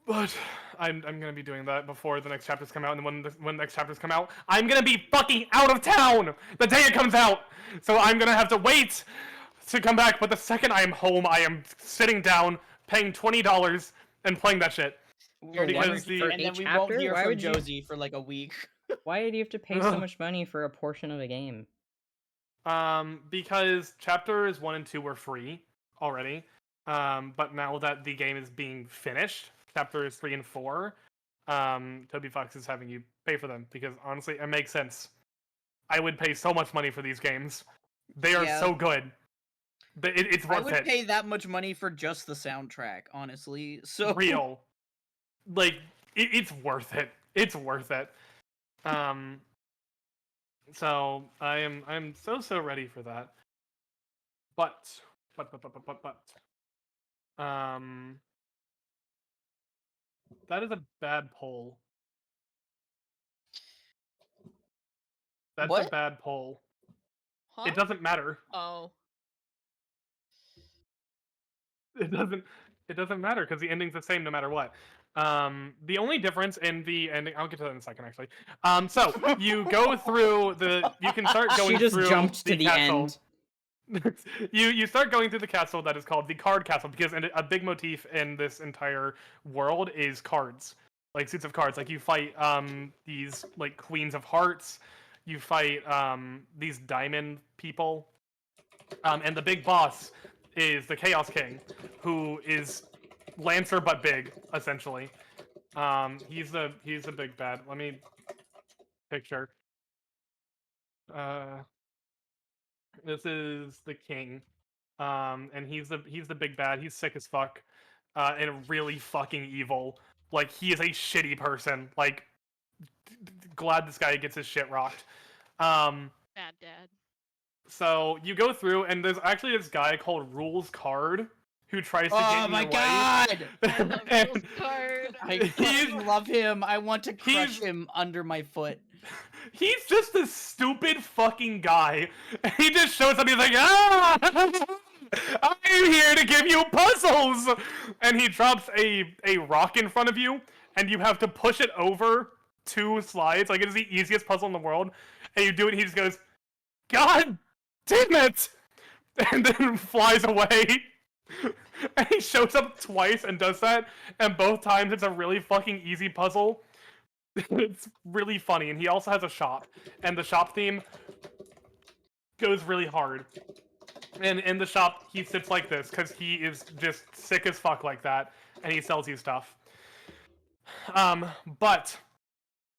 But I'm gonna be doing that before the next chapters come out, and when the next chapters come out, I'm gonna be fucking out of town the day it comes out. So I'm gonna have to wait to come back. But the second I am home, I am sitting down, paying $20 and playing that shit. You're Because wonderful. the- And then each we chapter? won't hear Why from would you- Josie for like a week. Why do you have to pay so much money for a portion of a game? Because chapters 1 and 2 were free already. But now that the game is being finished, chapters 3 and 4, Toby Fox is having you pay for them because honestly, it makes sense. I would pay so much money for these games. They are Yeah. so good. It's I worth would it. pay that much money for just the soundtrack, honestly. So Real. Like, it's worth it. It's worth it. So I'm so ready for that. But that is a bad poll. That's a What? bad poll. Huh? It doesn't matter. Oh. It doesn't matter because the ending's the same no matter what. The only difference in the ending, I'll get to that in a second actually. So you go through you can start going She just through jumped to the castle. end. You start going through the castle that is called the card castle because a big motif in this entire world is cards, like suits of cards. Like you fight these like queens of hearts, you fight these diamond people, and the big boss is the Chaos King, who is Lancer but big essentially. He's the big bad. Let me picture. This is the king, and he's the big bad. He's sick as fuck, and really fucking evil. Like he is a shitty person. Like, glad this guy gets his shit rocked. Bad dad. So you go through, and there's actually this guy called Rules Card who tries to get Oh in my your god! I love And Rules Card. I He's- fucking love him. I want to crush he's- him under my foot. He's just this stupid fucking guy. He just shows up. He's like, "Ah, I'm here to give you puzzles," and he drops a rock in front of you, and you have to push it over 2 slides. Like it is the easiest puzzle in the world, and you do it. And he just goes, "God damn it!" and then flies away. And he shows up twice and does that, and both times it's a really fucking easy puzzle. It's really funny, and he also has a shop, and the shop theme goes really hard. And in the shop, he sits like this because he is just sick as fuck like that, and he sells you stuff. But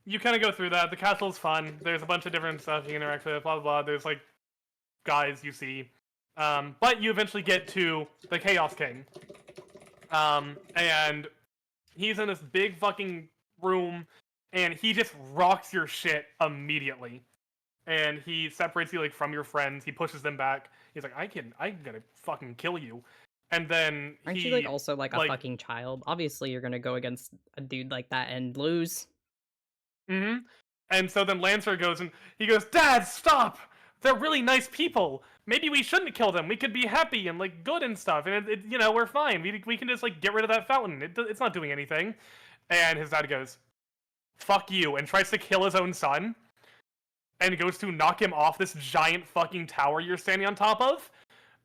you kind of go through that. The castle's fun. There's a bunch of different stuff you can interact with. Blah blah blah. There's like guys you see, but you eventually get to the Chaos King, and he's in this big fucking room. And he just rocks your shit immediately. And he separates you like from your friends. He pushes them back. He's like, I'm gonna fucking kill you. And then Aren't he, you like also like a fucking child? Obviously, you're gonna go against a dude like that and lose. Mm-hmm. And so then Lancer goes and he goes, "Dad, stop! They're really nice people. Maybe we shouldn't kill them. We could be happy and like good and stuff. And we're fine. We can just like get rid of that fountain. It's not doing anything." And his dad goes, "Fuck you," and tries to kill his own son, and goes to knock him off this giant fucking tower you're standing on top of.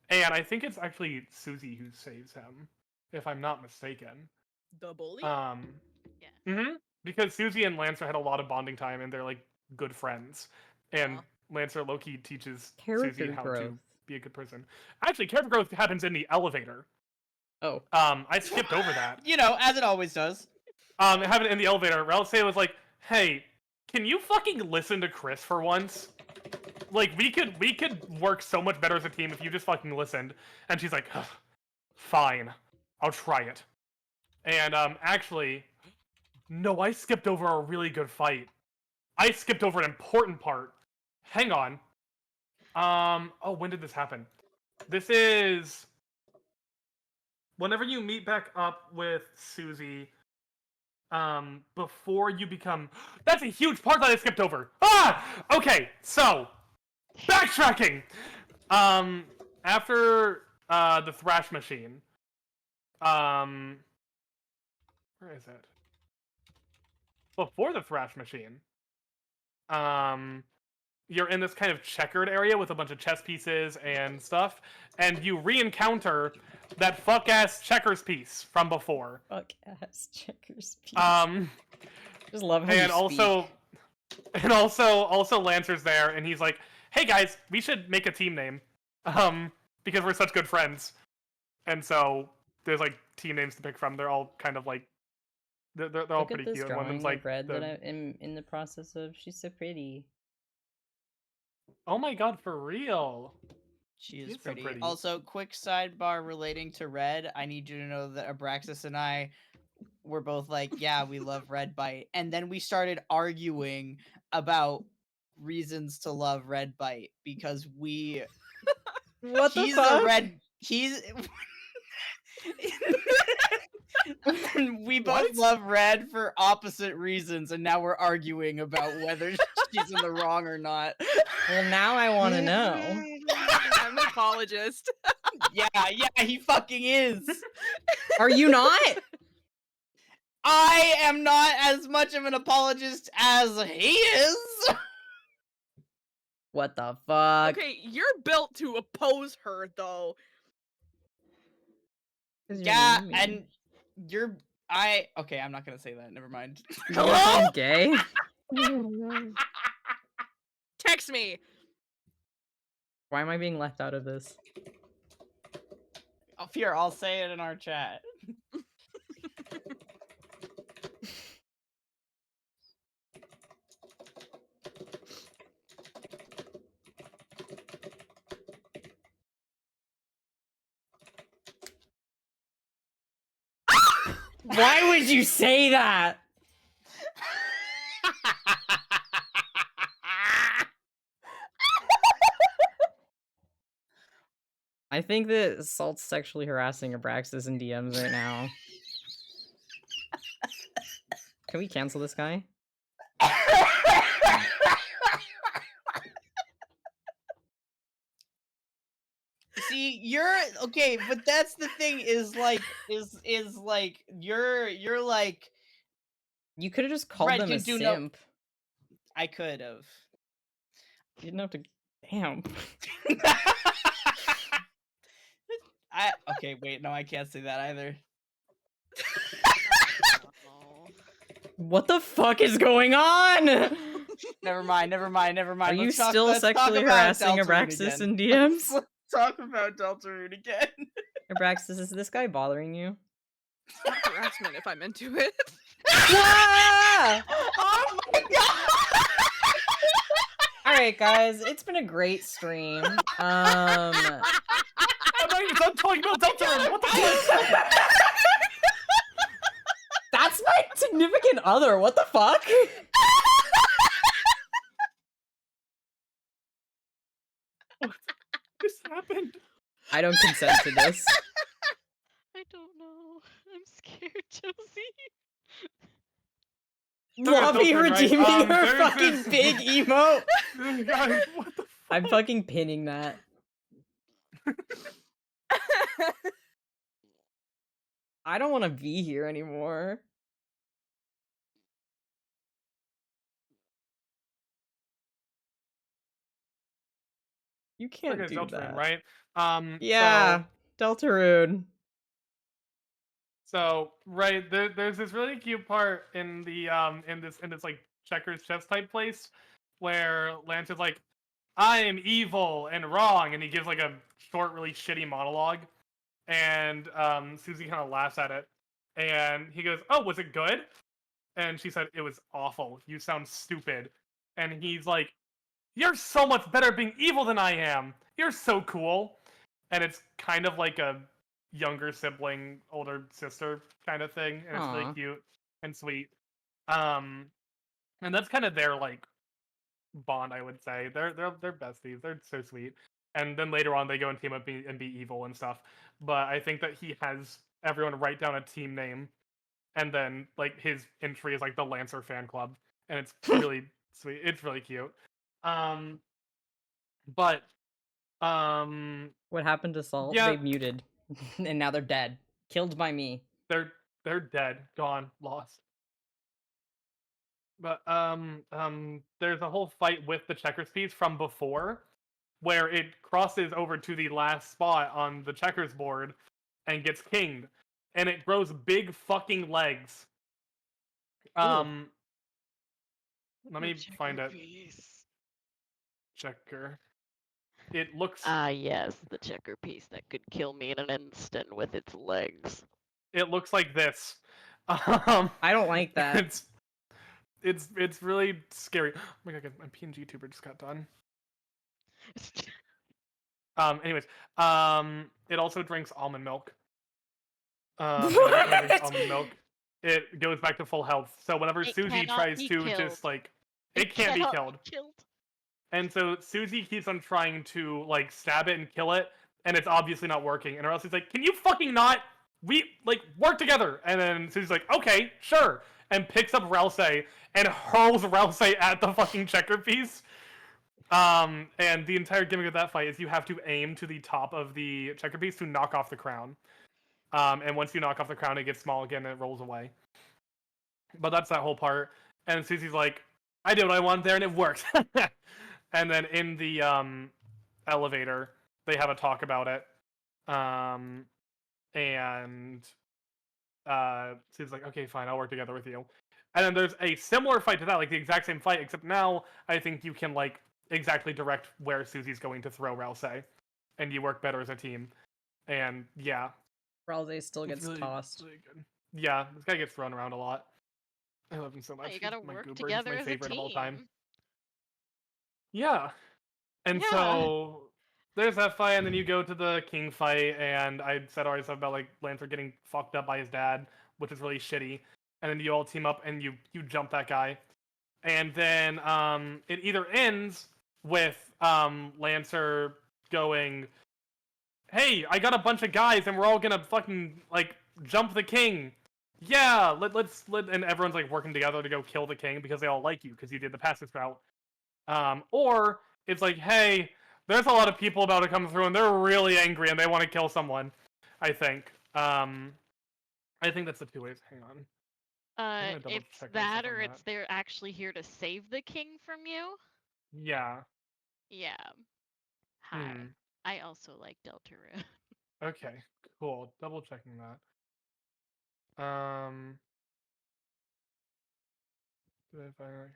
And I think it's actually Susie who saves him, if I'm not mistaken. The bully? Yeah. Because Susie and Lancer had a lot of bonding time, and they're like good friends. And Lancer low-key teaches Character Susie how to growth. be a good person. Actually, character growth happens in the elevator. Oh. I skipped over that. You know, as it always does. Having it in the elevator, Ralsei was like, "Hey, can you fucking listen to Chris for once? Like, we could work so much better as a team if you just fucking listened." And she's like, "Ugh, fine, I'll try it." And actually, no, I skipped over a really good fight. I skipped over an important part. Hang on. Oh, when did this happen? This is whenever you meet back up with Susie. Before you become. That's a huge part that I skipped over. Ah! Okay, so backtracking. After the Thrash Machine. Where is it? Before the Thrash Machine. You're in this kind of checkered area with a bunch of chess pieces and stuff, and you re-encounter that fuck-ass checkers piece from before. Fuck-ass checkers piece. Just love how you speak. Also Lancer's there, and he's like, "Hey guys, we should make a team name, because we're such good friends." And so there's like team names to pick from. They're all kind of like, they're all Look pretty at this cute. One of them's drawing like of Red that I'm in the process of. She's so pretty. Oh my god, for real. She is She's so pretty. pretty. Also, quick sidebar relating to Red. I need you to know that Abraxas and I were both like, yeah, we love Red Bite. And then we started arguing about reasons to love Red Bite because we... What the fuck? We both love Red for opposite reasons, and now we're arguing about whether she's in the wrong or not. Well, now I want to know. I'm an apologist. Yeah, he fucking is. Are you not? I am not as much of an apologist as he is. What the fuck? Okay, you're built to oppose her, though. Yeah, and you're... Okay, I'm not gonna say that. Never mind. Hello? Gay? Text me. Why am I being left out of this? Oh, here, I'll say it in our chat. Why would you say that? I think that Salt's sexually harassing Abraxas in DMs right now. Can we cancel this guy? See, you're okay, but that's the thing is like you're like you could have just called Red, them a do simp. I could have. You didn't have to. Damn. Okay, wait, no, I can't say that either. What the fuck is going on? Never mind. Are you still sexually harassing Abraxas in DMs? Let's talk about Deltarune again. Abraxas, is this guy bothering you? It's not harassment if I'm into it. Ah! Oh my god! Alright, guys, it's been a great stream. I'm not even done talking about Deltarune. What the fuck? That's my significant other. What the fuck? This happened. I don't consent to this. I don't know. I'm scared, Josie. Lobby Right? redeeming her there's fucking this- big emote. Guys, what the fuck? I'm fucking pinning that. I don't want to be here anymore. You can't Okay, do Deltarune, that. right? Yeah, Deltarune. So right there's this really cute part in the in this like checkers chess type place where Lance is like, "I am evil and wrong," and he gives like a short, really shitty monologue. And Susie kind of laughs at it, and he goes, "Oh, was it good?" And she said, "It was awful. You sound stupid." And he's like, "You're so much better at being evil than I am. You're so cool." And it's kind of like a younger sibling, older sister kind of thing, and it's really Aw. cute and sweet. And that's kind of their like bond, I would say. They're besties. They're so sweet. And then later on, they go and team up and be evil and stuff. But I think that he has everyone write down a team name, and then like his entry is like the Lancer fan club, and it's really sweet. It's really cute. Um, but What happened to Salt? yeah, They muted, and now they're dead. Killed by me. they're dead, gone, lost. But there's a whole fight with the checkers piece from before, where it crosses over to the last spot on the checkers board and gets kinged, and it grows big fucking legs. Let me find it. Checker. It looks. Ah, yes, the checker piece that could kill me in an instant with its legs. It looks like this. I don't like that. It's really scary. Oh my god, my PNG tuber just got done. Anyways, it also drinks almond milk. And every time it drinks almond milk, it goes back to full health. So whenever It Susie cannot tries be to killed. just like, it can't be cannot killed. killed. And so Susie keeps on trying to like stab it and kill it, and it's obviously not working. And Elsie's like, "Can you fucking not? We like work together." And then Susie's like, "Okay, sure," and picks up Ralsei and hurls Ralsei at the fucking checker piece. And the entire gimmick of that fight is you have to aim to the top of the checker piece to knock off the crown. And once you knock off the crown, it gets small again and it rolls away. But that's that whole part. And Susie's like, "I did what I wanted there, and it worked." And then in the elevator, they have a talk about it. And Susie's like, "Okay, fine, I'll work together with you." And then there's a similar fight to that, like the exact same fight, except now I think you can like exactly direct where Susie's going to throw Ralsei, and you work better as a team. And yeah, Ralsei still gets really, tossed. really good. Yeah, this guy gets thrown around a lot. I love him so much. You gotta He's my work goober. together He's my as a favorite of all time. team. Yeah. And Yeah. so there's that fight, and then you go to the king fight, and I said already stuff about like Lancer getting fucked up by his dad, which is really shitty. And then you all team up and you jump that guy. And then it either ends with Lancer going, "Hey, I got a bunch of guys and we're all gonna fucking like jump the king. Yeah, let's and everyone's like working together to go kill the king because they all like you because you did the passive route. Or it's like, hey, there's a lot of people about to come through and they're really angry and they want to kill someone. I think. I think that's the two ways. Hang on. It's that or it's they're actually here to save the king from you. Yeah. Yeah. Hi. I also like Deltarune. Okay, cool. Double checking that. Did I find it?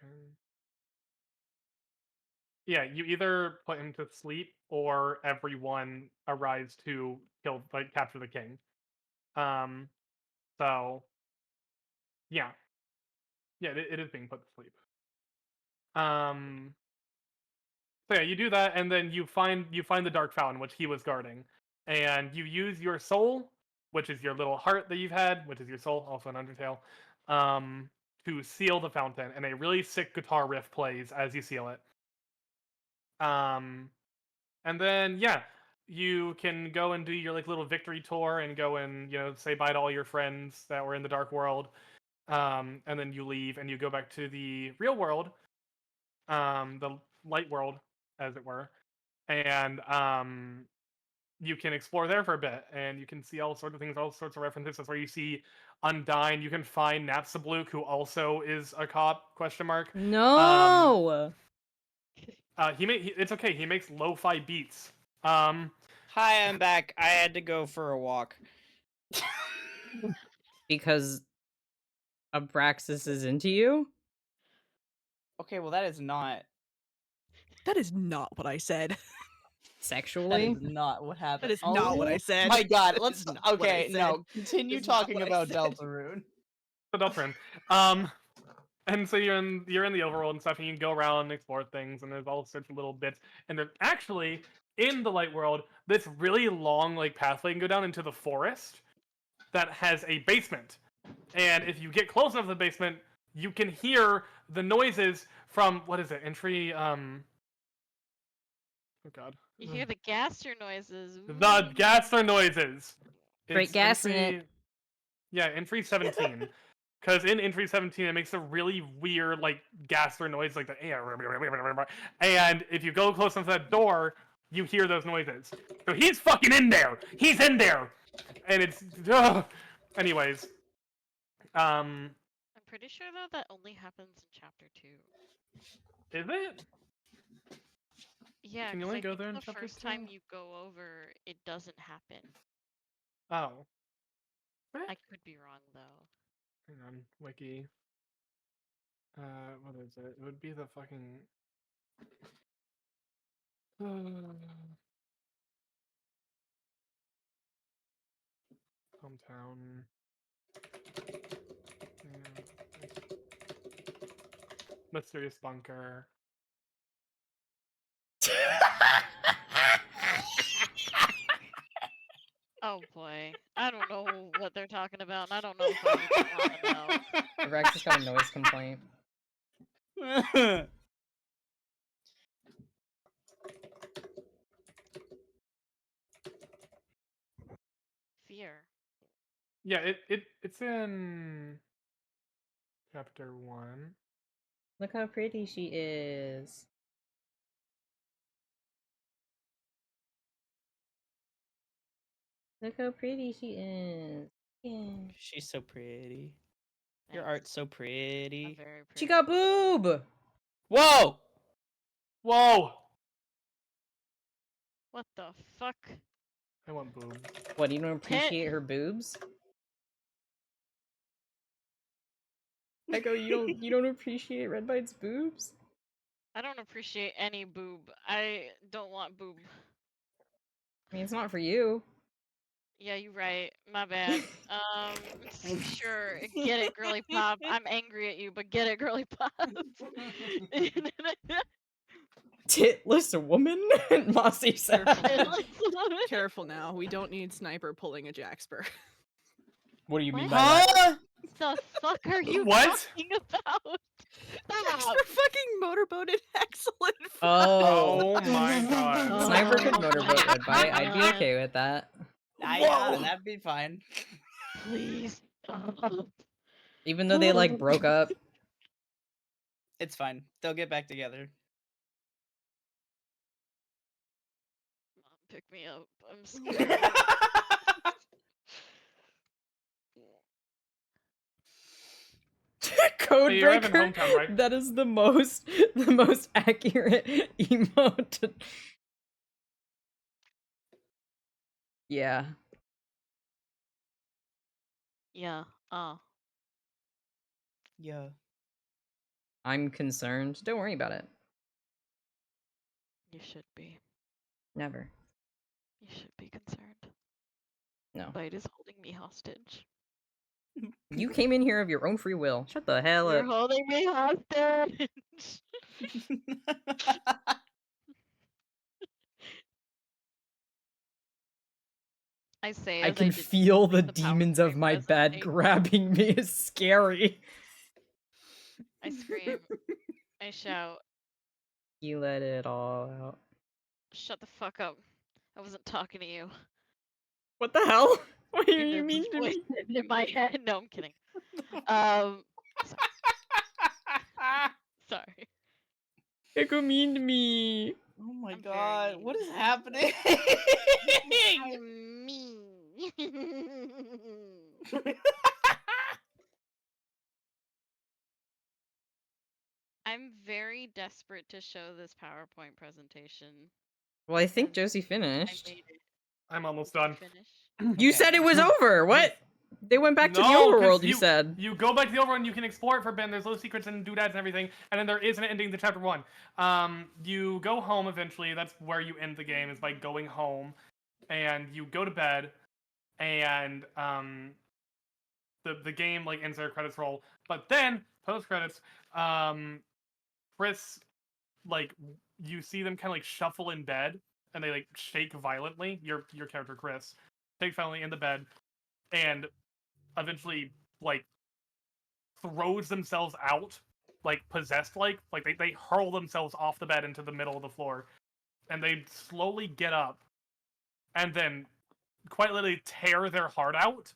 Yeah, you either put him to sleep or everyone arrives to kill, like, capture the king. So yeah, it is being put to sleep. So yeah, you do that, and then you find the dark fountain which he was guarding, and you use your soul, which is your little heart that you've had, which is your soul, also an Undertale, to seal the fountain, and a really sick guitar riff plays as you seal it. And then yeah, you can go and do your like little victory tour and go and say bye to all your friends that were in the dark world. And then you leave and you go back to the real world, the light world, as it were, and you can explore there for a bit, and you can see all sorts of things, all sorts of references. That's where you see Undyne. You can find Napstablook, who also is a cop? Question mark. No. It's okay. He makes lo-fi beats. Hi, I'm back. I had to go for a walk. Because Abraxas is into you? Okay, well that is not That is not what I said. Sexually? is not what happened. That is not what I said. My God, That let's is not what I okay. said. No, continue That's not talking what I about said. Deltarune. So Deltarune. And so you're in the overworld and stuff, and you can go around and explore things, and there's all sorts of little bits. And there's actually in the light world this really long like pathway you can go down into the forest that has a basement. And if you get close enough to the basement, you can hear the noises from what is it? Entry oh god. You hear the gaster noises. The gaster noises. Straight gassing it. Yeah, entry 17. Because in entry 17, it makes a really weird, like, gaster noise, like the and if you go close enough to that door, you hear those noises. So he's fucking in there! He's in there! And it's... Anyways. I'm pretty sure though that only happens in chapter 2. Is it? Yeah, Can you 'cause only I go think there in the chapter first 2? time you go over, it doesn't happen. Oh. I could be wrong though. Hang on, wiki. What is it? It would be the fucking... Hometown... Mysterious bunker. Oh boy, I don't know what they're talking about, and I don't know if I even want to know. Rex has got a noise complaint. Fear. Yeah, it's in chapter 1. Look how pretty she is. Look how pretty she is. Yeah. She's so pretty. Your Thanks. art's so I'm pretty. very pretty. She got boob! Whoa! Whoa! What the fuck? I want boobs. What, you don't appreciate her boobs? Echo, you don't appreciate Red Bite's boobs? I don't appreciate any boob. I don't want boob. I mean, it's not for you. Yeah, you're right. My bad. Sure. Get it, girly pop. I'm angry at you, but get it, girly pop. Titless woman? Mossy said. Careful now. We don't need Sniper pulling a Jaxper. What do you mean What? by that? Huh? The fuck are you What? talking about? Jaxper fucking motorboated excellent. Oh my god. Sniper could motorboat Red Bite. I'd be okay with that. Yeah, that'd be fine. Please stop. Even though they like broke up. It's fine. They'll get back together. Mom, pick me up. I'm scared. You're having Codebreaker. hometown, right? That is the most accurate emote. Yeah. Yeah. Yeah. I'm concerned. Don't worry about it. You should be. Never. You should be concerned. No. Bite is holding me hostage. You came in here of your own free will. Shut the hell You're up. holding me hostage. I say I as can did feel the the demons of PowerPoint my bed presentation. grabbing me. It's scary. I scream. I shout. You let it all out. Shut the fuck up. I wasn't talking to you. What the hell? What do you There's mean this to voice me? in my head. No, I'm kidding. Sorry. Echo mean to me. Oh my I'm very god, mean. what is happening? I'm mean. I'm very desperate to show this PowerPoint presentation. Well, I think Because Josie I finished. made it. I'm almost Did you done. finish? You Okay. said it was over. What? They went back to the No, 'cause overworld, you said. You go back to the overworld and you can explore it for Ben. There's little secrets and doodads and everything. And then there is an ending to chapter 1. You go home eventually. That's where you end the game, is by going home. And you go to bed. And the game like ends their credits roll. But then, post credits, Chris, like, you see them kind of like shuffle in bed. And they like shake violently. Your character, Chris, shakes violently in the bed. And eventually, like, throws themselves out, like possessed, like they hurl themselves off the bed into the middle of the floor, and they slowly get up, and then quite literally tear their heart out.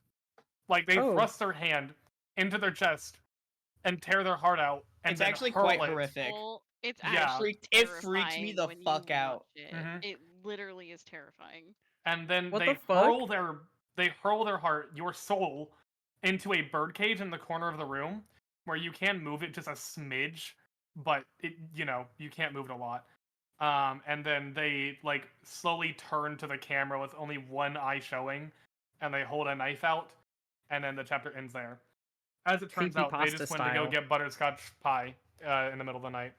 Like they thrust their hand into their chest and tear their heart out. And It's then actually hurl quite it. horrific. Well, it's Yeah. actually It freaks me terrifying the when fuck you out. watch it. Mhm. It literally is terrifying. And then What they the fuck? hurl their heart, your soul, into a birdcage in the corner of the room where you can move it just a smidge, but it, you can't move it a lot. And then they like slowly turn to the camera with only one eye showing, and they hold a knife out, and then the chapter ends there. As it turns out, they Creepypasta just went to go style. get butterscotch pie in the middle of the night,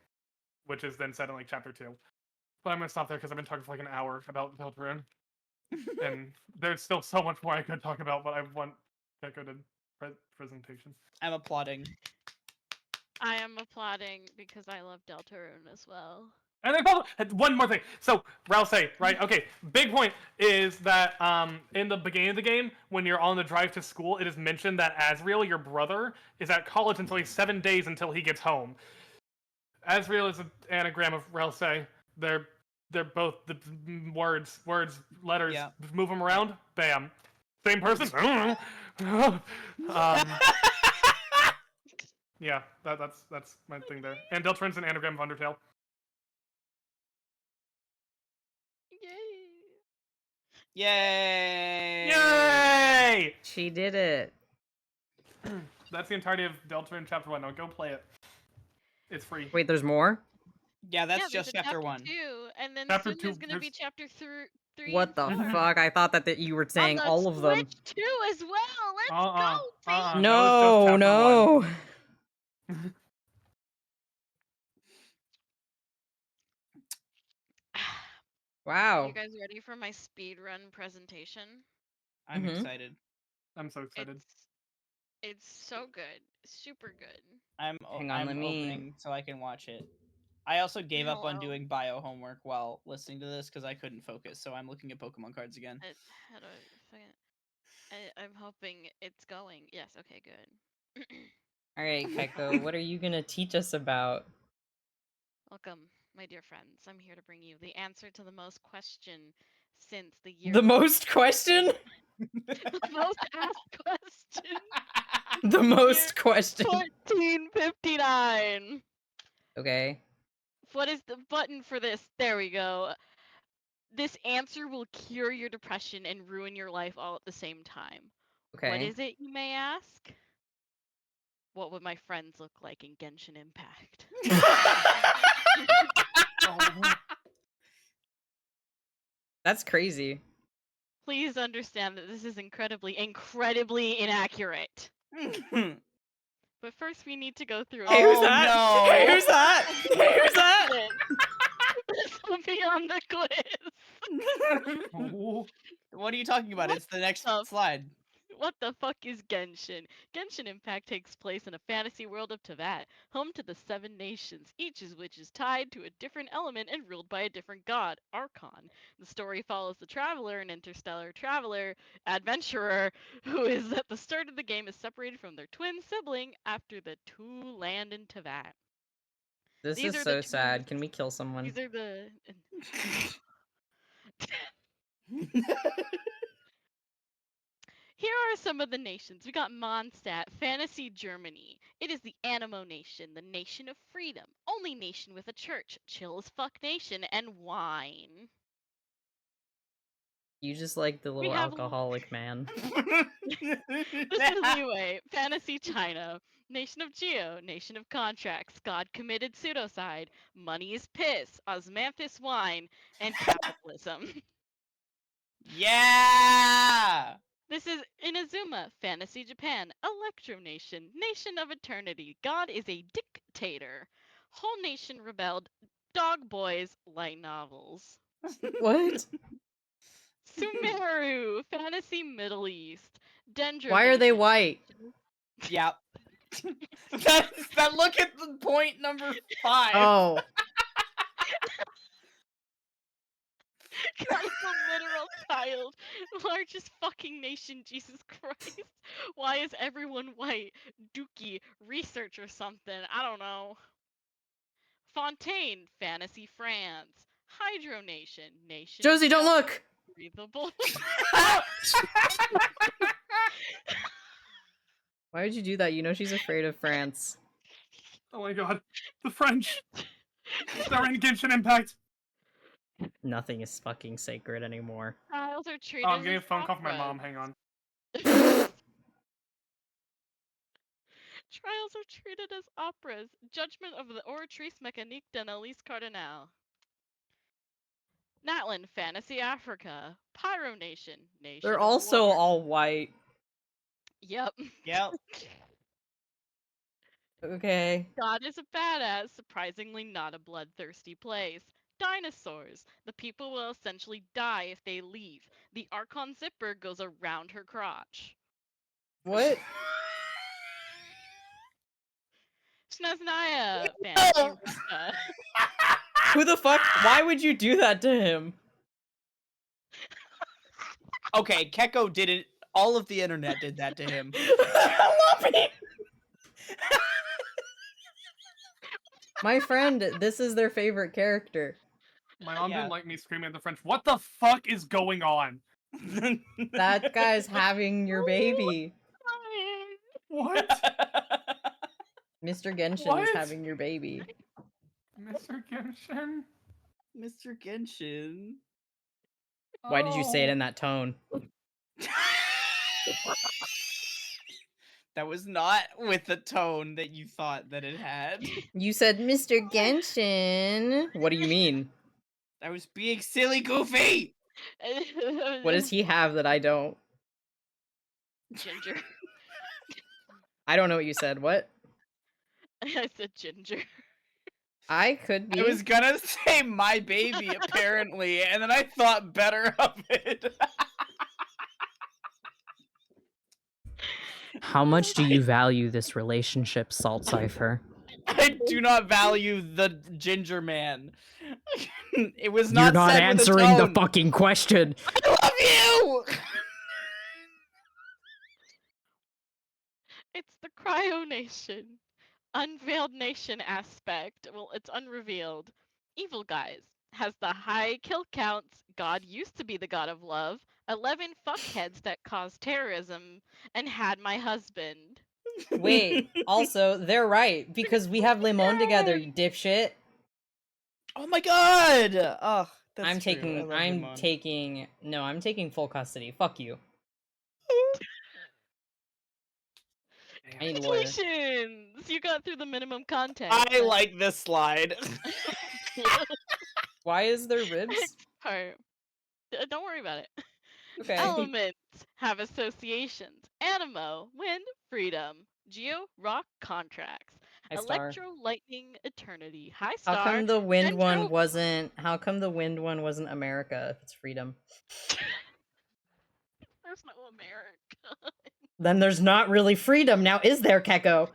which is then set in like chapter 2. But I'm gonna stop there because I've been talking for like an hour about Deltarune. And there's still so much more I could talk about, but I want Gecko to presentation. I'm applauding. I am applauding because I love Deltarune as well. And then one more thing. So Rouse, right? Okay. Big point is that in the beginning of the game, when you're on the drive to school, it is mentioned that Asriel, your brother, is at college until he's 7 days until he gets home. Asriel is an anagram of Rouse. They're both the words, letters. Yeah. Move them around. Bam. Same person. Yeah, that's my thing there. And Deltarune's an anagram of Undertale. Yay! Yay! Yay! She did it. That's the entirety of Deltarune Chapter 1. Now go play it. It's free. Wait, there's more? Yeah, that's there's just a chapter 1. 2, and then Chapter soon 2, there's gonna be there's- chapter 3 What the and 4. fuck? I thought that you were saying On the all of them. Switch too as well. Let's go, baby. That was just No, chapter no. Are Wow. you guys ready for my speedrun presentation? I'm Mhm. excited. I'm so excited. It's so good, super good. I'm Hang on, let me- opening so I can watch it. I also gave up on Hello. doing bio homework while listening to this because I couldn't focus, so I'm looking at Pokemon cards again. How do I fucking? I'm hoping it's going. Yes. Okay. Good. All right, Keiko, what are you gonna teach us about? Welcome, my dear friends. I'm here to bring you the answer to the most question since the year. The most question? The most asked question. The most question. 1459. Okay. What is the button for this? There we go. This answer will cure your depression and ruin your life all at the same time. Okay. What is it, you may ask? What would my friends look like in Genshin Impact? That's crazy. Please understand that this is incredibly inaccurate. But first we need to go through Hey, who's Oh, that? no. Hey, who's that? Hey, who's that? This will be on the quiz. What are you talking about? What It's the next the slide. What the fuck is Genshin? Genshin Impact takes place in a fantasy world of Teyvat, home to the 7 nations, each of which is tied to a different element and ruled by a different god, Archon. The story follows the traveler, an interstellar traveler, adventurer, who is at the start of the game is separated from their twin sibling after the 2 land in Teyvat. This These is are so the sad. twos. Can we kill someone? These are the... Here are some of the nations. We got Mondstadt, Fantasy Germany. It is the Animo Nation, the nation of freedom. Only nation with a church. Chill as fuck nation and wine. You just like the little have- alcoholic man. This is Liyue, Fantasy China. Nation of Geo, nation of contracts. God committed pseudocide. Money is piss. Osmanthus wine. And capitalism. Yeah! This is Inazuma, Fantasy Japan, Electro Nation, Nation of Eternity. God is a dictator. Whole nation rebelled. Dog boys, light novels. What? Sumeru, Fantasy Middle East. Dendro Why are they Nation. white? Yep. that look at the point number 5. Oh. God is a literal child. Largest fucking nation, Jesus Christ. Why is everyone white? Dookie, research or something. I don't know. Fontaine, Fantasy France. Hydro Nation, Nation Josie, of don't look! Breathable. Why would you do that? You know she's afraid of France. Oh my god. The French! They're in Genshin Impact! Nothing is fucking sacred anymore. Trials are treated Oh, I'm getting a as phone call from my operas. mom, hang on. Trials are treated as operas. Judgment of the Oratrice Mécanique d'Analyse Cardinal. Natlan, Fantasy Africa. Pyro Nation, Nation They're of also War. all white. Yep. Yep. Okay. God is a badass, surprisingly not a bloodthirsty place. Dinosaurs. The people will essentially die if they leave. The Archon zipper goes around her crotch. What? Snezhnaya, Fantasy Russia. Who the fuck? Why would you do that to him? Okay, Keko did it. All of the internet did that to him. I love it! My friend, this is their favorite character. My mom Yeah. didn't like me screaming at the French. What the fuck is going on? That guy's having your baby. What? Mr. Genshin is What? having your baby. Mr. Genshin? Mr. Genshin. Why did you say it Oh. in that tone? That was not with the tone that you thought that it had. You said Mr. Genshin. What do you mean? I was being silly goofy! What does he have that I don't? Ginger. I don't know what you said. What? I said ginger. I could be. I was gonna say my baby, apparently, and then I thought better of it. How much do you value this relationship, Salt Cipher? I do not value the ginger man. It was You're not not said answering with a the tone. fucking question. I love you! It's the Cryo Nation. Unveiled Nation aspect. Well, it's unrevealed. Evil guys. Has the high kill counts. God used to be the god of love. 11 fuckheads that caused terrorism. And had my husband. Wait, also, they're right, because we have Limon together, you dipshit. Oh my god! Oh, that's I'm true. taking full custody. Fuck you. I need a lawyer. Congratulations! You got through the minimum content. I like this slide. Why is there ribs? Next part. Don't worry about it. Okay. Elements have associations. Animo, wind, freedom. Geo, rock, contracts. High star. Electro, lightning, eternity. High How star. come the wind one Dendro- wasn't America if it's freedom? There's no America. Then there's not really freedom now, is there, Keko?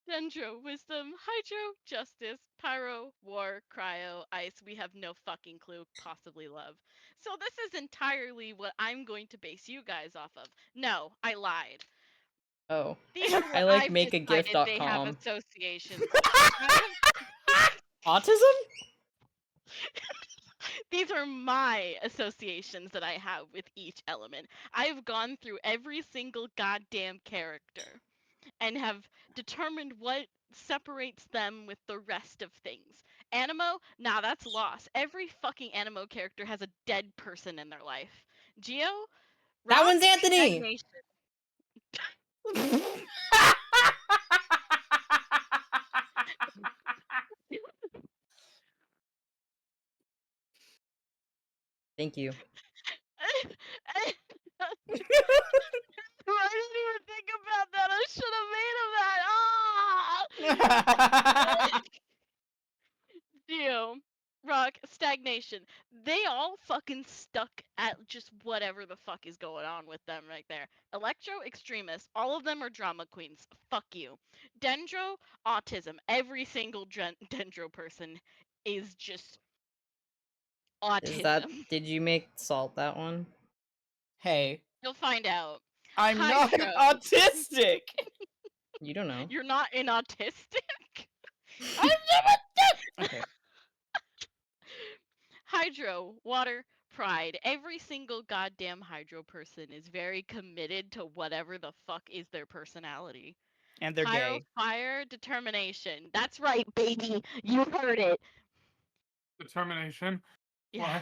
Dendro, wisdom, hydro, justice, pyro, war, cryo, ice. We have no fucking clue, possibly love. So this is entirely what I'm going to base you guys off of. No, I lied. Oh. These are I what like I've decided they have makeagift.com. associations with. Autism? These are my associations that I have with each element. I've gone through every single goddamn character and have determined what separates them with the rest of things. Animo, nah, that's loss. Every fucking Animo character has a dead person in their life. Geo, That rock, one's Anthony! stagnation. Thank you. I didn't even think about that. I should have made him that. Geo, Rock, Stagnation. They all fucking stuck at just whatever the fuck is going on with them right there. Electro, Extremist. All of them are drama queens. Fuck you. Dendro, Autism. Every single Dendro person is just Is that? autism. Did you make Salt that one? Hey, You'll find out. I'm not Hydro. autistic. You don't know. You're not an autistic? Okay. Hydro, Water, Pride. Every single goddamn Hydro person is very committed to whatever the fuck is their personality. And they're Pyro, gay. Fire, Determination. That's right, baby. You heard it. Determination. Yeah.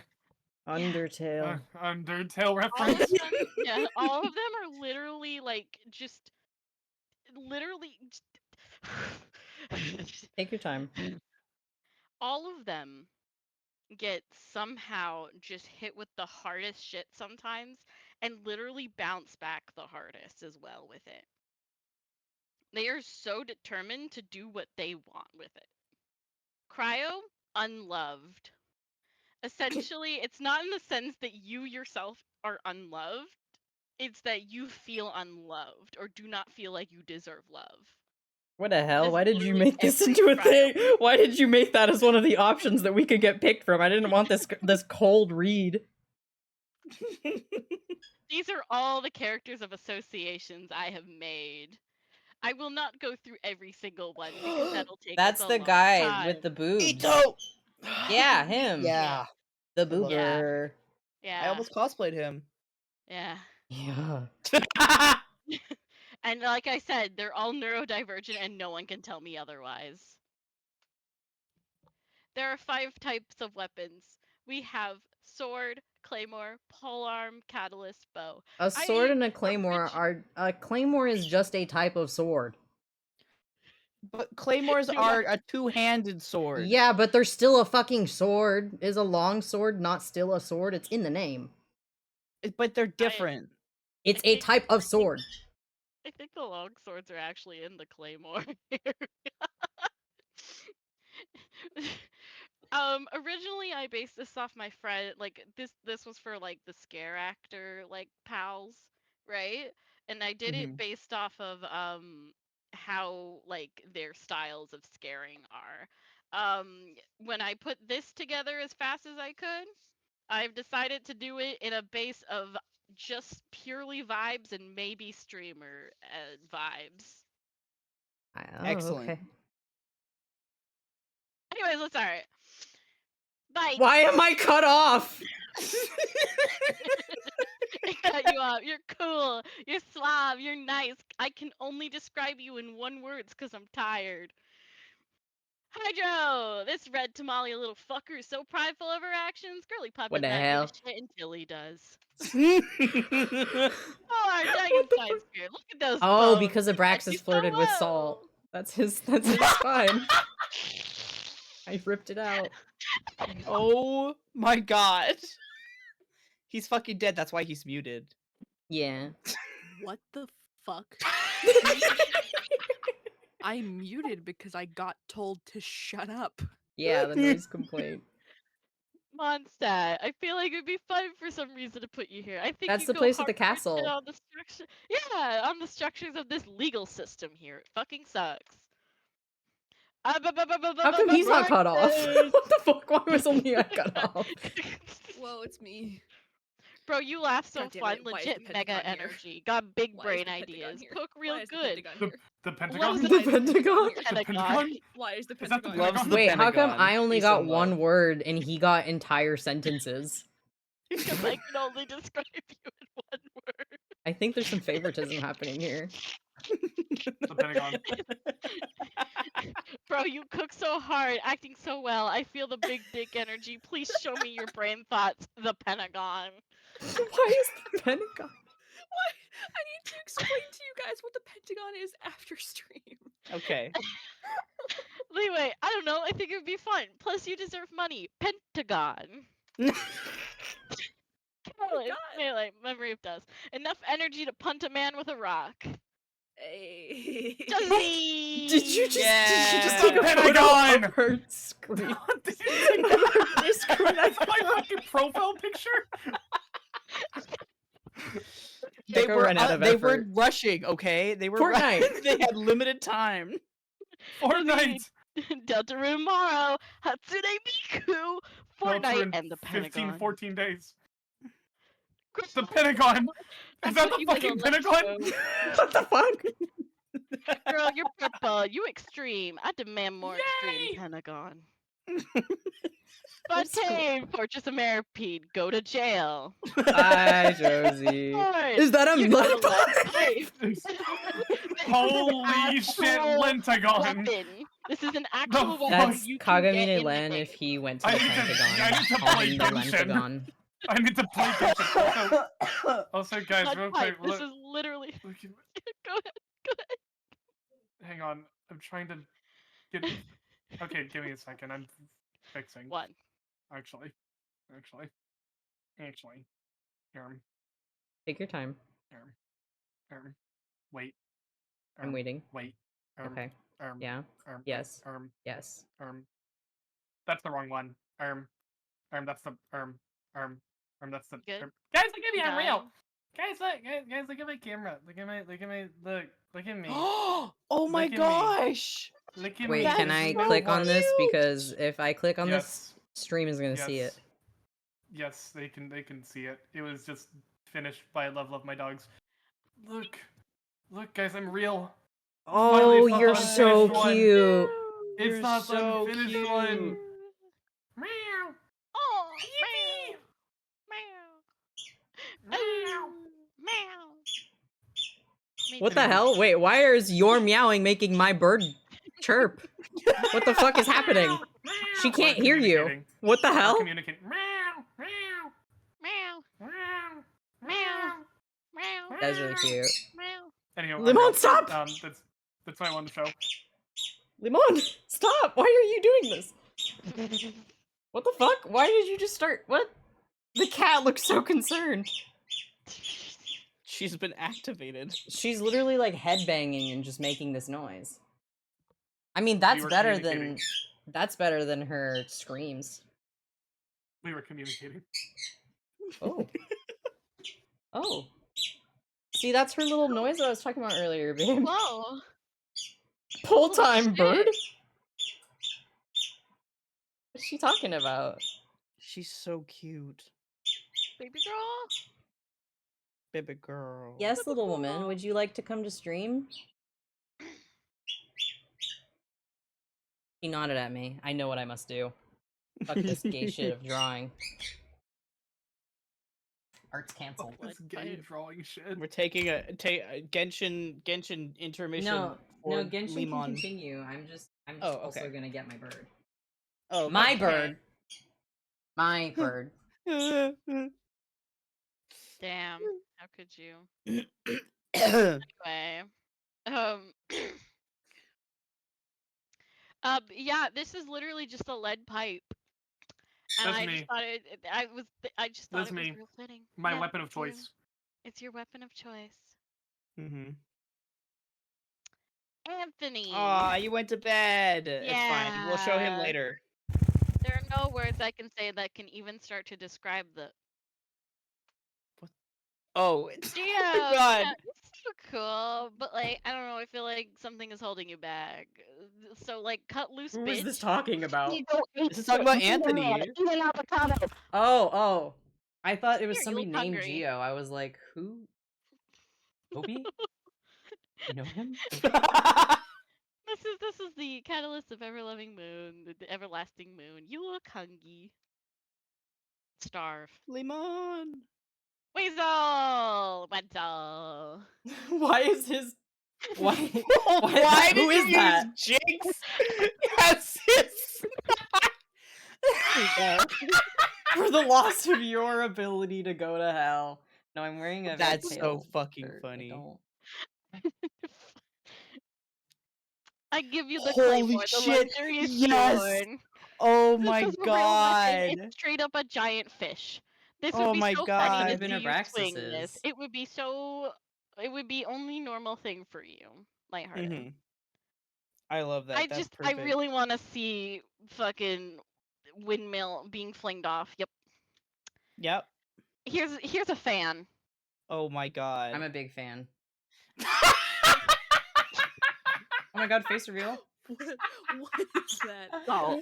What? Undertale. Undertale All of reference. them, yeah, all of them are literally like just literally Take your time. all of them get somehow just hit with the hardest shit sometimes and literally bounce back the hardest as well with it. They are so determined to do what they want with it. Cryo, unloved. Essentially, it's not in the sense that you yourself are unloved, it's that you feel unloved or do not feel like you deserve love. What the hell? That's Why did you literally make this every into a cryo. thing? Why did you make that as one of the options that we could get picked from? I didn't want this cold read. These are all the characters of associations I have made. I will not go through every single one because that'll take us That's a the long guy time. with the boobs. Ito! Yeah, him. Yeah. The love it. boober. I Yeah. almost cosplayed him. Yeah. Yeah. And like I said, they're all neurodivergent and no one can tell me otherwise. There are 5 types of weapons. We have sword, claymore, polearm, catalyst, bow. A sword and a claymore orig- are... A claymore is just a type of sword. But claymores Do are a two-handed sword. Yeah, but they're still a fucking sword. Is a long sword not still a sword? It's in the name. But they're different. It's a type of sword. I think the long swords are actually in the claymore. Originally I based this off my friend, like this was for like the scare actor like pals, right? And I did it based off of how like their styles of scaring are. When I put this together as fast as I could, I've decided to do it in a base of just purely vibes and maybe streamer vibes. Oh, Excellent. okay. Anyways, let's start. Bye. Why am I cut off? I cut you off. You're cool. You're suave. You're nice. I can only describe you in one word because I'm tired. Hydro! This red tamale little fucker is so prideful of her actions. Girly Pop What does the not hell? give a shit until he does. Oh, our Dragonfly Spirit. Look at those Oh, bones. because They Abraxas match you so flirted with well. Salt. That's his spine. I ripped it out. Oh my god. He's fucking dead, that's why he's muted. Yeah. What the fuck? I muted because I got told to shut up. Yeah, the noise complaint. Mondstadt, I feel like it'd be fun for some reason to put you here. I think That's you the go place with the hard shit castle. on the structure. Yeah, on the structures of this legal system here. It fucking sucks. How come he's not cut off? What the fuck? Why was only I cut off? Whoa, it's me. Bro, you laugh so God damn fun. it, why is Legit the mega Pentagon here? energy. Got big Why is brain the Pentagon ideas. here? Cook real Why is the good. Pentagon here? The What Pentagon? was The it? Pentagon? The Pentagon. Pentagon? Why is the Is that the Pentagon Loves here? the Wait, how come Pentagon. I only Peace got and one love. word and he got entire sentences? Because I can only describe you in one word. I think there's some favoritism happening here. The Pentagon. Bro, you cook so hard, acting so well. I feel the big dick energy. Please show me your brain thoughts. The Pentagon. Why is the Pentagon? What? I need to explain to you guys what the Pentagon is after stream. Okay. Anyway, I don't know. I think it would be fun. Plus, you deserve money. Pentagon. Melee. Memory of does. Enough energy to punt a man with a rock. Hey. Josie! Did you just Yeah. take a photo Pentagon! of her screen? That's my fucking profile picture. They Echo were ran out of they were effort. rushing, okay? They were Fortnite. they had limited time. Fortnite. Deltarune Morrow, Hatsune Miku, Fortnite, and the 15, Pentagon. 14 days. Girl, The Pentagon. I Is that put the you as a fucking let's Pentagon? go. What the fuck? Girl, you're purple. You extreme. I demand more extreme, Yay! Pentagon. Fontaine, Fortress of Meripede, go to jail. Hi, Josie. Fort, Is that a you're lead gonna let pipe? pipe. Holy shit, Lentagon. Weapon. This is an actual weapon That's you can get Kagamine in Len the if game. he went to I the need to Pentagon. play Calling the Genshin. Lentagon. I need to play Genshin. Also, guys, Not real pipe. quick, This is literally. Go ahead. Go ahead. hang on. I'm trying to get. Okay, give me a second. I'm fixing. One. Actually. Take your time. Wait. I'm waiting. Wait. Okay. Yeah. Yes. Yes. That's the wrong one. That's the that's the Good? Guys, look at me, I'm real. Done. Guys, look at my camera. Look at me. Oh my Look at me. gosh. Look at Wait, me. can This I is my click on work. this? Because if I click on Yes. this, stream is gonna see it. Yes, they can see it. It was just finished by a level of my dogs. Look, guys, I'm real. Finally, Oh, it's not you're the so unfinished one. cute. It's You're not the so unfinished cute. one. Meow. Oh, Yippee. meow. Meow. Meow. Me What too. the hell? Wait, why is your meowing making my bird chirp? What the fuck is happening? She can't hear you. What the hell? Communicate. Meow. Meow. Meow. Meow. Meow. Meow. That is really cute. Meow. Anyway, Limon, stop! that's what I wanted to show. Limon, stop! Why are you doing this? What the fuck? Why did you just start? What? The cat looks so concerned. She's been activated. She's literally like headbanging and just making this noise. I mean, that's were better than communicating. her screams. We were communicating. Oh. Oh. See, that's her little noise that I was talking about earlier, babe. Whoa. Pull time shit. bird? What's she talking about? She's so cute. Baby girl. Baby girl. Yes, little woman, would you like to come to stream? He nodded at me. I know what I must do. Fuck this gay shit of drawing. Art's canceled. This gay drawing shit. We're taking a Genshin intermission. No, for Genshin can Limon. continue. I'm just Oh, also okay. gonna get my bird. Oh, My okay. bird. My bird. Damn. How could you? Anyway. Yeah, this is literally just a lead pipe. And That's I me. just thought I just thought That's it was me. real fitting. My Yeah, weapon of it's you. choice. It's your weapon of choice. Mm-hmm. Anthony. Aw, you went to bed. It's fine. We'll show him Yeah. later. There are no words I can say that can even start to describe the Oh, it's Geo. oh my god. Yeah, it's so cool, but like I don't know. I feel like something is holding you back. So like, cut loose, Who bitch. is this talking about? This is talking about Anthony. Oh. I thought it was Here, you somebody look named hungry. Geo. I was like, who? Toby? You know him? This is the catalyst of ever-loving moon, the everlasting moon. You look hungry. Starve. Limon. Weasel! Weasel! Why is his... Why? Why Who did is you that? use Jinx as his... For the loss of your ability to go to hell. No, I'm wearing a That's very so pale fucking shirt. funny. I don't... I give you the Holy claymore, the shit, luxurious yes! sword. Oh This my is a real weapon. god. It's straight up a giant fish. This Oh would be my so That's funny what to God. Ibn see you swing Abraxas this. is. It would be so. It would be only normal thing for you, lighthearted. Mhm. I love that. That's I perfect. really want to see fucking windmill being flinged off. Yep. Yep. Here's a fan. Oh my God. I'm a big fan. Oh my god, face reveal. What is that? Oh.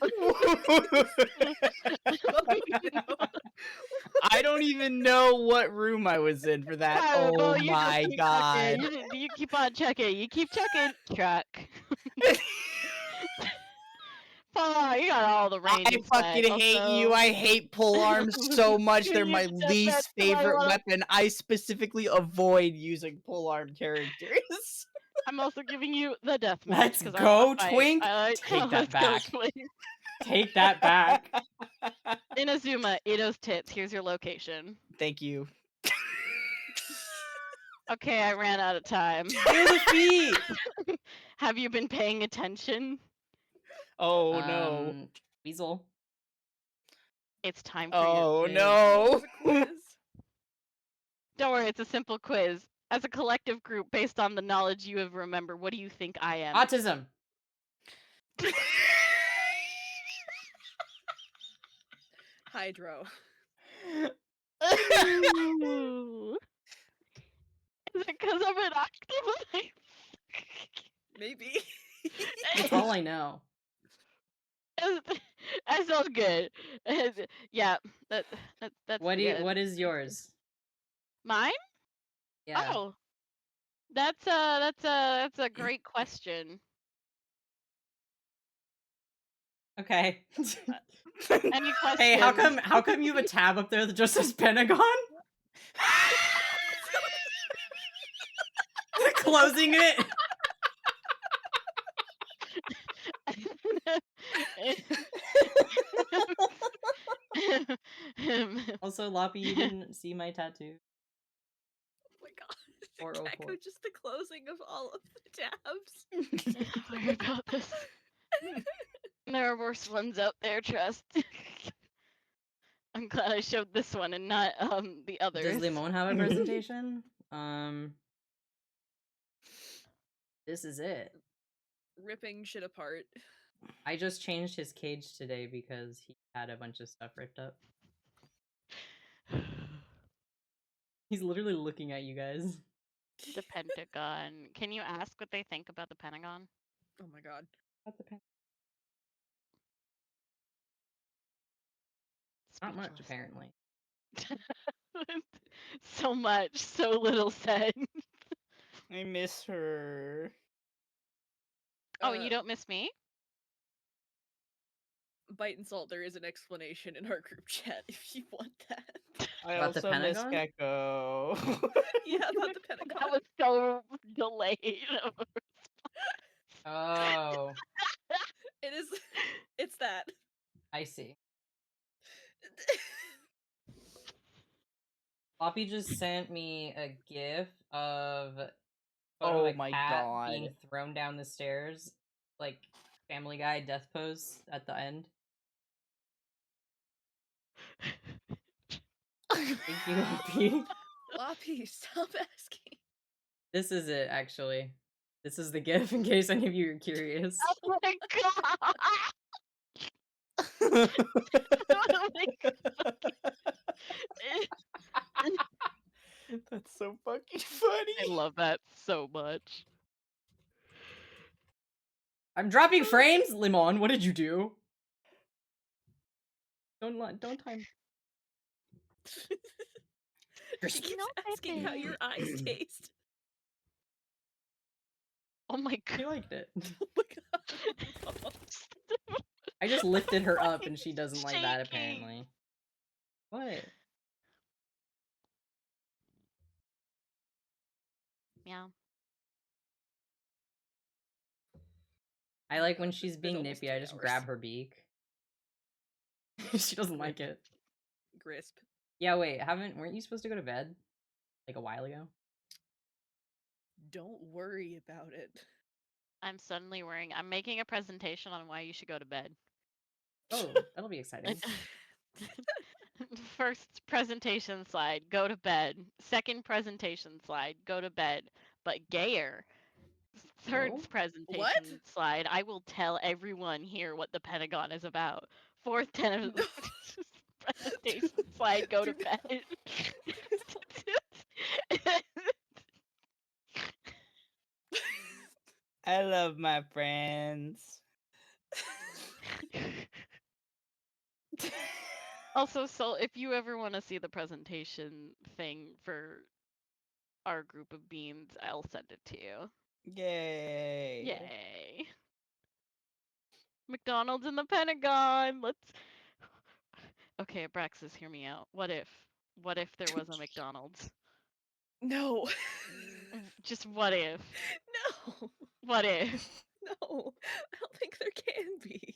I don't even know what room I was in for that. Alright, Oh well, you just my keep God. checking. You keep on checking. You keep checking. Track. Fine, you got all the range. I fucking hate you. I hate pole arms so much. They're my least favorite weapon. I specifically avoid using pole arm characters. I'm also giving you the death match. Let's 'cause go, I Twink! like Take that let's go, back. Twink. Take that back. Inazuma, Ito's tits. Here's your location. Thank you. Okay, I ran out of time. Feel the feet! Have you been paying attention? Oh no. Weasel. It's time for Oh your quiz. no. Quiz. Don't worry, it's a simple quiz. As a collective group, based on the knowledge you have remembered, what do you think I am? Autism. Hydro. Ooh. Is it because I'm an octopus? Maybe. That's all I know. That sounds good. Yeah, that's What good. what is yours? Mine? Yeah. Oh, that's a great question. Okay. Any question? Hey, how come you have a tab up there that just says Pentagon? Closing it. Also, Loppy, you didn't see my tattoo. Oh my god. 404. Echo just the closing of all of the tabs. Sorry about this. There are worse ones out there, trust. I'm glad I showed this one and not the others. Does Limon have a presentation? This is it. Ripping shit apart. I just changed his cage today because he had a bunch of stuff ripped up. He's literally looking at you guys. The Pentagon. Can you ask what they think about the Pentagon? Oh my god. About the Not much, apparently. So much, so little said. I miss her. Oh, you don't miss me? Bite and salt, there is an explanation in our group chat if you want that. I About the also miss Pentagon? Gecko. Yeah, about the Pentagon. That was so delayed. Oh, It's that. I see. Poppy just sent me a gif of Oh a my cat God. being thrown down the stairs, like Family Guy death pose at the end. Thank you, Loppy. Loppy, stop asking. This is it, actually. This is the gif, in case any of you are curious. Oh my god! Oh my That's so fucking funny. I love that so much. I'm dropping frames? Limon, what did you do? Don't time. She keeps asking how your eyes taste. Oh my She god. liked it. Oh my god. I just lifted her up and she doesn't like that, Shaking. apparently. What? Yeah. I like when she's It's being almost nippy, I 3 just hours. grab her beak. She doesn't like it. Grisp. Yeah, wait, weren't you supposed to go to bed? Like a while ago? Don't worry about it. I'm suddenly worrying. I'm making a presentation on why you should go to bed. Oh, that'll be exciting. First presentation slide, go to bed. Second presentation slide, go to bed. But gayer. Third Oh? presentation slide, I will tell everyone here what the Pentagon is about. Fourth presentation slide, go to Dude. bed. I love my friends. Also, so if you ever want to see the presentation thing for our group of beans, I'll send it to you. Yay. Yay. McDonald's in the Pentagon. Let's. Okay, Abraxas, hear me out. What if there was a McDonald's? No. Just what if? No. What if? No. I don't think there can be.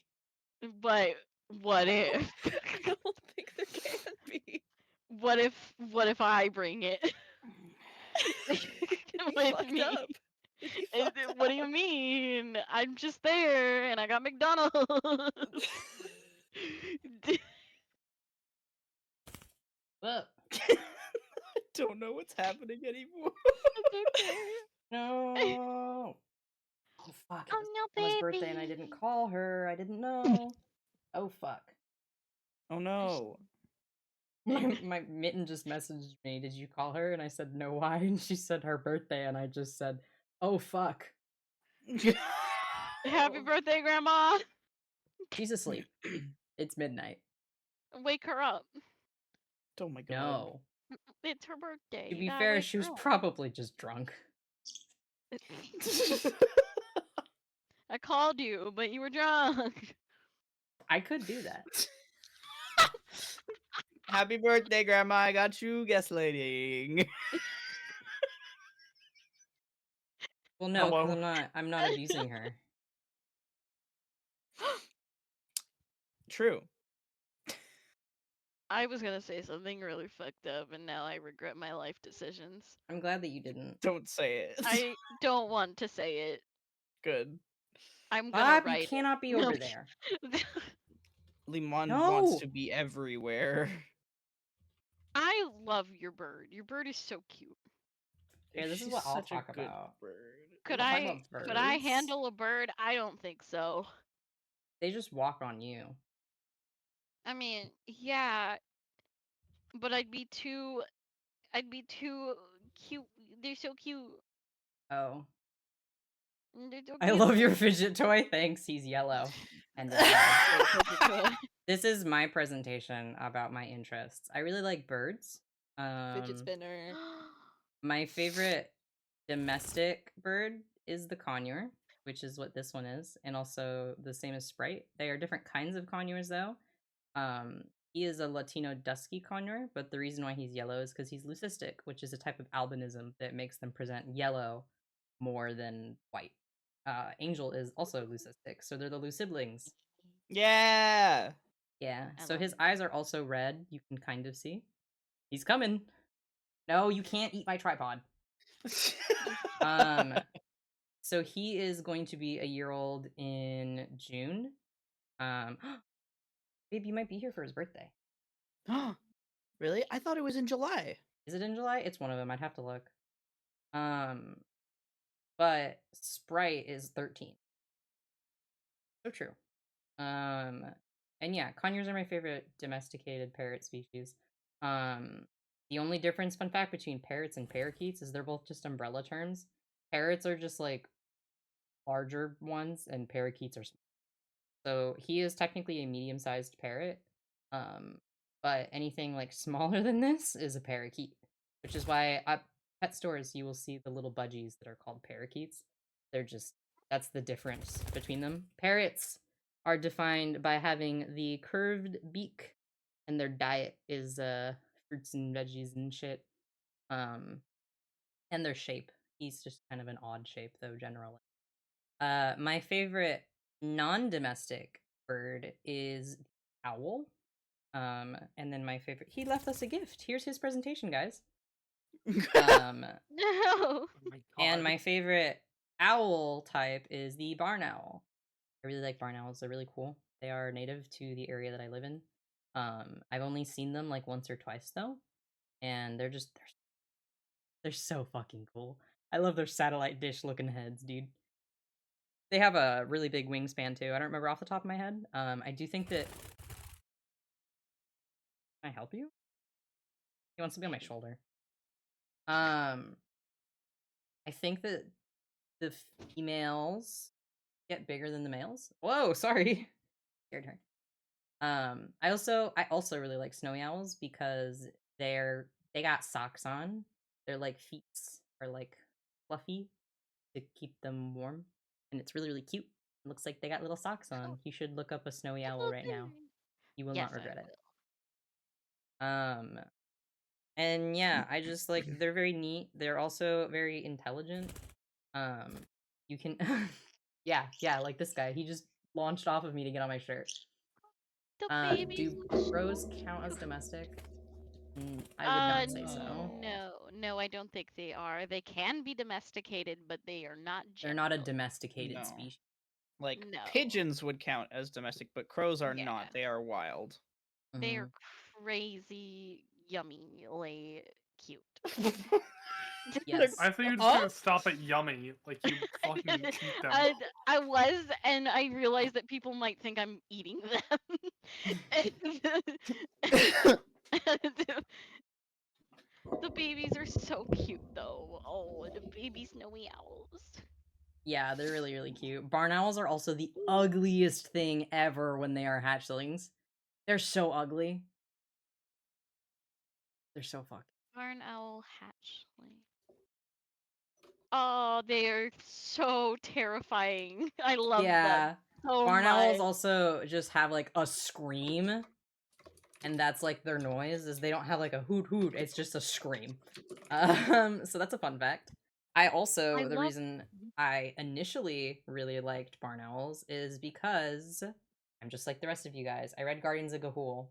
But what if? I don't think there can be. What if I bring it? With me. Up. What do you mean? I'm just there and I got McDonald's. Well, I don't know what's happening anymore. It's okay. no. Oh fuck! It Oh was no, Emma's birthday and I didn't call her. I didn't know. Oh fuck! Oh no. My mitten just messaged me. Did you call her? And I said no. Why? And she said her birthday, and I just said, oh fuck. Happy birthday, Grandma! She's asleep. It's midnight. Wake her up. Oh my god. No. It's her birthday. To You be gotta fair, wake she was her up. probably just drunk. I called you, but you were drunk. I could do that. Happy birthday, Grandma. I got you gaslighting. Well, no, because Hello. I'm not abusing her. True. I was gonna say something really fucked up, and now I regret my life decisions. I'm glad that you didn't. Don't say it. I don't want to say it. Good. I'm gonna Bob, write you cannot be it. over there. Limon No! wants to be everywhere. I love your bird. Your bird is so cute. Yeah, this is She's what I'll such a talk good about. bird. Could We'll talk I about could I birds. handle a bird? I don't think so. They just walk on you. I mean, yeah, but I'd be too cute. They're so cute. Oh. They're so I love your fidget toy. Thanks. He's yellow. And this is my presentation about my interests. I really like birds. Fidget spinner. My favorite domestic bird is the conure, which is what this one is, and also the same as Sprite. They are different kinds of conures, though. He is a Latino dusky conure, but the reason why he's yellow is because he's leucistic, which is a type of albinism that makes them present yellow more than white. Angel is also leucistic, so they're the Lou siblings. Yeah. Yeah, so his eyes are also red, you can kind of see. He's coming. No, you can't eat my tripod. So he is going to be a year old in June. Babe, you might be here for his birthday. Really? I thought it was in July. Is it in July? It's one of them. I'd have to look. But Sprite is 13. So true. And yeah, conures are my favorite domesticated parrot species. The only difference, fun fact, between parrots and parakeets is they're both just umbrella terms. Parrots are just like larger ones, and parakeets are small. So he is technically a medium-sized parrot. But anything like smaller than this is a parakeet, which is why at pet stores you will see the little budgies that are called parakeets. They're just, that's the difference between them. Parrots are defined by having the curved beak, and their diet is fruits and veggies and shit. And their shape. He's just kind of an odd shape though, generally. My favorite non-domestic bird is owl. And then my favorite, he left us a gift. Here's his presentation, guys. No. Oh my And God. my favorite owl type is the barn owl. I really like barn owls. They're really cool. They are native to the area that I live in. I've only seen them like once or twice though, and they're so fucking cool. I love their satellite dish looking heads, dude. They have a really big wingspan too. I don't remember off the top of my head. I do think that. Can I help you? He wants to be on my shoulder. I think that the females get bigger than the males. Whoa, sorry. Scared her. I also really like snowy owls because they got socks on. Their like feet are like fluffy to keep them warm, and it's really cute. It looks like they got little socks on. You should look up a snowy owl right now. You will Yes, not regret I it. will. And yeah, I just like they're very neat. They're also very intelligent. You can yeah, like this guy. He just launched off of me to get on my shirt. The babies. Do crows count as domestic? I would not say so. No, I don't think they are. They can be domesticated, but they are not They're not a generally. domesticated No. species. Like No. pigeons would count as domestic, but crows are Yeah. not. They are wild. They Mhm. are crazy, yummyly cute. Yes. I thought you were just gonna stop at yummy, like you fucking eat them. I was, and I realized that people might think I'm eating them. The babies are so cute, though. Oh, the baby snowy owls. Yeah, they're really cute. Barn owls are also the ugliest thing ever when they are hatchlings. They're so ugly. They're so fucked. Barn owl hatchling. Oh, they are so terrifying. I love them so Barn much. owls also just have like a scream, and that's like their noise. Is they don't have like a hoot hoot. It's just a scream. So that's a fun fact. The reason I initially really liked barn owls is because I'm just like the rest of you guys. I read Guardians of Ga'Hoole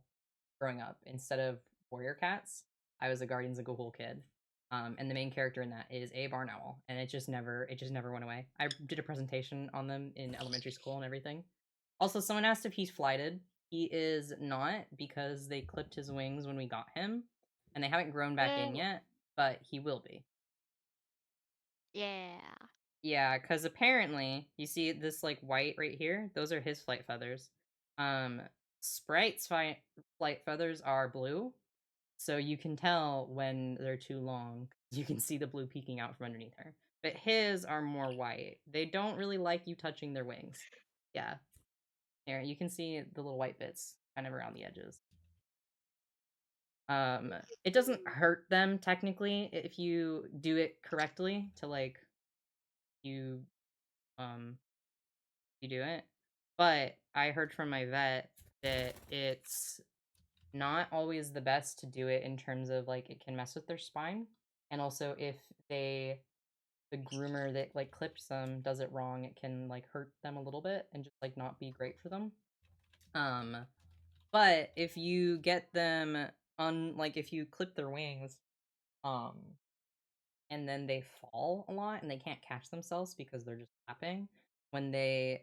growing up instead of Warrior Cats. I was a Guardians of Ga'Hoole kid. And the main character in that is a barn owl, and it just never went away. I did a presentation on them in elementary school and everything. Also, someone asked if he's flighted. He is not, because they clipped his wings when we got him, and they haven't grown back in yet, but he will be. Yeah. Yeah, because apparently, you see this like white right here? Those are his flight feathers. Sprite's flight feathers are blue, so you can tell when they're too long. You can see the blue peeking out from underneath her. But his are more white. They don't really like you touching their wings. Yeah. Here, you can see the little white bits kind of around the edges. It doesn't hurt them technically if you do it correctly to like you you do it. But I heard from my vet that it's not always the best to do it in terms of like it can mess with their spine, and also if the groomer that like clips them does it wrong, it can like hurt them a little bit and just like not be great for them. But if you get them if you clip their wings, and then they fall a lot and they can't catch themselves because they're just flapping, when they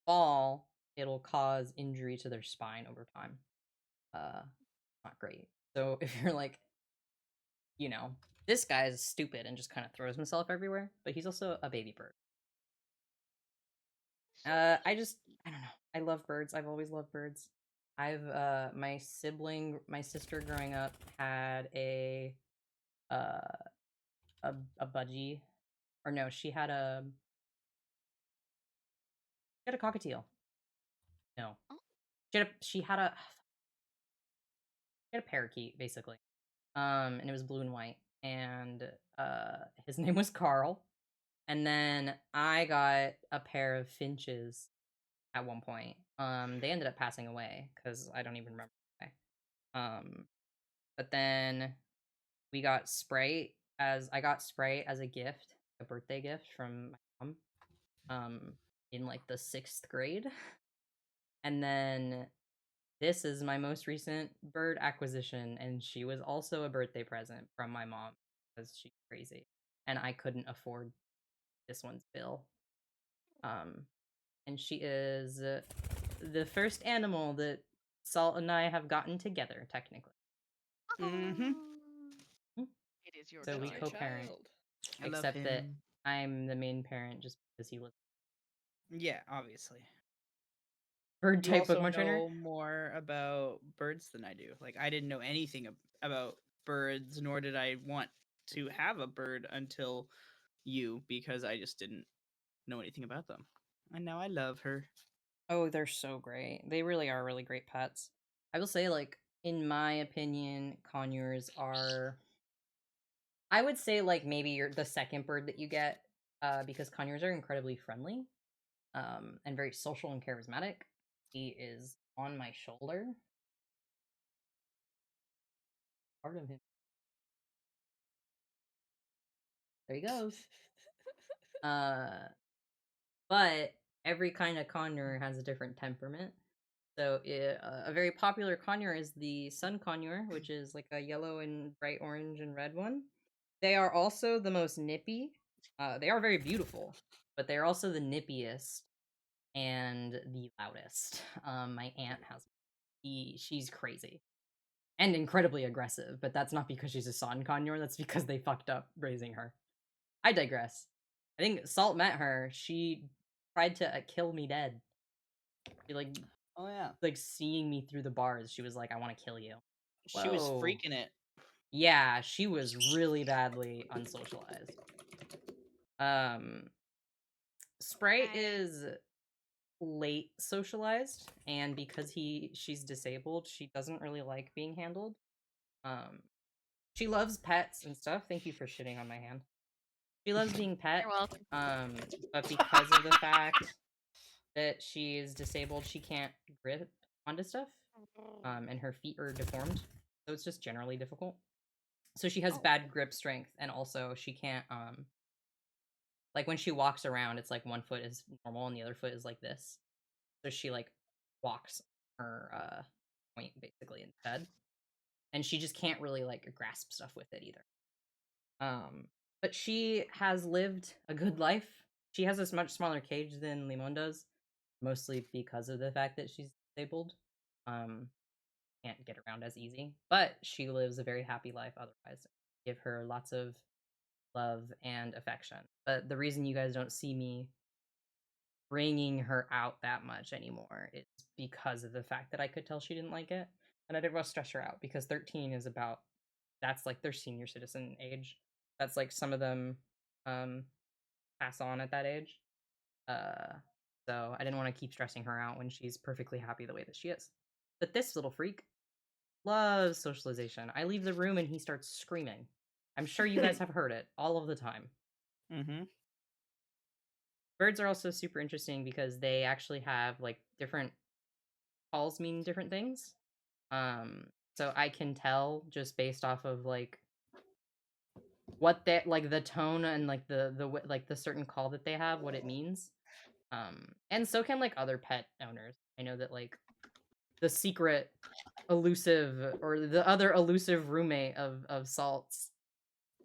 fall, it'll cause injury to their spine over time. Not great. So if you're like, this guy is stupid and just kind of throws himself everywhere, but he's also a baby bird. I don't know. I love birds. I've always loved birds. I've my sister growing up had a budgie, or no, she had a cockatiel. No, she had a parakeet basically. And it was blue and white, and his name was Carl. And then I got a pair of finches at one point. They ended up passing away because I don't even remember why. But then I got Sprite as a gift, a birthday gift from my mom. In like the 6th grade, and then this is my most recent bird acquisition, and she was also a birthday present from my mom because she's crazy, and I couldn't afford this one's bill. And she is the first animal that Salt and I have gotten together, technically. Mm-hmm. It is your So we child. co-parent. I love Except that him. I'm the main parent just because he lives. Yeah, obviously. Bird You type also Pokemon trainer. know more about birds than I do. Like, I didn't know anything about birds, nor did I want to have a bird until you, because I just didn't know anything about them. And now I love her. Oh, they're so great. They really are really great pets. I will say, like, in my opinion, conures are. I would say, like, maybe you're the second bird that you get, because conures are incredibly friendly, and very social and charismatic. He is on my shoulder. Part of him. There he goes. But every kind of conure has a different temperament. So a very popular conure is the sun conure, which is like a yellow and bright orange and red one. They are also the most nippy. They are very beautiful, but they're also the nippiest and the loudest. My aunt has she's crazy and incredibly aggressive, but that's not because she's a sun conure. That's because they fucked up raising her. I digress. I think Salt met her. She tried to kill me dead. She Oh yeah. like seeing me through the bars. She was like, "I want to kill you." She was Whoa. freaking it. Yeah, she was really badly unsocialized. Sprite is late socialized, and because she's disabled, she doesn't really like being handled. She loves pets and stuff. Thank you for shitting on my hand. She loves being pet. You're welcome. But because of the fact that she is disabled, she can't grip onto stuff. And her feet are deformed, so it's just generally difficult. So she has bad grip strength, and also she can't like when she walks around, it's like one foot is normal and the other foot is like this. So she like walks her point basically instead, and she just can't really like grasp stuff with it either. But she has lived a good life. She has a much smaller cage than Limon does, mostly because of the fact that she's disabled. Can't get around as easy, but she lives a very happy life otherwise. Give her lots of love and affection. But the reason you guys don't see me bringing her out that much anymore is because of the fact that I could tell she didn't like it, and I didn't want to stress her out because 13 is about that's like their senior citizen age. That's like some of them pass on at that age. So I didn't want to keep stressing her out when she's perfectly happy the way that she is. But this little freak loves socialization. I leave the room and he starts screaming. I'm sure you guys have heard it all of the time. Mm-hmm. Birds are also super interesting because they actually have like different calls mean different things. So I can tell just based off of like what they like the tone and like the certain call that they have, what it means. And so can like other pet owners. I know that like the secret elusive or the other elusive roommate of Salt's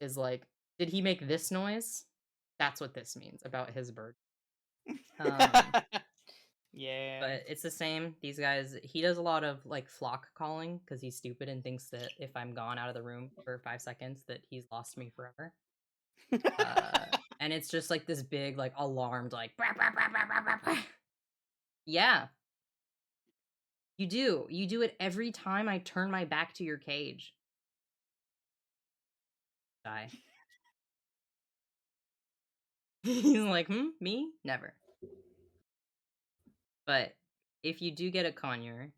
is like, did he make this noise? That's what this means about his bird. Yeah. But it's the same. These guys, he does a lot of like flock calling because he's stupid and thinks that if I'm gone out of the room for 5 seconds that he's lost me forever. And it's just like this big like alarmed like bah, bah, bah, bah, bah, bah. Yeah. You do it every time I turn my back to your cage. Die. He's like, me? Never. But if you do get a conure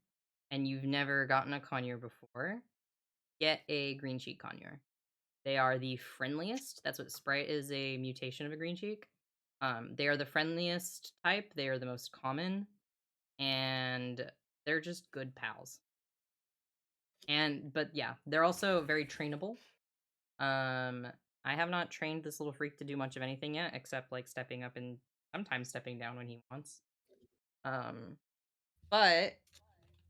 and you've never gotten a conure before, get a green cheek conure. They are the friendliest. That's what Sprite is, a mutation of a green cheek. They are the friendliest type. They are the most common, and they're just good pals. But yeah, they're also very trainable. I have not trained this little freak to do much of anything yet, except like stepping up and sometimes stepping down when he wants. But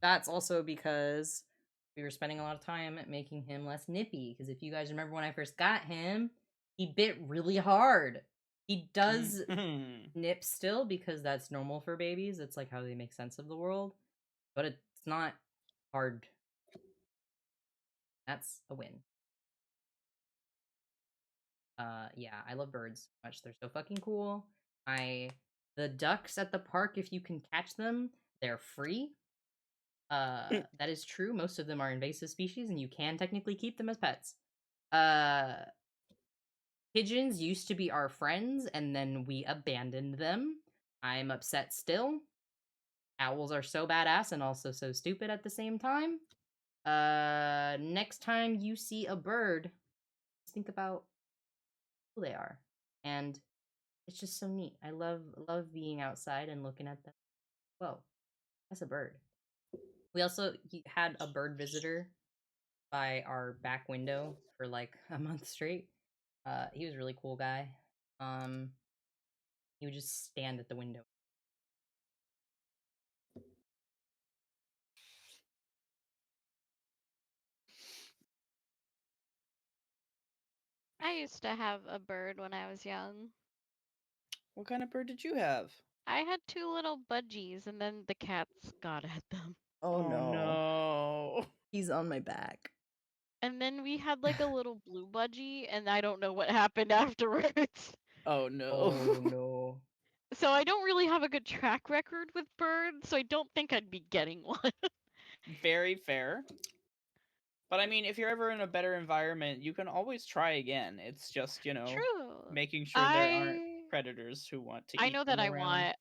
that's also because we were spending a lot of time making him less nippy. Because if you guys remember when I first got him, he bit really hard. He does nip still because that's normal for babies. It's like how they make sense of the world. But it's not hard. That's a win. Yeah, I love birds so much. They're so fucking cool. The ducks at the park, if you can catch them, they're free. That is true. Most of them are invasive species, and you can technically keep them as pets. Pigeons used to be our friends, and then we abandoned them. I'm upset still. Owls are so badass and also so stupid at the same time. Next time you see a bird, think about who they are. And it's just so neat. I love being outside and looking at them. Whoa, that's a bird. We also had a bird visitor by our back window for like a month straight. He was a really cool guy. He would just stand at the window. I used to have a bird when I was young. What kind of bird did you have? I had 2 little budgies, and then the cats got at them. Oh, no. He's on my back. And then we had like a little blue budgie, and I don't know what happened afterwards. Oh no. Oh no. So I don't really have a good track record with birds, so I don't think I'd be getting one. Very fair. But I mean, if you're ever in a better environment, you can always try again. It's just, True. making sure there aren't predators who want to eat I know that them I around. want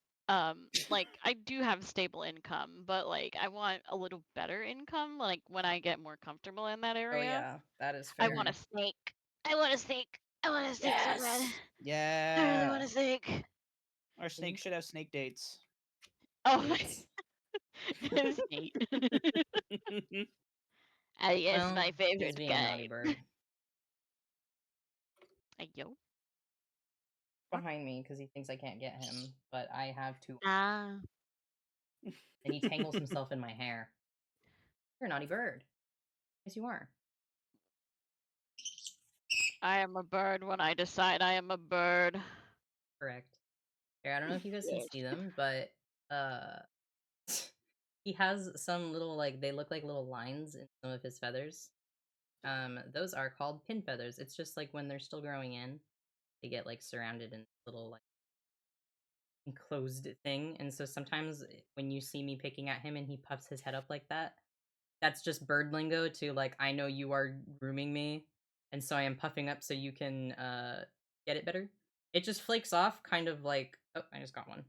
like I do have stable income, but like I want a little better income like when I get more comfortable in that Oh area. yeah, that is I fair. want a snake. I want a snake. I want a snake so bad. I Yeah. really want a snake. Our snake should have snake dates. Oh my snake. Yes, Well, my he's favorite being a naughty kind. bird. Yo. Behind me because he thinks I can't get him, but I have to. Ah. And he tangles himself in my hair. You're a naughty bird. Yes, you are. I am a bird when I decide I am a bird. Correct. Here, I don't know if you guys can see them, but he has some little they look like little lines in some of his feathers. Those are called pin feathers. It's just like when they're still growing in, they get surrounded in little enclosed thing, and so sometimes when you see me picking at him and he puffs his head up like that, that's just bird lingo to I know you are grooming me, and so I am puffing up so you can get it better. It just flakes off, kind of like oh, I just got one.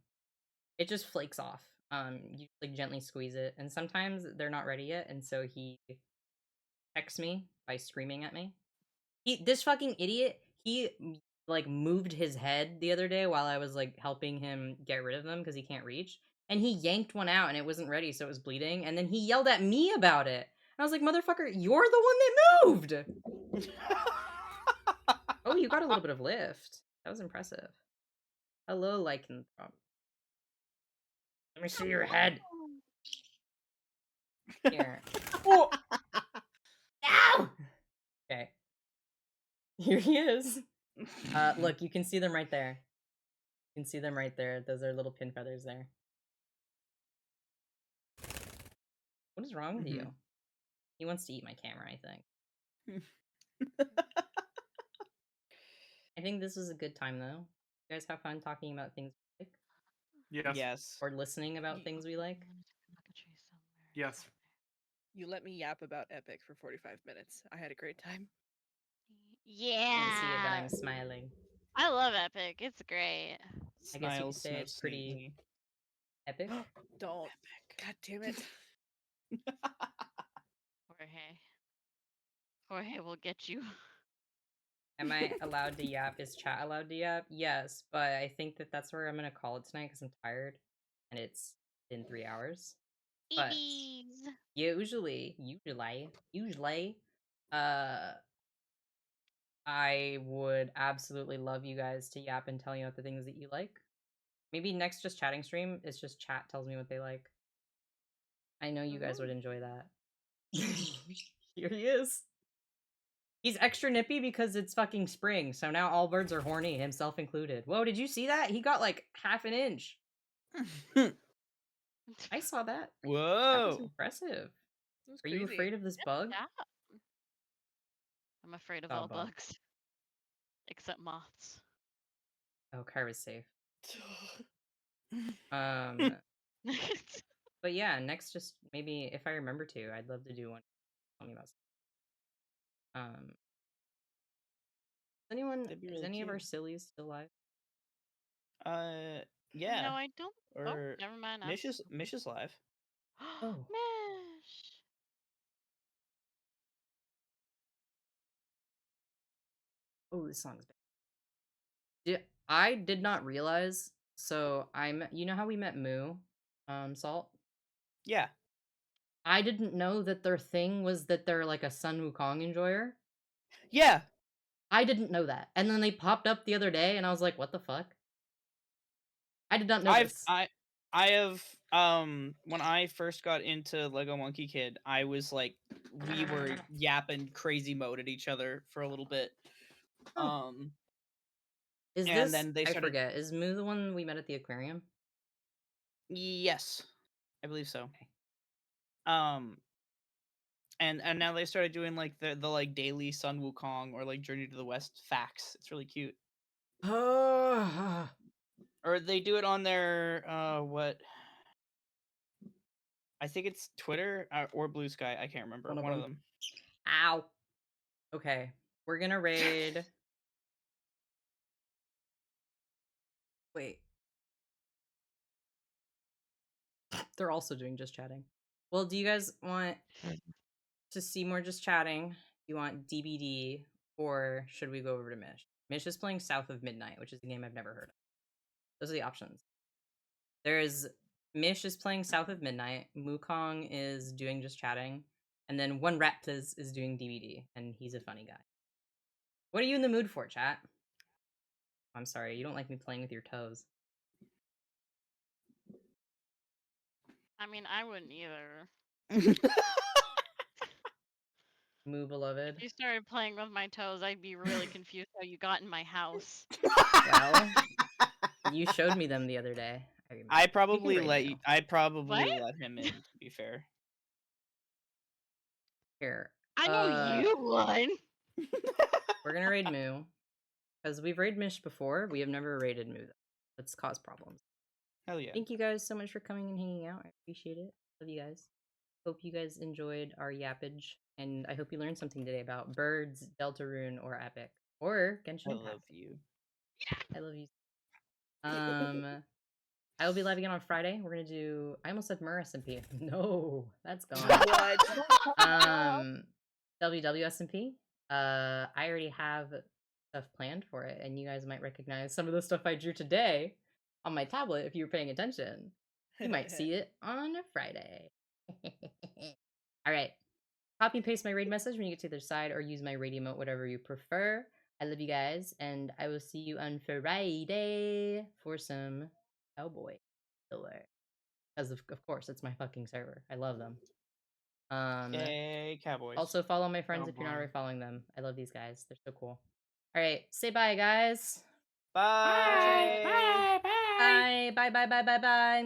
It just flakes off. You gently squeeze it, and sometimes they're not ready yet, and so he checks me by screaming at me. This fucking idiot, he moved his head the other day while I was helping him get rid of them because he can't reach, and he yanked one out and it wasn't ready, so it was bleeding, and then he yelled at me about it. And I was like, motherfucker, you're the one that moved. Oh, you got a little bit of lift. That was impressive. Hello, lycanthrope. Let me see your head. Here. Oh! Ow! Okay. Here he is. Look, you can see them right there. You can see them right there. Those are little pin feathers there. What is wrong with you? He wants to eat my camera, I think. I think this was a good time, though. You guys have fun talking about things we like? Yes. Or listening about things we like? Yes. You let me yap about Epic for 45 minutes. I had a great time. Yeah. Can't see it, but I'm smiling. I love Epic. It's great. I guess you could say it's pretty epic. Don't. God damn it. Jorge will get you. Am I allowed to yap? Is chat allowed to yap? Yes, but I think that's where I'm gonna call it tonight because I'm tired, and it's been 3 hours. But usually, I would absolutely love you guys to yap and tell you about the things that you like. Maybe next just chatting stream is just chat tells me what they like. I know you guys would enjoy that. Here he is. He's extra nippy because it's fucking spring, so now all birds are horny, himself included. Whoa, did you see that? He got half an inch. I saw that. Whoa. That was impressive. That's Are you crazy. afraid of this bug? Yeah. I'm afraid of Oh, all bug. bugs. Except moths. Oh, Kyra's safe. But yeah, next, just maybe if I remember to, I'd love to do one. Tell me about. Anyone? That'd be Is really any of our cute. sillies still alive? Yeah. No, I don't. Oh, Or never mind. Mish is live. Oh. Mish. Oh, this song's bad. I did not realize. So you know how we met Moo, Salt? Yeah. I didn't know that their thing was that they're like a Sun Wukong enjoyer. Yeah. I didn't know that. And then they popped up the other day and I was like, what the fuck? I did not know this. I have when I first got into Lego Monkey Kid, I was like we were yapping crazy mode at each other for a little bit. Oh. Is and this then they started... I forget. Is Moo the one we met at the aquarium? Yes. I believe so. Okay. And now they started doing like the like daily Sun Wukong or like Journey to the West facts. It's really cute. Or they do it on their what? I think it's Twitter or Blue Sky. I can't remember. One of them. Ow. Okay. We're gonna raid. Wait. They're also doing just chatting. Well, do you guys want to see more just chatting? Do you want DBD or should we go over to Mish? Mish is playing South of Midnight, which is a game I've never heard of. Those are the options. There's Mish is playing South of Midnight, Mukong is doing just chatting, and then One Rep is doing DBD, and he's a funny guy. What are you in the mood for, chat? I'm sorry, you don't like me playing with your toes. I mean, I wouldn't either. Moo beloved. If you started playing with my toes, I'd be really confused how you got in my house. Well, you showed me them the other day. I'd probably let him in, to be fair. Here. I know you would. We're gonna raid Moo. Because we've raided Mish before. We have never raided Moo, though. That's caused problems. Hell yeah. Thank you guys so much for coming and hanging out. I appreciate it. Love you guys. Hope you guys enjoyed our yappage. And I hope you learned something today about birds, Deltarune, or Epic. Or Genshin Impact. I love you. I love you. I will be live again on Friday. We're gonna do. I almost said Mur SMP. No, that's gone. What? WW SMP. I already have stuff planned for it, and you guys might recognize some of the stuff I drew today on my tablet if you were paying attention. You might see it on Friday. All right. Copy and paste my raid message when you get to the other side, or use my raid emote, whatever you prefer. I love you guys, and I will see you on Friday for some Cowboy Killer. Because of course, it's my fucking server. I love them. Yay, Cowboys. Also follow my friends if you're not already following them. I love these guys. They're so cool. All right, say bye, guys. Bye. Bye. Bye. Bye. Bye. Bye. Bye. Bye.